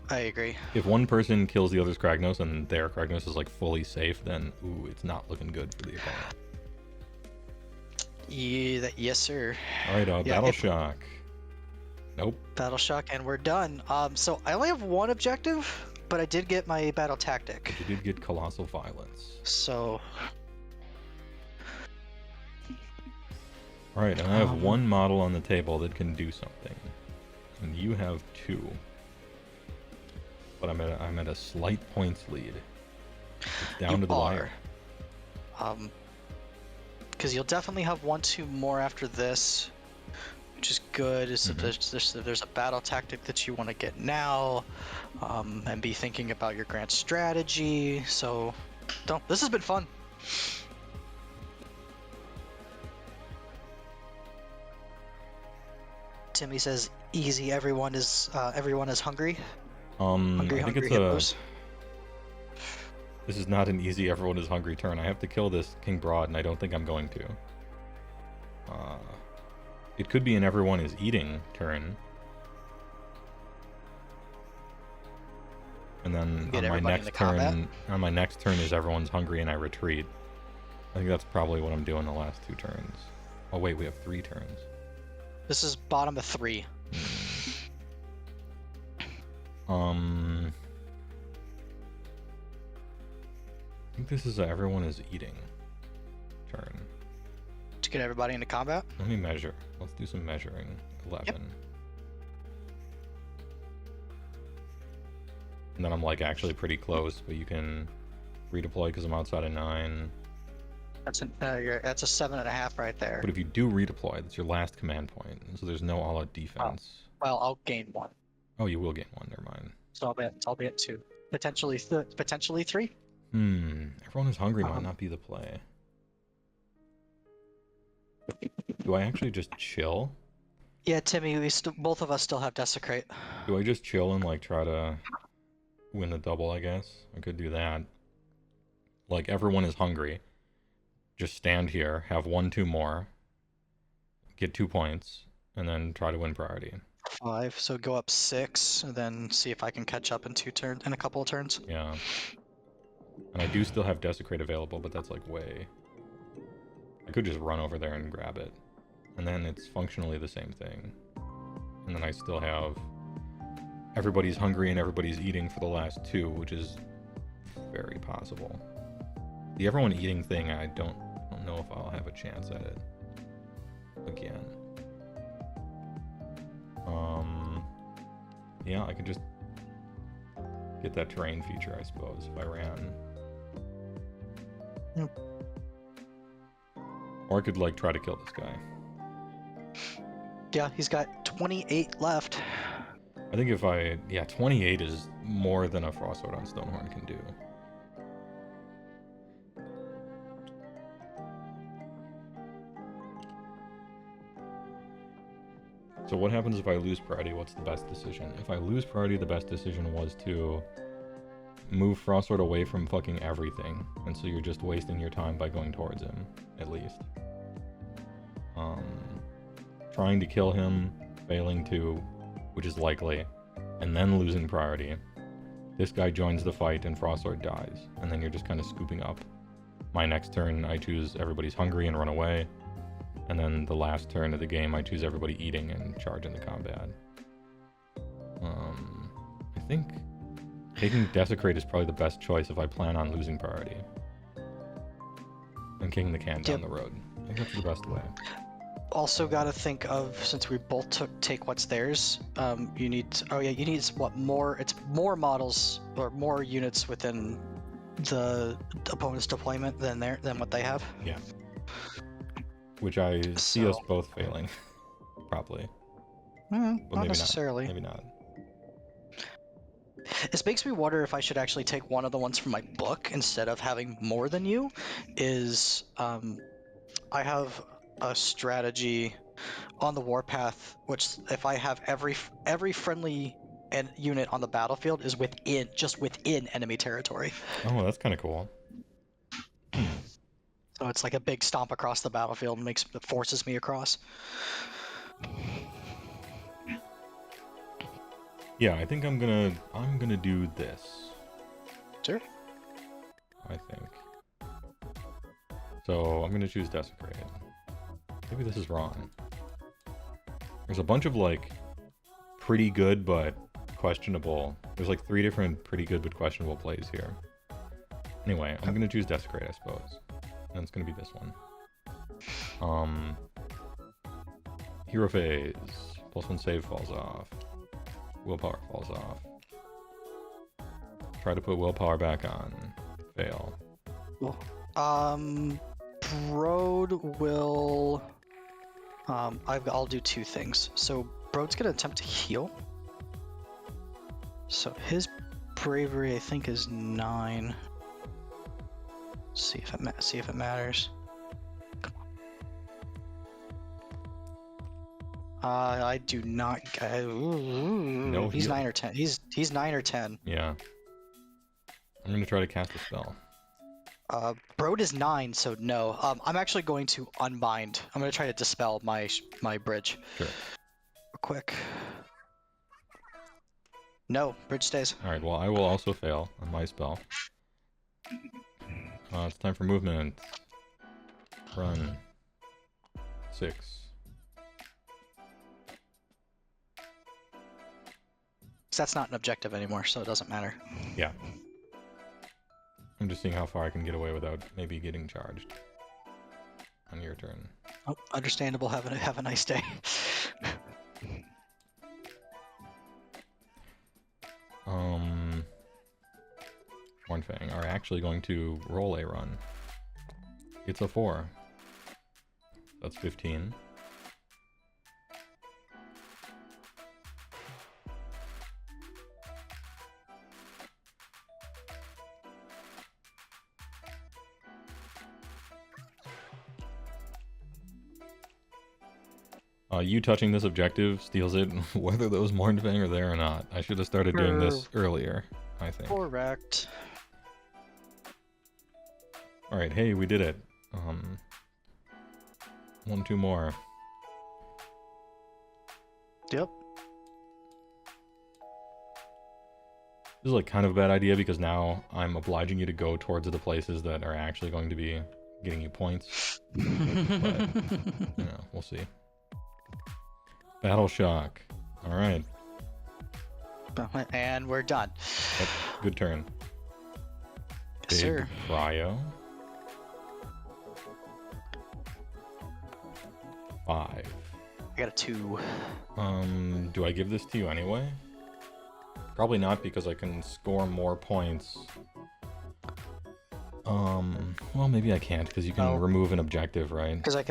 I agree. If one person kills the other's Kragnos and their Kragnos is like fully safe, then ooh, it's not looking good for the opponent. Yeah, yes, sir. All right, Yeah, Battle Shock. Nope. Battle shock, and we're done. So I only have one objective, but I did get my battle tactic. You did get Colossal Violence. So All right, and I have one model on the table that can do something, and you have 2. But I'm at a slight points lead. It's down to the wire. because you'll definitely have 1-2 more after this, which is good. Is if there's a battle tactic that you want to get now, and be thinking about your grand strategy. So, this has been fun. Timmy says, "Easy. Everyone is hungry." I think it's hippos. This is not an easy everyone is hungry turn. I have to kill this King Broad, and I don't think I'm going to. It could be an everyone is eating turn. And then on my next turn is everyone's hungry and I retreat. I think that's probably what I'm doing the last 2 turns. Oh wait, we have 3 turns. This is bottom of 3. I think this is a everyone is eating turn. To get everybody into combat? Let me measure. Let's do some measuring. 11. Yep. And then I'm like actually pretty close, but you can redeploy because I'm outside of 9. That's a 7.5 right there. But if you do redeploy, that's your last command point, so there's no all-out defense. Oh. Well, I'll gain 1. Oh, you will gain 1. Never mind. So I'll be at 2. Potentially 3. Everyone who's hungry might not be the play. Do I actually just chill? Yeah, Timmy, both of us still have Desecrate. Do I just chill and like try to win the double, I guess? I could do that. Like, everyone is hungry. Just stand here, have 1-2 more, get 2 points, and then try to win priority. 5, so go up 6, and then see if I can catch up in a couple of turns. Yeah. And I do still have Desecrate available, but that's like way... I could just run over there and grab it. And then it's functionally the same thing. And then I still have... Everybody's hungry and everybody's eating for the last 2, which is very possible. The everyone eating thing, I don't know if I'll have a chance at it again. Yeah, I could just get that terrain feature, I suppose, if I ran. Yep. Or I could, like, try to kill this guy. Yeah, he's got 28 left. I think if I... Yeah, 28 is more than a Frostsword on Stonehorn can do. So what happens if I lose priority? What's the best decision? If I lose priority, the best decision was to move Frostsword away from fucking everything. And so you're just wasting your time by going towards him, at least. Trying to kill him, failing to, which is likely, and then losing priority. This guy joins the fight and Frostsword dies, and then you're just kind of scooping up. My next turn, I choose everybody's hungry and run away. And then the last turn of the game, I choose everybody eating and charge into combat. I think taking Desecrate is probably the best choice if I plan on losing priority. And kicking the can down the road. I think that's the best way. Also got to think of, since we both take what's theirs, you need what more? It's more models or more units within the opponent's deployment than what they have. Yeah. Which I see us both failing, probably. Not necessarily. Maybe not. This makes me wonder if I should actually take one of the ones from my book instead of having more than you. I have a strategy on the warpath, which if I have every friendly unit on the battlefield is within enemy territory. Oh, that's kind of cool. So it's like a big stomp across the battlefield and forces me across. Yeah, I think I'm gonna do this. Sure. I think. So I'm gonna choose Desecrate. Maybe this is wrong. There's a bunch of like pretty good but questionable. There's like 3 different pretty good but questionable plays here. Anyway, I'm gonna choose Desecrate, I suppose. And it's gonna be this one. Hero phase. +1 save falls off. Willpower falls off. Try to put willpower back on. Fail. Cool. Broad will. I'll do two things. So Broad's gonna attempt to heal. So his bravery, I think, is 9. See if it matters. I do not. No he's heal. 9 or 10. He's 9 or 10. Yeah. I'm gonna try to cast a spell. Broad is 9, so no. I'm actually going to unbind. I'm gonna try to dispel my bridge. Sure. Real quick. No, bridge stays. Alright, well, I will also fail on my spell. It's time for movement. Run. 6. That's not an objective anymore, so it doesn't matter. Yeah. I'm just seeing how far I can get away without maybe getting charged. On your turn. Oh, understandable. Have a nice day. Hornfang are actually going to roll a run. It's a 4. That's 15. You touching this objective steals it, whether those Mornfang are there or not. I should have started doing this earlier, I think. Correct. Alright, hey, we did it. 1, 2 more. Yep. This is like kind of a bad idea because now I'm obliging you to go towards the places that are actually going to be getting you points. But, you know, we'll see. Battle Shock. Alright. And we're done. Yep, good turn. Yes, Big sir. Cryo. 5. I got a 2. Do I give this to you anyway? Probably not because I can score more points. Well, maybe I can't because you can remove an objective, right? Because I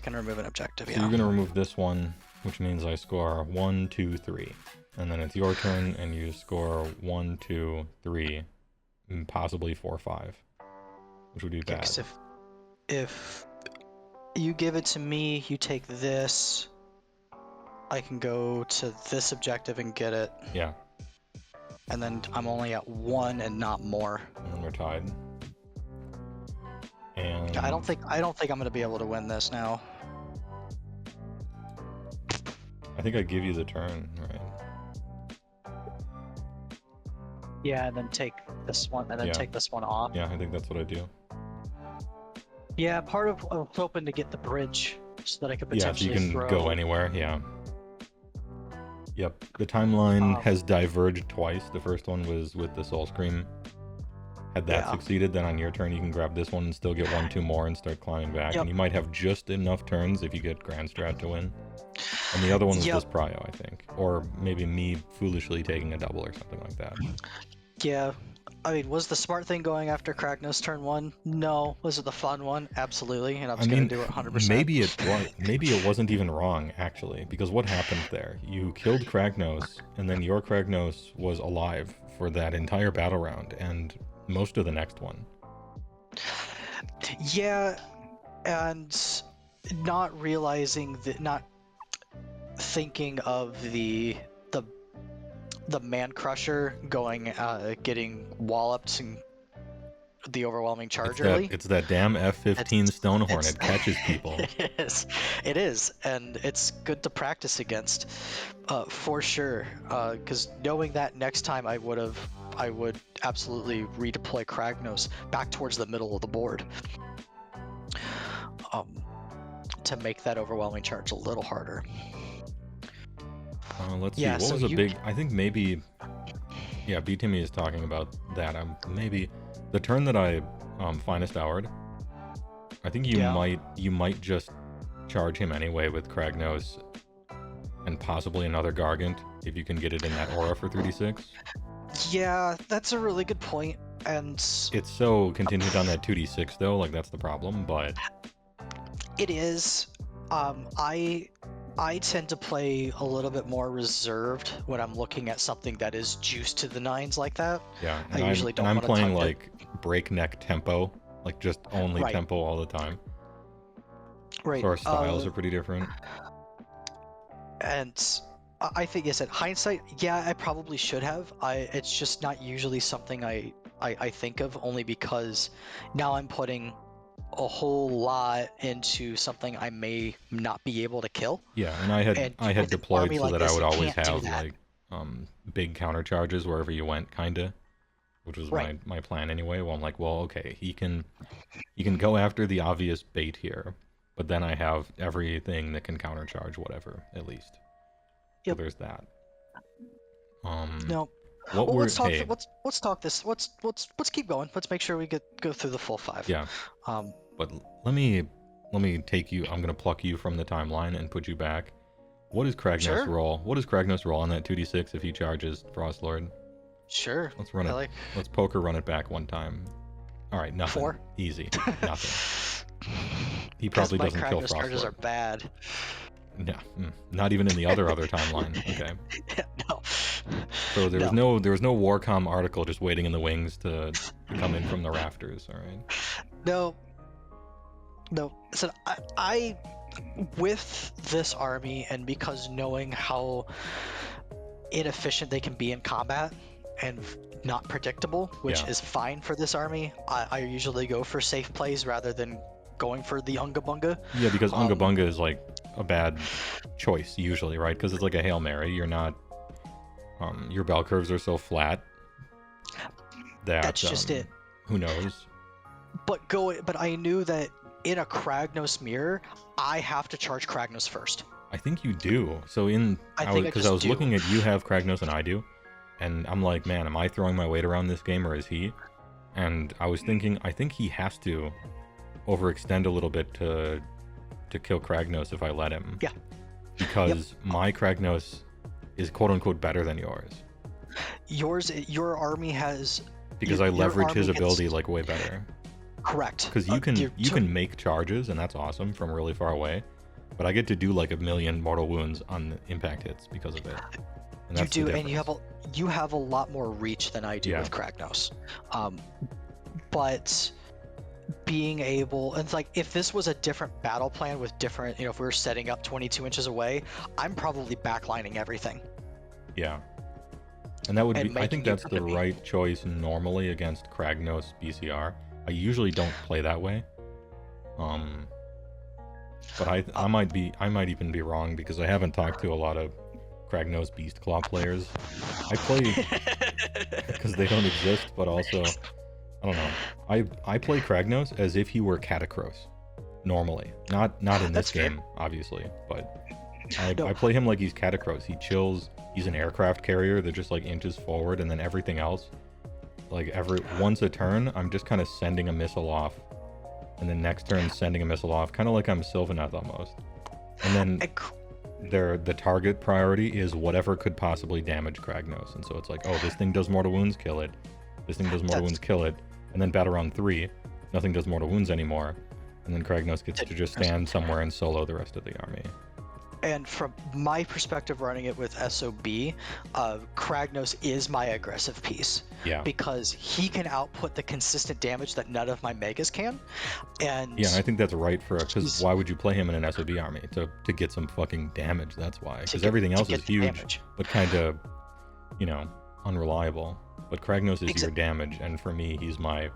can remove an objective. So Yeah. you're gonna remove this one, which means I score 1, 2, 3, and then it's your turn, and you score 1, 2, 3, and possibly 4, 5, which would be bad. 'Cause if you give it to me, you take this. I can go to this objective and get it, Yeah, and then I'm only at 1 and not more. and then we're tied. And I don't think I'm gonna be able to win this now. I think I give you the turn, right? Yeah, and then take this one, and then Yeah. take this one off. Yeah, I think that's what I do. Yeah, part of I was hoping to get the bridge so that I could Yeah, so potentially you can throw. go anywhere, yeah. Yep, the timeline has diverged twice. The first one was with the Soul Scream. Had that Yeah. succeeded, then on your turn you can grab this one and still get 1, 2 more and start climbing back. Yep. And you might have just enough turns if you get Grand Strat to win. And the other one was Yep. this Prio, I think. Or maybe me foolishly taking a double or something like that. Yeah, I mean, was the smart thing going after Kragnos turn 1? No. Was it the fun one? Absolutely, and I was gonna do it 100%. maybe it was. Maybe it wasn't even wrong, actually. Because what happened there? You killed Kragnos, and then your Kragnos was alive for that entire battle round, and most of the next one. Yeah, and not realizing that, not thinking of the man crusher going, getting walloped and the overwhelming charge early. It's that damn F-15 Stone Hornet catches people. It is, and it's good to practice against, for sure. Because knowing that next time, I would absolutely redeploy Kragnos back towards the middle of the board, to make that overwhelming charge a little harder. Let's see. Yeah, What so was a big? I think maybe. Yeah, B Timmy is talking about that. Maybe the turn that I finest houred. I think you might just charge him anyway with Kragnos and possibly another Gargant if you can get it in that aura for 36. Yeah, that's a really good point. And It's so contingent on that 2d6 though, like that's the problem, but it is. I tend to play a little bit more reserved when I'm looking at something that is juiced to the nines like that. yeah, I usually don't I'm wanna playing touch it. like breakneck tempo, like just only Right. tempo all the time. Right. So our styles are pretty different. And I think, yes, in hindsight, yeah, I probably should have. It's just not usually something I think of, only because now I'm putting a whole lot into something I may not be able to kill. Yeah, and And I had with an deployed army so like that I this, would you always can't do have that. like big counter charges wherever you went, kinda, which was Right. my plan anyway. Well, I'm like, well, okay, he can go after the obvious bait here, but then I have everything that can counter charge whatever at least. So Yep. there's that. No. What Well, were let's talk. hey Let's talk this. Let's keep going. Let's make sure we go through the full 5. yeah, but let me take you. I'm gonna pluck you from the timeline and put you back. What is Kragnos Sure. roll? What does Kragnos roll on that 2d6 if he charges Frostlord? Sure. Let's run it. Let's poker run it back one time. All right, nothing. 4. Easy. Nothing. He Because probably my doesn't kill Kragnos charges are Frostlord. bad. Yeah, not even in the other timeline. Okay. No. So there was No. no Warcom article just waiting in the wings to come in from the rafters. All right. No. So I with this army, and because knowing how inefficient they can be in combat and not predictable, which Yeah. is fine for this army, I usually go for safe plays rather than going for the Unga Bunga. Yeah, because Unga Bunga is like a bad choice usually, right? Because it's like a Hail Mary. You're not. Your bell curves are so flat that That's just it. Who knows? But I knew that in a Kragnos mirror, I have to charge Kragnos first. I think you do. So I was do. looking at you have Kragnos and I do, and I'm like, man, am I throwing my weight around this game or is he? And I was thinking, I think he has to overextend a little bit to kill Kragnos if I let him. Yeah. Because my Kragnos is quote unquote better than yours. Your army has. Because I leverage his ability like way better. Correct. Because you can make charges and that's awesome from really far away, but I get to do like 1,000,000 mortal wounds on impact hits because of it. And that's you do, the and you have a lot more reach than I do with Kragnos. But being able, and it's like if this was a different battle plan with different, if we were setting up 22 inches away, I'm probably backlining everything. Yeah. And that would And be, I think that's the making it- right choice normally against Kragnos BCR. I usually don't play that way. But I might even be wrong because I haven't talked to a lot of Kragnos Beast Claw players. I play because they don't exist, but also I don't know. I play Kragnos as if he were Catacross normally. Not in this That's fair. game, obviously, but I play him like he's Catacross. He chills. He's an aircraft carrier that just like inches forward, and then everything else, like once a turn, I'm just kind of sending a missile off, and then next turn sending a missile off, kind of like I'm Sylvaneth almost. And then the target priority is whatever could possibly damage Kragnos, and so it's like, oh, this thing does mortal wounds, kill it. This thing does mortal wounds, kill it. And then battle round 3, nothing does mortal wounds anymore, and then Kragnos gets to just stand somewhere and solo the rest of the army. And from my perspective, running it with SOB, Kragnos is my aggressive piece. Yeah. Because he can output the consistent damage that none of my megas can. And yeah, I think that's right because why would you play him in an SOB army? To get some fucking damage, that's why. Because everything else is huge, but kind of, unreliable. But Kragnos is your damage, and for me, he's my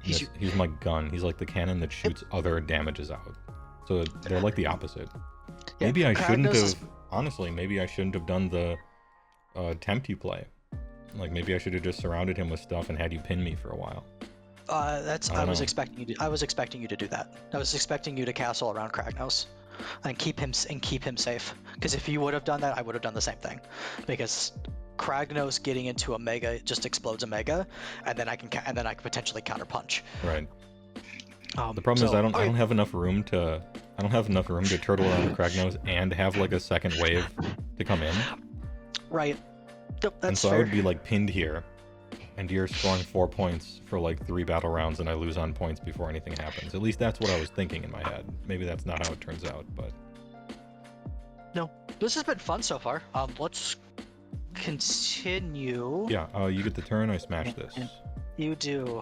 he's my gun. He's like the cannon that shoots other damages out. So they're like the opposite. Yeah, maybe I shouldn't have. Honestly, maybe I shouldn't have done the tempt you play. Like maybe I should have just surrounded him with stuff and had you pin me for a while. I was expecting you to do that. I was expecting you to castle around Kragnos and keep him safe. Because if you would have done that, I would have done the same thing. Because Kragnos getting into a mega just explodes a mega, and then I can potentially counterpunch. Right. The problem is I don't have enough room to turtle around Kragnos and have like a second wave to come in. Right. Yep, that's and so fair. I would be like pinned here, And you're scoring 4 points for like 3 battle rounds, and I lose on points before anything happens. At least that's what I was thinking in my head. Maybe that's not how it turns out, but... No, this has been fun so far. Let's continue. Yeah, you get the turn, I smash this. You do.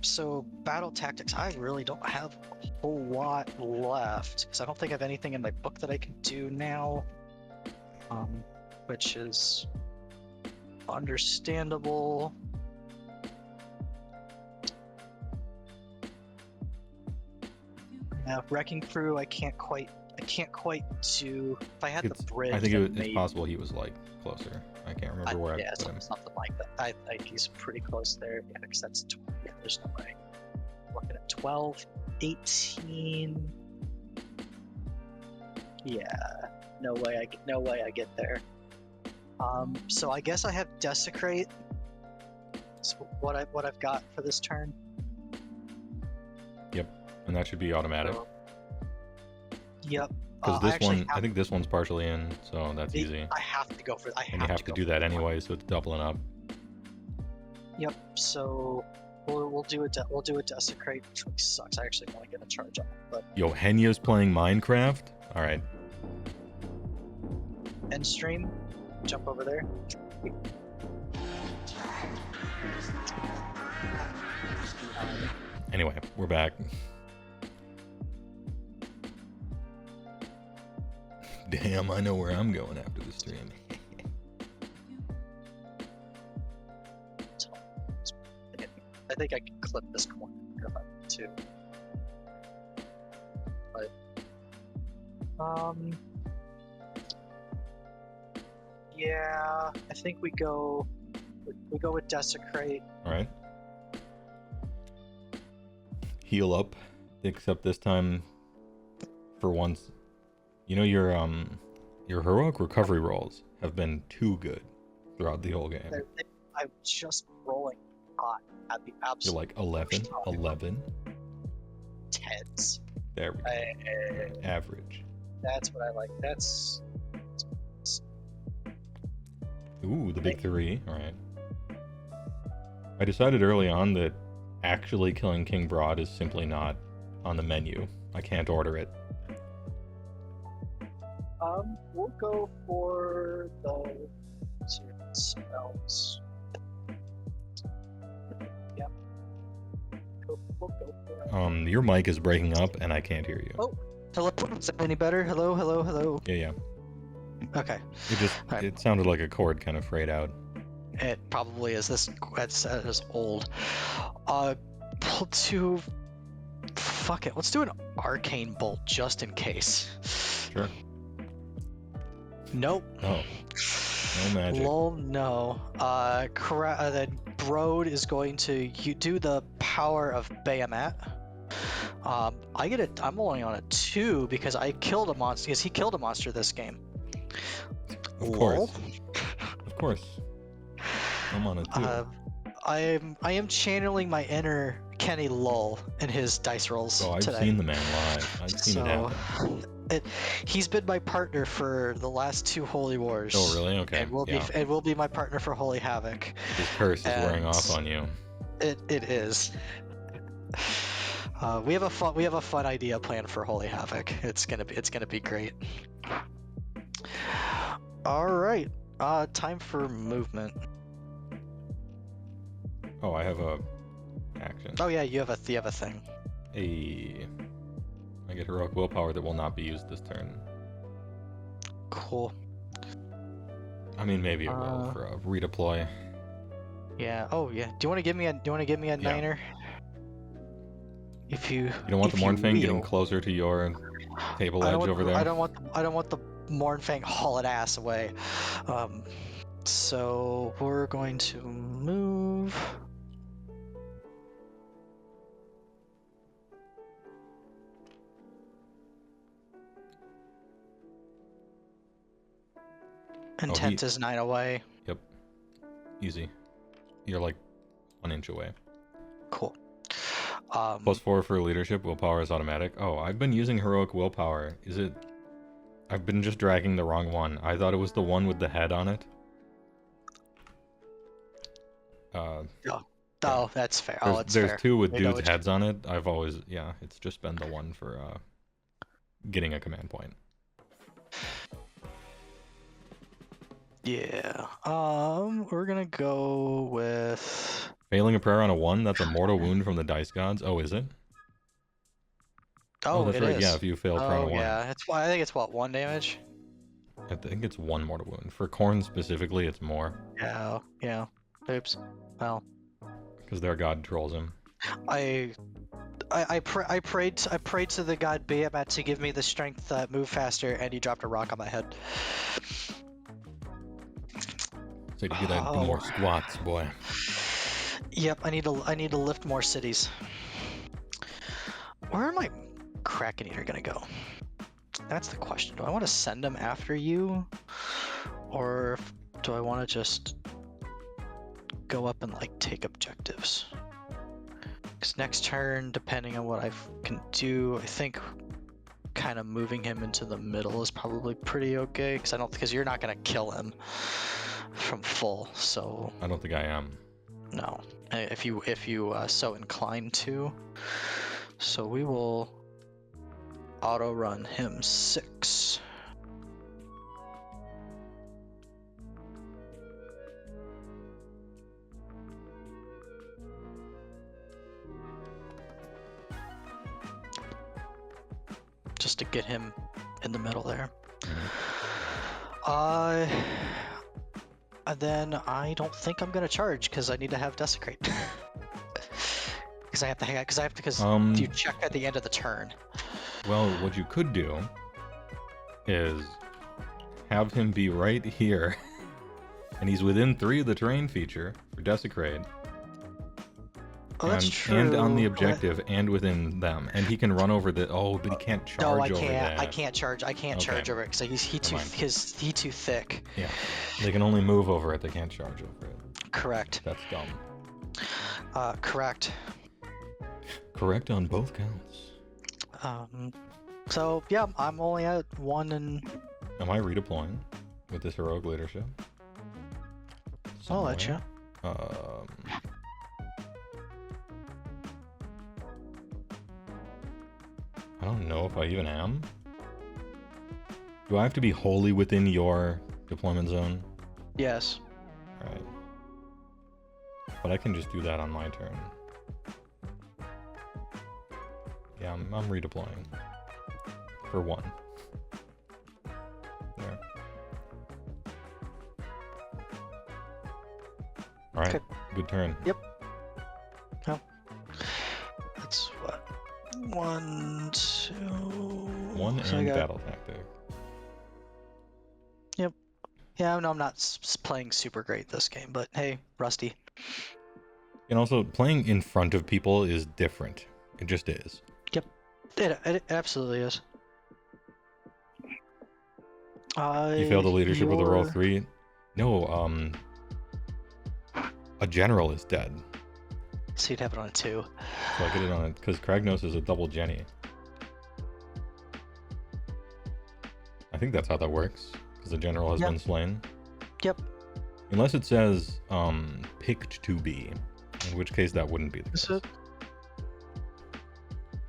So battle tactics, I really don't have a whole lot left, because I don't think I have anything in my book that I can do now. Which is understandable. Yeah, Wrecking Crew, I can't quite do. If I had the bridge, I think then it's maybe... possible he was like closer. I can't remember where I put him. Something like that. He's pretty close there. Yeah, because that's 12. Yeah, there's no way. Looking at 12, 18. Yeah, no way I get there. So I guess I have Desecrate. That's what I've got for this turn. Yep, and that should be automatic. Yep. Because this one, I think this one's partially in, so that's easy. I have to go for it. And you have to do that anyway, so it's doubling up. Yep. So we'll do a Desecrate, which really sucks. I actually want to get a charge on it, but Yo, Henya's playing Minecraft. All right. End stream. Jump over there. Anyway, we're back. Damn, I know where I'm going after the stream. I think I can clip this corner if I want to. But yeah, I think we go with Desecrate. All right. Heal up, except this time, for once, you know your heroic recovery rolls have been too good throughout the whole game. I'm just rolling hot at the absolute. You're like 11. Tens. There we go. Average. That's what I like. That's. Ooh, the big 3. All right. I decided early on that actually killing King Broad is simply not on the menu. I can't order it. We'll go for the spells. Yep. We'll go for it. Your mic is breaking up, and I can't hear you. Oh, hello. Is that any better? Hello. Yeah. Okay. It sounded like a cord kind of frayed out. It probably is. This is old. We'll do. Fuck it. Let's do an arcane bolt just in case. Sure. Nope. Oh. No magic. Lol, no. Then Brode is going to do the power of Bahamut. I'm only on a 2 because I killed a monster. Because he killed a monster this game. Of course. Of course. I'm on a 2. I am channeling my inner Kenny Lull in his dice rolls I've today. seen the man live. I've seen it happen. He's been my partner for the last 2 Holy Wars. Oh, really? Okay. And will be my partner for Holy Havoc. His curse is wearing off on you. It is. We have a fun idea planned for Holy Havoc. It's gonna be great. All right. Time for movement. Oh, I have a action. Oh yeah, you have a thing. I get heroic willpower that will not be used this turn. Cool. I mean, maybe it will for a redeploy. Yeah. Oh yeah. Do you want to give me a niner? If you. You don't want the Mornfang getting closer to your table edge over there. I don't want the Mornfang haul it ass away. So we're going to move. Intent is 9 away. Yep. Easy. You're like 1 inch away. Cool. +4 for leadership. Willpower is automatic. Oh, I've been using heroic willpower. Is it? I've been just dragging the wrong one. I thought it was the one with the head on it. Oh, yeah. oh, that's fair. There's Oh, it's there's fair. two with I know dudes' what heads on it. I've always, yeah, it's just been the one for getting a command point. Yeah. We're gonna go with. Failing a prayer on a 1, that's a mortal wound from the dice gods. Oh, is it? Oh, Oh, that's it right. Yeah, is. if you fail prayer on a Oh 1. yeah. I think it's what, 1 damage. I think it's 1 mortal wound. For Khorne specifically, it's more. Yeah. Yeah. Oops. Well, Because their god trolls him. I prayed to the god Bahamut to give me the strength to move faster, and he dropped a rock on my head. So you gotta do more squats, boy. Yep, I need to lift more cities. Where am my Kraken Eater gonna go? That's the question. Do I want to send him after you, or do I want to just go up and like take objectives? Because next turn, depending on what I can do, I think kind of moving him into the middle is probably pretty okay. Because you're not gonna kill him from full. So I don't think I am. no, if you so inclined to. So we will auto run him 6. Just to get him in the middle there. And then I don't think I'm gonna charge because I need to have desecrate. Because I have to hang out. Because you check at the end of the turn. Well, what you could do is have him be right here, and he's within 3 of the terrain feature for desecrate. Oh, that's true. And on the objective, and within them, and he can run over the. Oh, but he can't charge no, I over can't. that. I can't charge. I can't charge over it because he too thick. Yeah, they can only move over it. They can't charge over it. Correct. That's dumb. Correct. Correct on both counts. So yeah, I'm only at 1 and. Am I redeploying with this heroic leadership? I'll let you. I don't know if I even am. Do I have to be wholly within your deployment zone? Yes. Right. But I can just do that on my turn. Yeah, I'm redeploying. For 1. There. Alright, Okay. good turn. Yep. Oh. That's what? 1, 2. 1 So I and got- battle tactic. Yep. Yeah, no, I'm not playing super great this game, but hey, rusty. And also, playing in front of people is different. It just is. It absolutely is. You failed the leadership with a roll 3? No, a general is dead. So you'd have it on a 2. So I get it on it, because Kragnos is a double Jenny. I think that's how that works, because the general has been slain. Yep. Unless it says, picked to be, in which case that wouldn't be the case.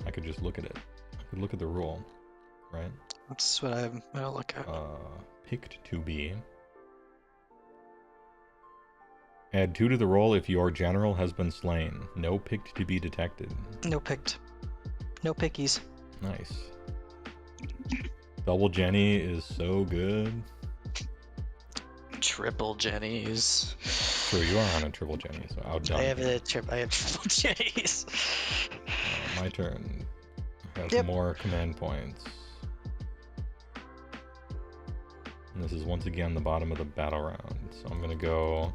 I could just look at it. I could look at the rule, right? That's what I'm gonna look at. Picked to be. Add 2 to the roll if your general has been slain. No picked to be detected. No picked. No pickies. Nice. Double Jenny is so good. Triple Jennies. Sure, you are on a triple Jenny, so outdone. I have triple Jennies. My turn. I have Yep. more command points. And this is once again the bottom of the battle round. So I'm gonna go.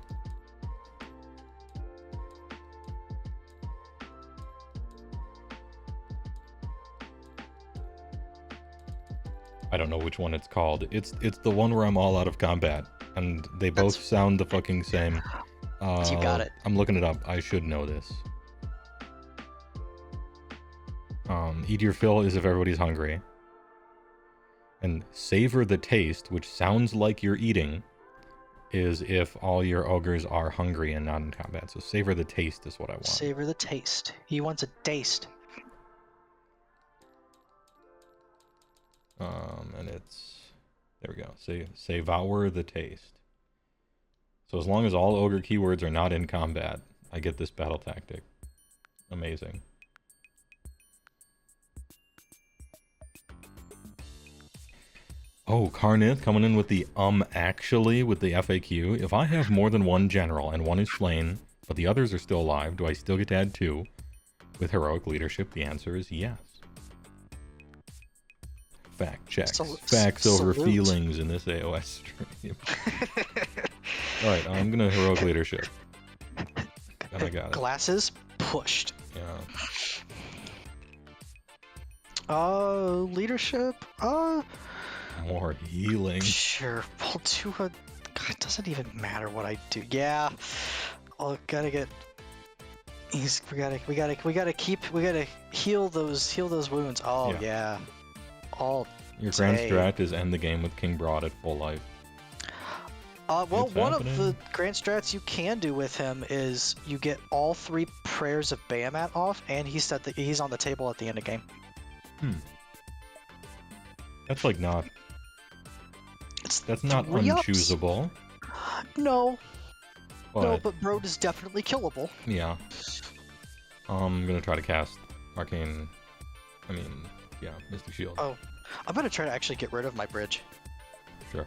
I don't know which one it's called. It's the one where I'm all out of combat, and they both sound the fucking same. You got it. I'm looking it up. I should know this. Eat your fill is if everybody's hungry. And savor the taste, which sounds like you're eating, is if all your ogres are hungry and not in combat. So savor the taste is what I want. Savor the taste. He wants a taste. And it's, there we go. Savor the taste. So as long as all ogre keywords are not in combat, I get this battle tactic. Amazing. Oh, Karnith coming in with the actually with the FAQ. If I have more than one general and one is slain, but the others are still alive, do I still get to add 2? With heroic leadership, the answer is yes. Fact checks. Facts over feelings in this AOS stream. Alright, I'm gonna heroic leadership. And I got it. Glasses pushed. Yeah. Leadership? More healing. Sure. We'll do a... God, it doesn't even matter what I do. Yeah. Oh, gotta get... We gotta heal those wounds. Oh, yeah. All Your grand strat is end the game with King Broad at full life. Well, one of the grand strats you can do with him is you get all 3 prayers of Bahamut off, and he's on the table at the end of game. That's like not. That's not unchoosable. No. But, but Broad is definitely killable. Yeah. I'm gonna try to cast Arcane. Mystic Shield. Oh, I'm gonna try to actually get rid of my bridge. Sure.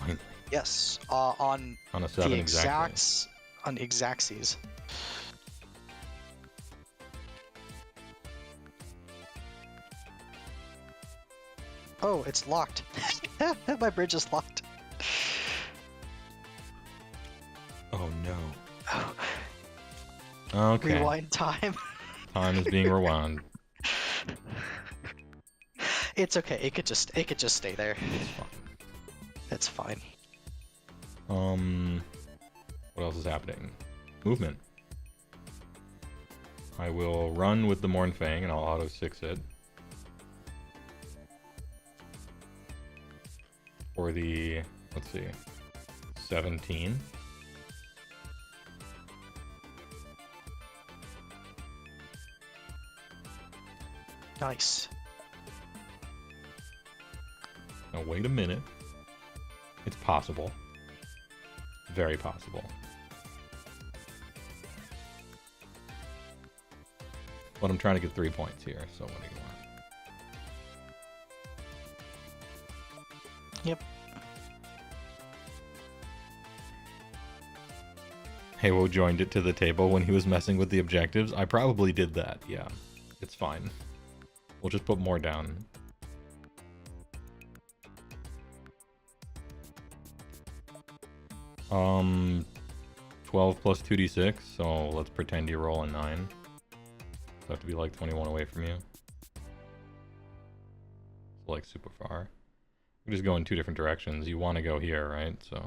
Finally. Yes, on a 7 the exactly. On the exactsies. Oh, it's locked. My bridge is locked. Oh no. Oh. Okay. Rewind time. Time is being rewound. It's okay. It could just stay there. It's fine. It's fine. What else is happening? Movement. I will run with the Mornfang and I'll auto 6 it. For the, let's see, 17. Nice. Now wait a minute. It's possible. Very possible. But I'm trying to get 3 points here, so what do you want? Yep. Heywoah joined it to the table when he was messing with the objectives. I probably did that, yeah. It's fine. We'll just put more down. Um, 12 plus 2d6, so let's pretend you roll a 9. So have to be like 21 away from you. It's like super far. We just go in 2 different directions. You want to go here, right? So...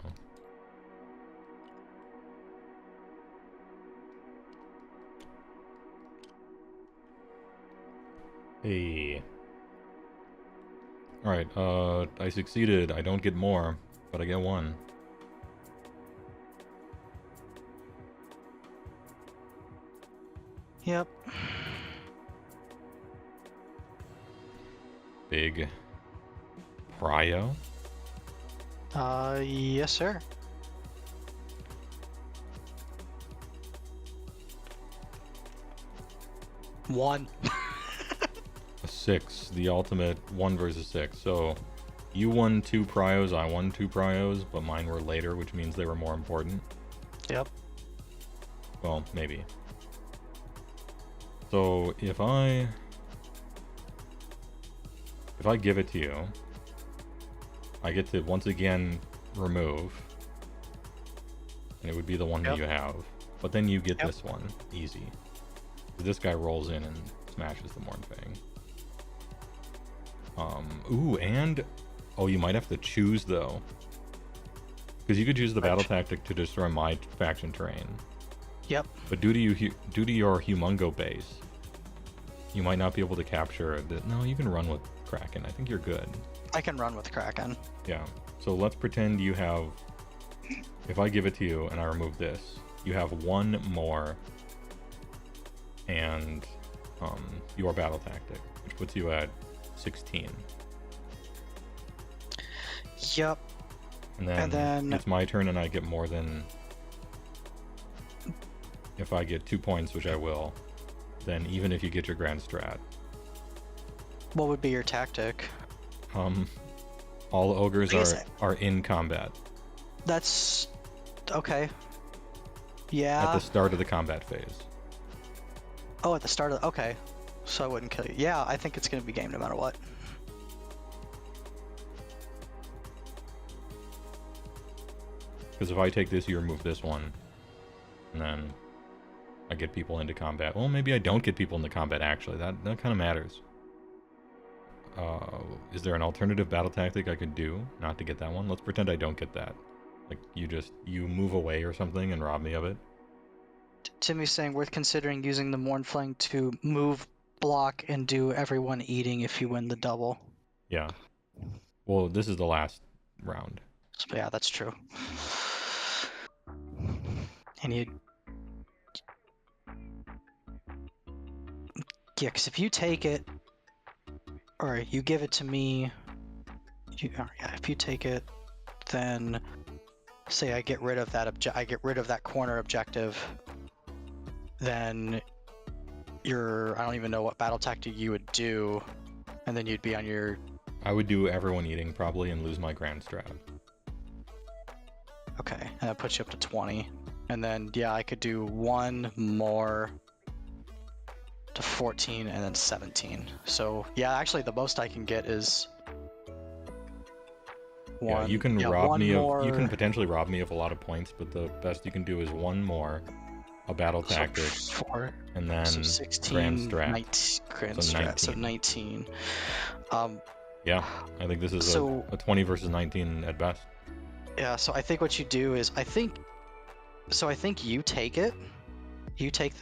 Hey. Alright, I succeeded. I don't get more, but I get 1. Yep. Big Prio. Yes, sir. One. A 6, the ultimate 1 versus 6. So you won 2 Prios, I won 2 Prios, but mine were later, which means they were more important. Yep. Well, maybe. So if I give it to you, I get to once again remove, and it would be the one that you have. But then you get this one easy. This guy rolls in and smashes the Mornfang. Ooh, and oh, you might have to choose though, because you could use the battle tactic to destroy my faction terrain. Yep. But due to your Humongo base, You might not be able to capture the... No, you can run with Kraken. I think you're good. I can run with Kraken. Yeah. So let's pretend you have... If I give it to you and I remove this, you have one more and your battle tactic, which puts you at 16. Yep. And then it's my turn and I get more than... If I get 2 points, which I will, then even if you get your grand strat. What would be your tactic? All ogres are in combat. That's... Okay. Yeah. At the start of the combat phase. Oh, at the start of... Okay. So I wouldn't kill you. Yeah, I think it's going to be game no matter what. Because if I take this, you remove this one. And then I get people into combat. Well, maybe I don't get people into combat, actually. That kind of matters. Is there an alternative battle tactic I could do not to get that one? Let's pretend I don't get that. Like, you move away or something and rob me of it. Timmy's saying worth considering using the Mournfang to move, block, and do everyone eating if you win the double. Yeah. Well, this is the last round. So, yeah, that's true. And you... Yeah, because if you take it, or you give it to me, if you take it, then say I get rid of that corner objective, then I don't even know what battle tactic you would do, and then you'd be on your... I would do everyone eating probably and lose my grand strat. Okay, and that puts you up to 20. And then, yeah, I could do one more to 14 and then 17. So, yeah, actually the most I can get is one. Yeah, you can rob me of... You can potentially rob me of a lot of points, but the best you can do is one more, a battle tactic, and then 16, grand strat. 19, grand strat, so 19. Yeah, I think this is a 20 versus 19 at best. Yeah, so I think what you do is I think you take it. You take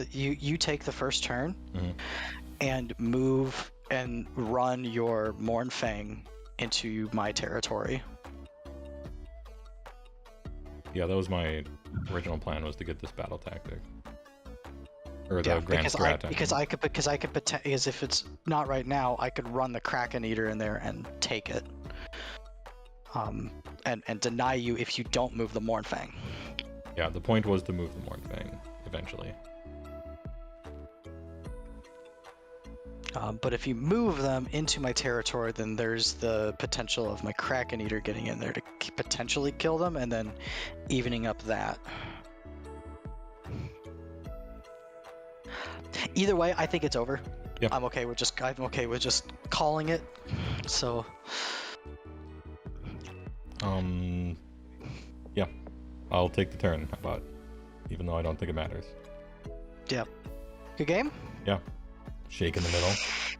the first turn, and move and run your Mournfang into my territory. Yeah, that was my original plan, was to get this battle tactic. Or the grand strat. Because if it's not right now, I could run the Kraken Eater in there and take it. And deny you if you don't move the Mournfang. Yeah, the point was to move the Mournfang eventually. But if you move them into my territory, then there's the potential of my Kraken Eater getting in there to potentially kill them, and then evening up that. Either way, I think it's over. Yeah. I'm okay with just calling it. So. Yeah, I'll take the turn. How about? Even though I don't think it matters. Yep. Good game? Yeah. Shake in the middle.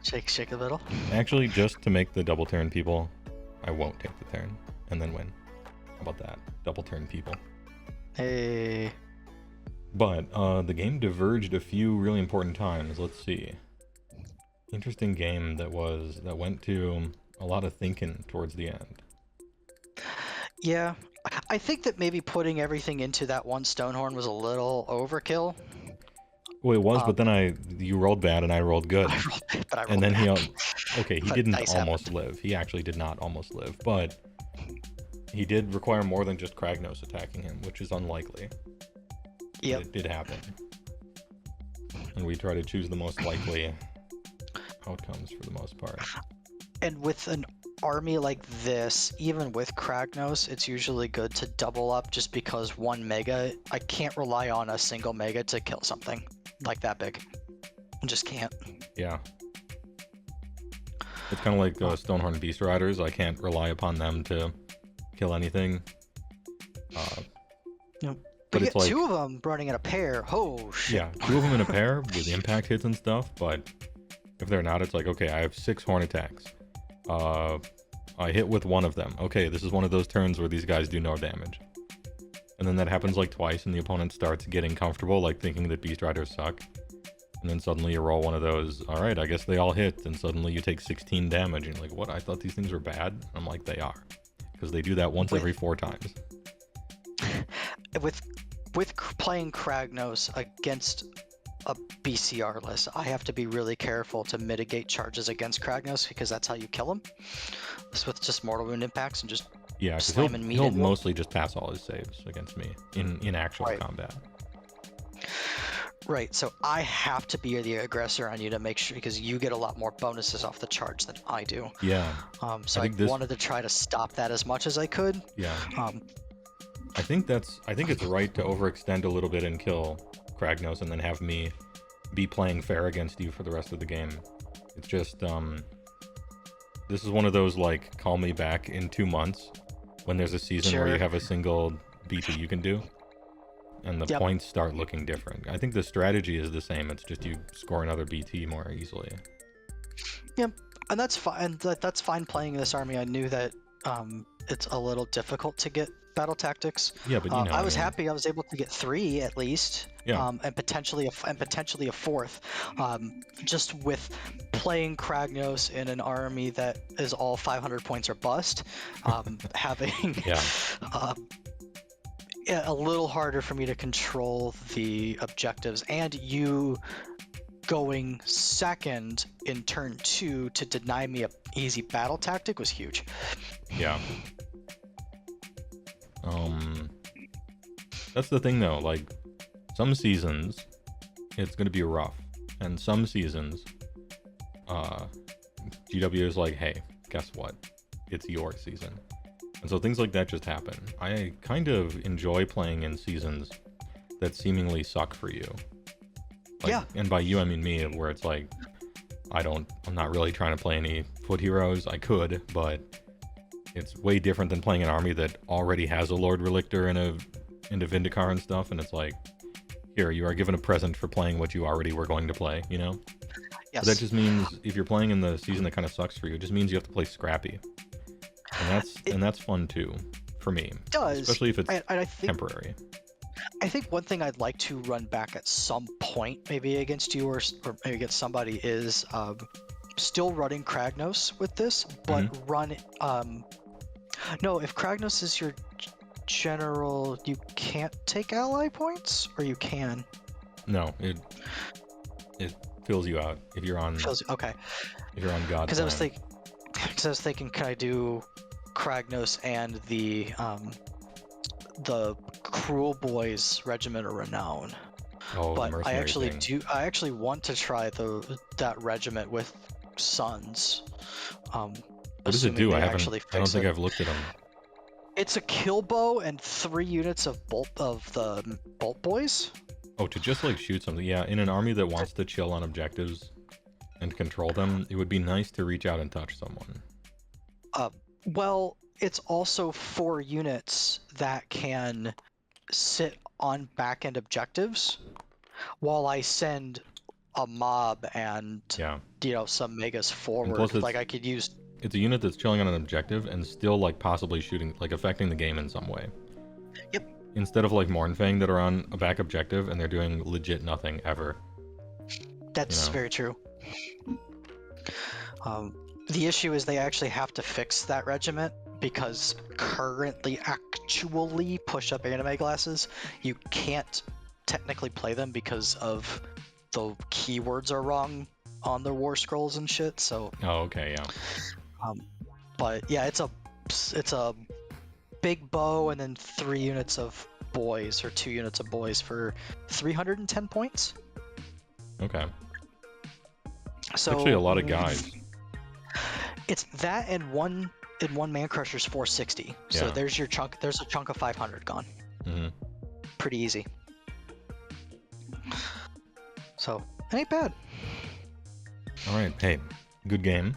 Shake the middle. Actually, just to make the double turn people, I won't take the turn and then win. How about that? Double turn people. Hey. But the game diverged a few really important times. Let's see. Interesting game that went to a lot of thinking towards the end. Yeah, I think that maybe putting everything into that one Stonehorn was a little overkill. Well, it was, but then you rolled bad and I rolled good. I rolled and then bad. he didn't almost live. He actually did not almost live, but he did require more than just Kragnos attacking him, which is unlikely. Yep. It did happen. And we try to choose the most likely outcomes for the most part. And with an army like this, even with Kragnos, it's usually good to double up just because one mega, I can't rely on a single mega to kill something like that big. I just can't. Yeah. It's kind of like Stonehorn Beast Riders. I can't rely upon them to kill anything. Yep. But you it's get like, 2 of them running in a pair. Oh, shit. Yeah, 2 of them in a pair with impact hits and stuff, but if they're not, it's like, okay, I have 6 horn attacks. I hit with 1 of them. Okay, this is one of those turns where these guys do no damage. And then that happens like twice and the opponent starts getting comfortable, like thinking that Beast Riders suck. And then suddenly you roll one of those, all right, I guess they all hit, and suddenly you take 16 damage, and you're like, what, I thought these things were bad? I'm like, they are. Because they do that once every 4 times. With playing Kragnos against a BCR list, I have to be really careful to mitigate charges against Kragnos, because that's how you kill him. It's with just mortal wound impacts and just slamming meat he'll into him. mostly just pass all his saves against me in actual combat. Right, so I have to be the aggressor on you to make sure, because you get a lot more bonuses off the charge than I do. Yeah. So I wanted to try to stop that as much as I could. Yeah. I think it's right to overextend a little bit and kill Kragnos and then have me be playing fair against you for the rest of the game. It's just this is one of those, like, call me back in 2 months when there's a season where you have a single BT you can do. And the points start looking different. I think the strategy is the same. It's just you score another BT more easily. Yep, and that's fine. That's fine playing this army. I knew that it's a little difficult to get battle tactics. Yeah, but you know, I was happy I was able to get 3 at least. Yeah. And potentially a 4th. Just with playing Kragnos in an army that is all 500 points or bust, having a little harder for me to control the objectives, and you going second in turn 2 to deny me a easy battle tactic was huge. Yeah. That's the thing though, like, some seasons it's gonna be rough, and some seasons GW is like, hey, guess what, it's your season. And so things like that just happen. I kind of enjoy playing in seasons that seemingly suck for you. Like, and by you I mean me, where it's like, I'm not really trying to play any foot heroes. I could, but it's way different than playing an army that already has a Lord Relictor and a Vindicar and stuff, and it's like, here, you are given a present for playing what you already were going to play, you know? Yes. But that just means if you're playing in the season that kind of sucks for you, it just means you have to play scrappy. And that's fun too, for me. It does. Especially if it's I think, temporary. I think one thing I'd like to run back at some point, maybe against you or maybe against somebody, is still running Kragnos with this, but run... no, if Kragnos is your general, you can't take ally points? Or you can? No, it fills you out if you're on... Okay. If you're on God. Because I was thinking, can I do Kragnos and the Cruel Boys Regiment of Renown? Oh, but the I actually thing. I actually want to try that regiment with Sons. What does it do? I don't think I've looked at them. It's a kill bow and 3 units of the Bolt Boys. Oh, to just like shoot something. Yeah, in an army that wants to chill on objectives and control them, it would be nice to reach out and touch someone. Well, it's also 4 units that can sit on back-end objectives while I send a mob and some megas forward. Plus like I could use... It's a unit that's chilling on an objective and still like possibly shooting, like affecting the game in some way. Yep. Instead of like Mournfang that are on a back objective and they're doing legit nothing ever. That's very true. The issue is they actually have to fix that regiment, because currently actually push-up anime glasses, you can't technically play them because of the keywords are wrong on the war scrolls and shit. So. Oh, okay, yeah. But yeah, it's a big bow and then 3 units of boys, or 2 units of boys for 310 points. Okay. So actually a lot of guys. It's that and one man crusher's 460. So there's your chunk. There's a chunk of 500 gone. Mm-hmm. Pretty easy. So it ain't bad. All right. Hey, good game.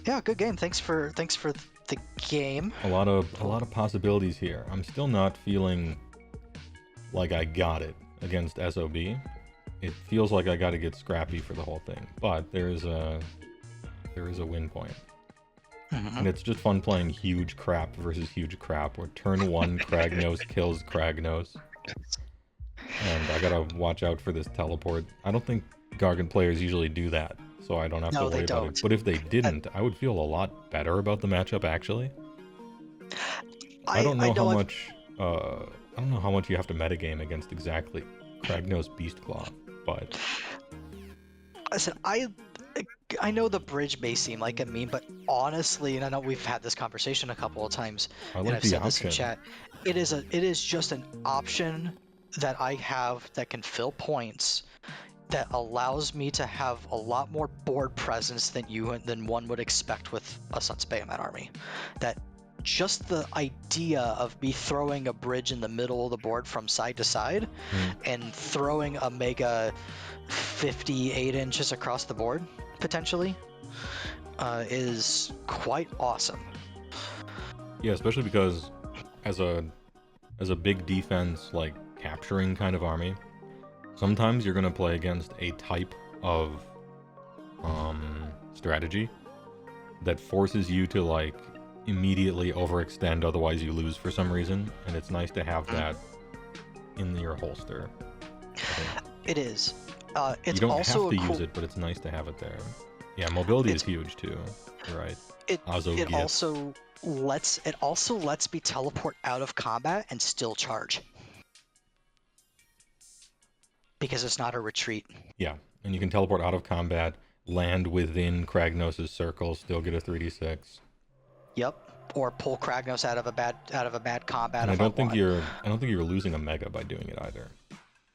Yeah, good game. Thanks for the game. A lot of possibilities here. I'm still not feeling like I got it against SOB. It feels like I got to get scrappy for the whole thing, but there is a win point. And it's just fun playing huge crap versus huge crap, where turn 1 Kragnos kills Kragnos. And I gotta watch out for this teleport. I don't think Gargant players usually do that, so I don't have to No, they worry about it. don't. But if they didn't, I would feel a lot better about the matchup, actually. I don't know how much, I don't know how much you have to metagame against exactly Kragnos Beastclaw, but... I said, I know the bridge may seem like a meme, but honestly, and I know we've had this conversation a couple of times, I and like I've the said option. this in chat. It is just an option that I have that can fill points, that allows me to have a lot more board presence than one would expect with a Sun's Bayonet army. That just the idea of me throwing a bridge in the middle of the board from side to side and throwing a mega 58 inches across the board potentially is quite awesome. Yeah, especially because as a big defense, like capturing kind of army, sometimes you're gonna play against a type of strategy that forces you to like immediately overextend, otherwise you lose for some reason, and it's nice to have that in your holster. It is. It's you don't also have to use it, but it's nice to have it there. Yeah, mobility is huge too. You're right. It also lets me teleport out of combat and still charge, because it's not a retreat. Yeah, and you can teleport out of combat, land within Kragnos' circle, still get a 3d6. Yep. Or pull Kragnos out of a bad combat. And I don't think you're losing a mega by doing it either,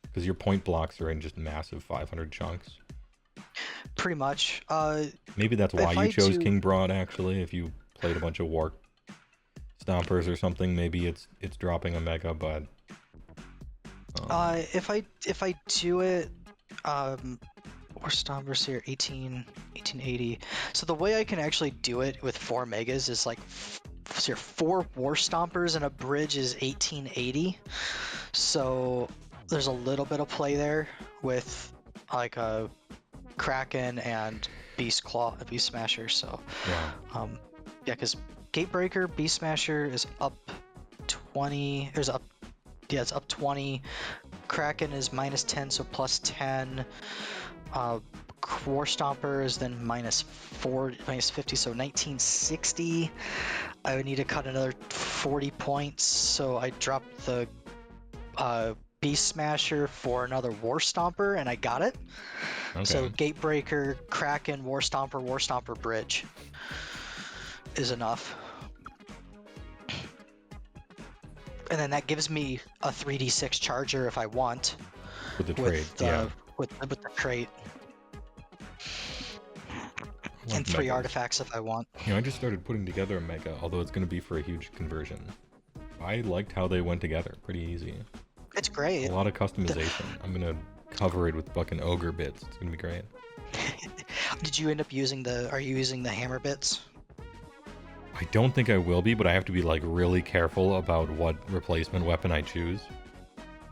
because your point blocks are in just massive 500 chunks. Pretty much. Maybe that's why you chose King Broad. Actually, if you played a bunch of War Stompers or something, maybe it's dropping a mega. But if I do it, War Stompers here 1880. So the way I can actually do it with 4 megas is like 4 War Stompers and a bridge is 1880. So there's a little bit of play there with like a Kraken and Beast Smasher. So yeah, because Gatebreaker, Beast Smasher is up 20. It's up 20. Kraken is -10, so +10. War Stomper is then -50, so 1960. I would need to cut another 40 points, so I dropped the Beast Smasher for another War Stomper, and I got it. Okay. So Gatebreaker, Kraken, War Stomper, Bridge is enough. And then that gives me a 3d6 charger if I want. With the crate, yeah. With the crate. And 3 megas. Artifacts if I want. You know, I just started putting together a mega, although it's going to be for a huge conversion. I liked how they went together. Pretty easy. It's great. A lot of customization. I'm going to cover it with fucking ogre bits. It's going to be great. Did you end up using are you using the hammer bits? I don't think I will be, but I have to be like really careful about what replacement weapon I choose.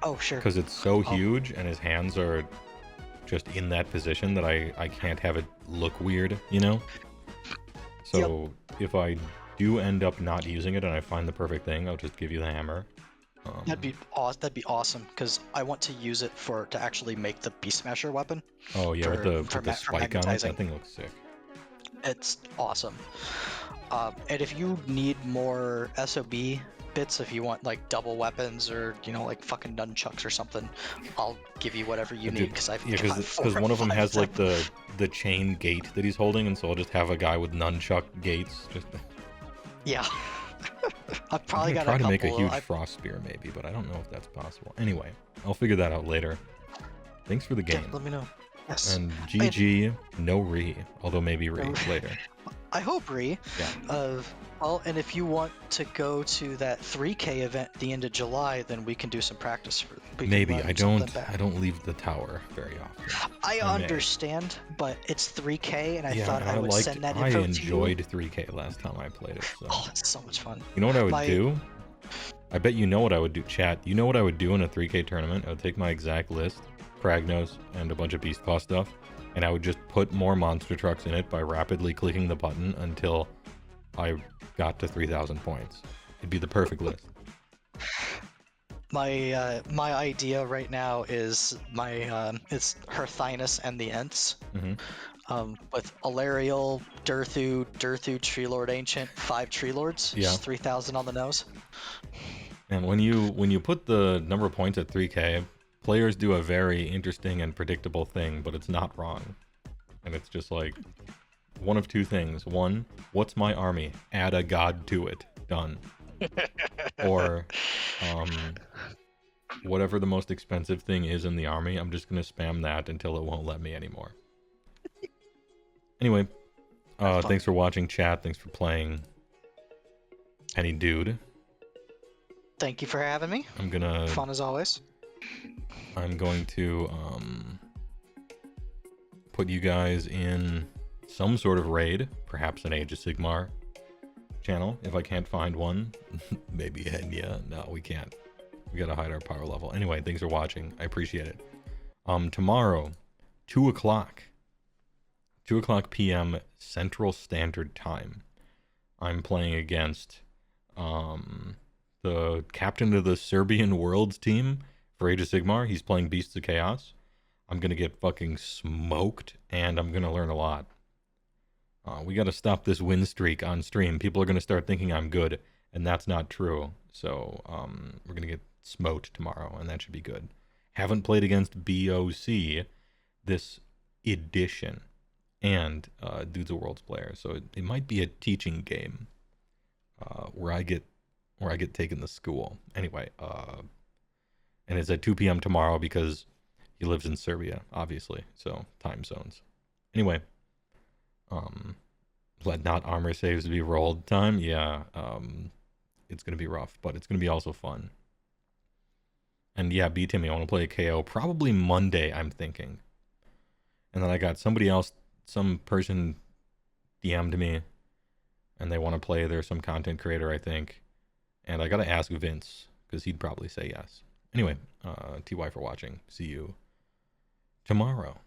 Oh, sure. Because it's so huge and his hands are just in that position that I can't have it look weird, you know? So if I do end up not using it and I find the perfect thing, I'll just give you the hammer. That'd be awesome, because I want to use it to actually make the Beast Smasher weapon. Oh yeah, with the spike on it, that thing looks sick. It's awesome. And if you need more SOB bits, if you want like double weapons or like fucking nunchucks or something, I'll give you whatever you need, because because one of them has like the chain gate that he's holding, and so I'll just have a guy with nunchuck gates. Yeah. I've probably got try to make a huge frost spear maybe, but I don't know if that's possible. Anyway, I'll figure that out later. Thanks for the game. Yeah, let me know. Yes. And GG, no re, although maybe re later. I hope re. Yeah. And if you want to go to that 3K event at the end of July, then we can do some practice. Maybe. I don't leave the tower very often. I understand, but it's 3K, and I thought I would send that info to you. I enjoyed 3K last time I played it. So. Oh, it's so much fun. You know what I would do? I bet you know what I would do, chat. You know what I would do in a 3K tournament? I would take my exact list, Kragnos, and a bunch of Beast Claw stuff, and I would just put more monster trucks in it by rapidly clicking the button until I got to 3,000 points. It'd be the perfect list. My idea right now is it's Herthynus and the Ents. Hmm. With Alariel, Durthu, Tree Lord Ancient, 5 Tree Lords, Yeah. just 3,000 on the nose. And when you put the number of points at 3K, players do a very interesting and predictable thing, but it's not wrong. And it's just like one of two things. One, what's my army? Add a god to it. Done. Or whatever the most expensive thing is in the army, I'm just going to spam that until it won't let me anymore. Anyway, thanks for watching, chat. Thanks for playing. Any dude. Thank you for having me. Fun as always. I'm going to put you guys in some sort of raid, perhaps an Age of Sigmar channel, if I can't find one. Maybe Enya. No, we can't. We gotta hide our power level. Anyway, thanks for watching. I appreciate it. Tomorrow, 2 o'clock. 2 o'clock p.m. Central Standard Time. I'm playing against the captain of the Serbian Worlds team for Age of Sigmar. He's playing Beasts of Chaos. I'm gonna get fucking smoked, and I'm gonna learn a lot. We gotta stop this win streak on stream. People are gonna start thinking I'm good, and that's not true. So we're gonna get smoked tomorrow, and that should be good. Haven't played against BOC this edition, and Dude's a Worlds player, so it might be a teaching game where I get taken to school. Anyway, and it's at 2 p.m. tomorrow because he lives in Serbia, obviously, so time zones. Anyway, let not armor saves be rolled time. Yeah, it's gonna be rough, but it's gonna be also fun. And yeah, B Timmy, I want to play a KO probably Monday, I'm thinking. And then I got somebody else, some person DM'd me, and they want to play. They're some content creator, I think. And I gotta ask Vince because he'd probably say yes. Anyway, TY for watching. See you tomorrow.